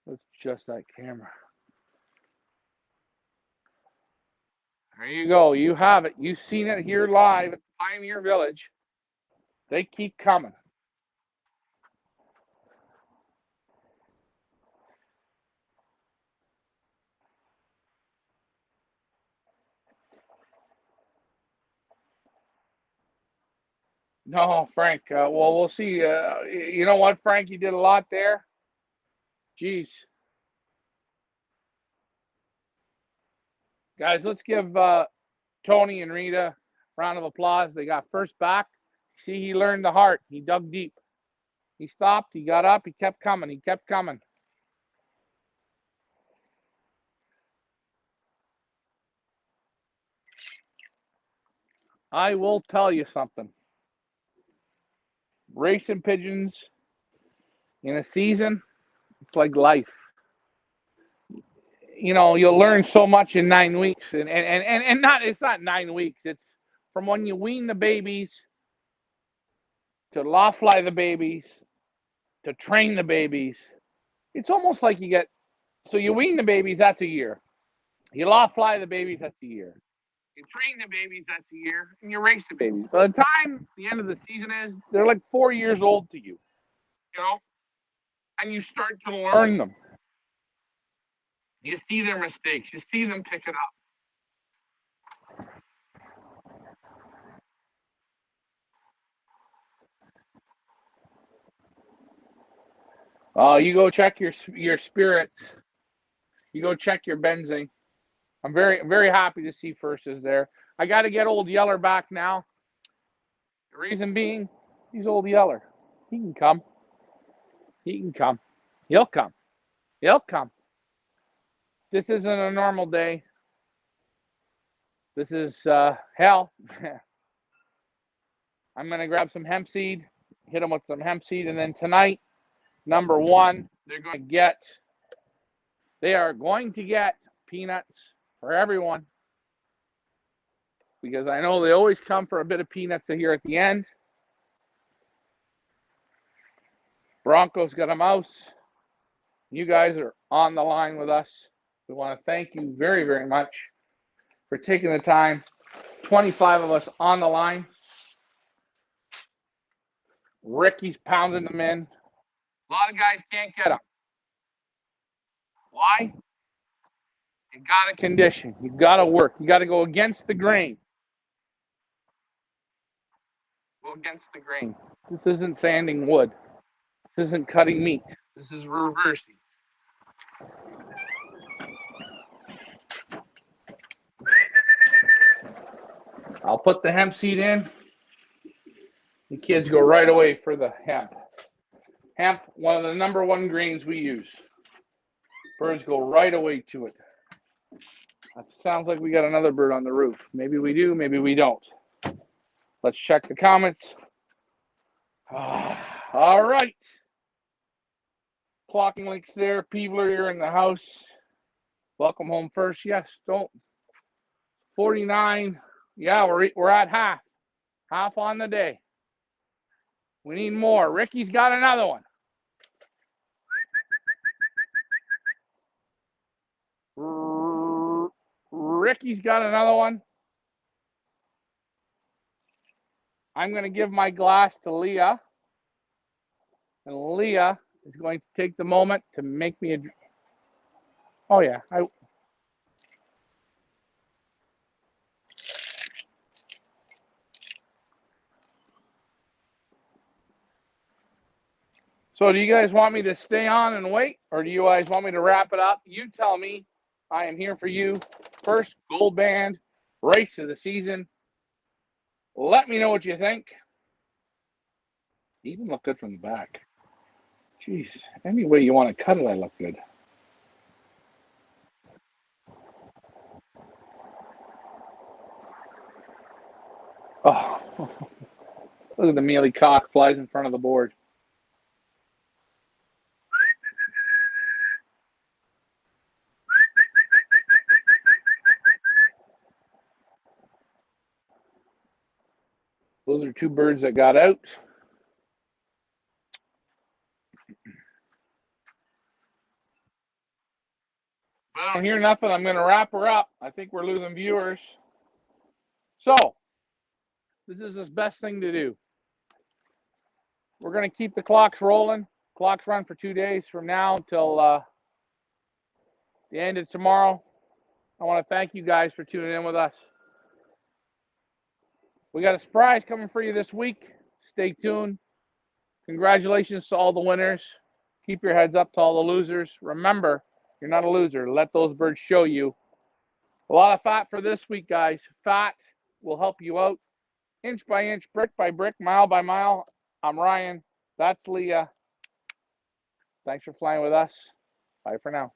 Let's adjust that camera. There you go. You have it. You've seen it here live at Pioneer Village. They keep coming. No, Frank. Well, we'll see. You know what, Frank? You did a lot there. Jeez. Guys, let's give Tony and Rita a round of applause. They got first back. See, he learned the heart. He dug deep. He stopped. He got up. He kept coming. He kept coming. I will tell you something. Racing pigeons in a season, it's like life. You know, you'll learn so much in 9 weeks. And not it's not 9 weeks. It's from when you wean the babies to law fly the babies to train the babies. It's almost like you wean the babies, that's a year. You law fly the babies, that's a year. You train the babies, that's a year, and you race the babies. By the time the end of the season is, they're like 4 years old to you, you know? And you start to learn them. You see their mistakes. You see them pick it up. Oh, you go check your spirits. You go check your benzene. I'm very happy to see First is there. I got to get old Yeller back now. The reason being, he's old Yeller. He can come. He can come. He'll come. He'll come. This isn't a normal day. This is hell. I'm going to grab some hemp seed, hit them with some hemp seed, and then tonight, number one, they are going to get peanuts for everyone, because I know they always come for a bit of peanuts here at the end. Bronco's got a mouse. You guys are on the line with us. We want to thank you very, very much for taking the time. 25 of us on the line. Ricky's pounding them in. A lot of guys can't get them. Why? You got to condition. You got to work. You got to go against the grain. Go against the grain. This isn't sanding wood. This isn't cutting meat. This is reversing. I'll put the hemp seed in. The kids go right away for the hemp. Hemp, one of the number one grains we use. Birds go right away to it. It sounds like we got another bird on the roof. Maybe we do, maybe we don't. Let's check the comments. All right. Clocking links there. Peebler, you're in the house. Welcome home first. Yes, don't. 49. Yeah, we're at half. Half on the day. We need more. Ricky's got another one. Ricky's got another one. I'm going to give my glass to Leah. And Leah is going to take the moment to make me a... Oh, yeah. So do you guys want me to stay on and wait? Or do you guys want me to wrap it up? You tell me. I am here for you. First gold band race of the season. Let me know what you think. Even look good from the back. Jeez, any way you want to cut it, I look good. Oh, look at the mealy cock flies in front of the board. Those are two birds that got out. If I don't hear nothing, I'm going to wrap her up. I think we're losing viewers. So, this is the best thing to do. We're going to keep the clocks rolling. Clocks run for 2 days from now until the end of tomorrow. I want to thank you guys for tuning in with us. We got a surprise coming for you this week. Stay tuned. Congratulations to all the winners. Keep your heads up to all the losers. Remember, you're not a loser. Let those birds show you. A lot of fat for this week, guys. Fat will help you out. Inch by inch, brick by brick, mile by mile. I'm Ryan. That's Leah. Thanks for flying with us. Bye for now.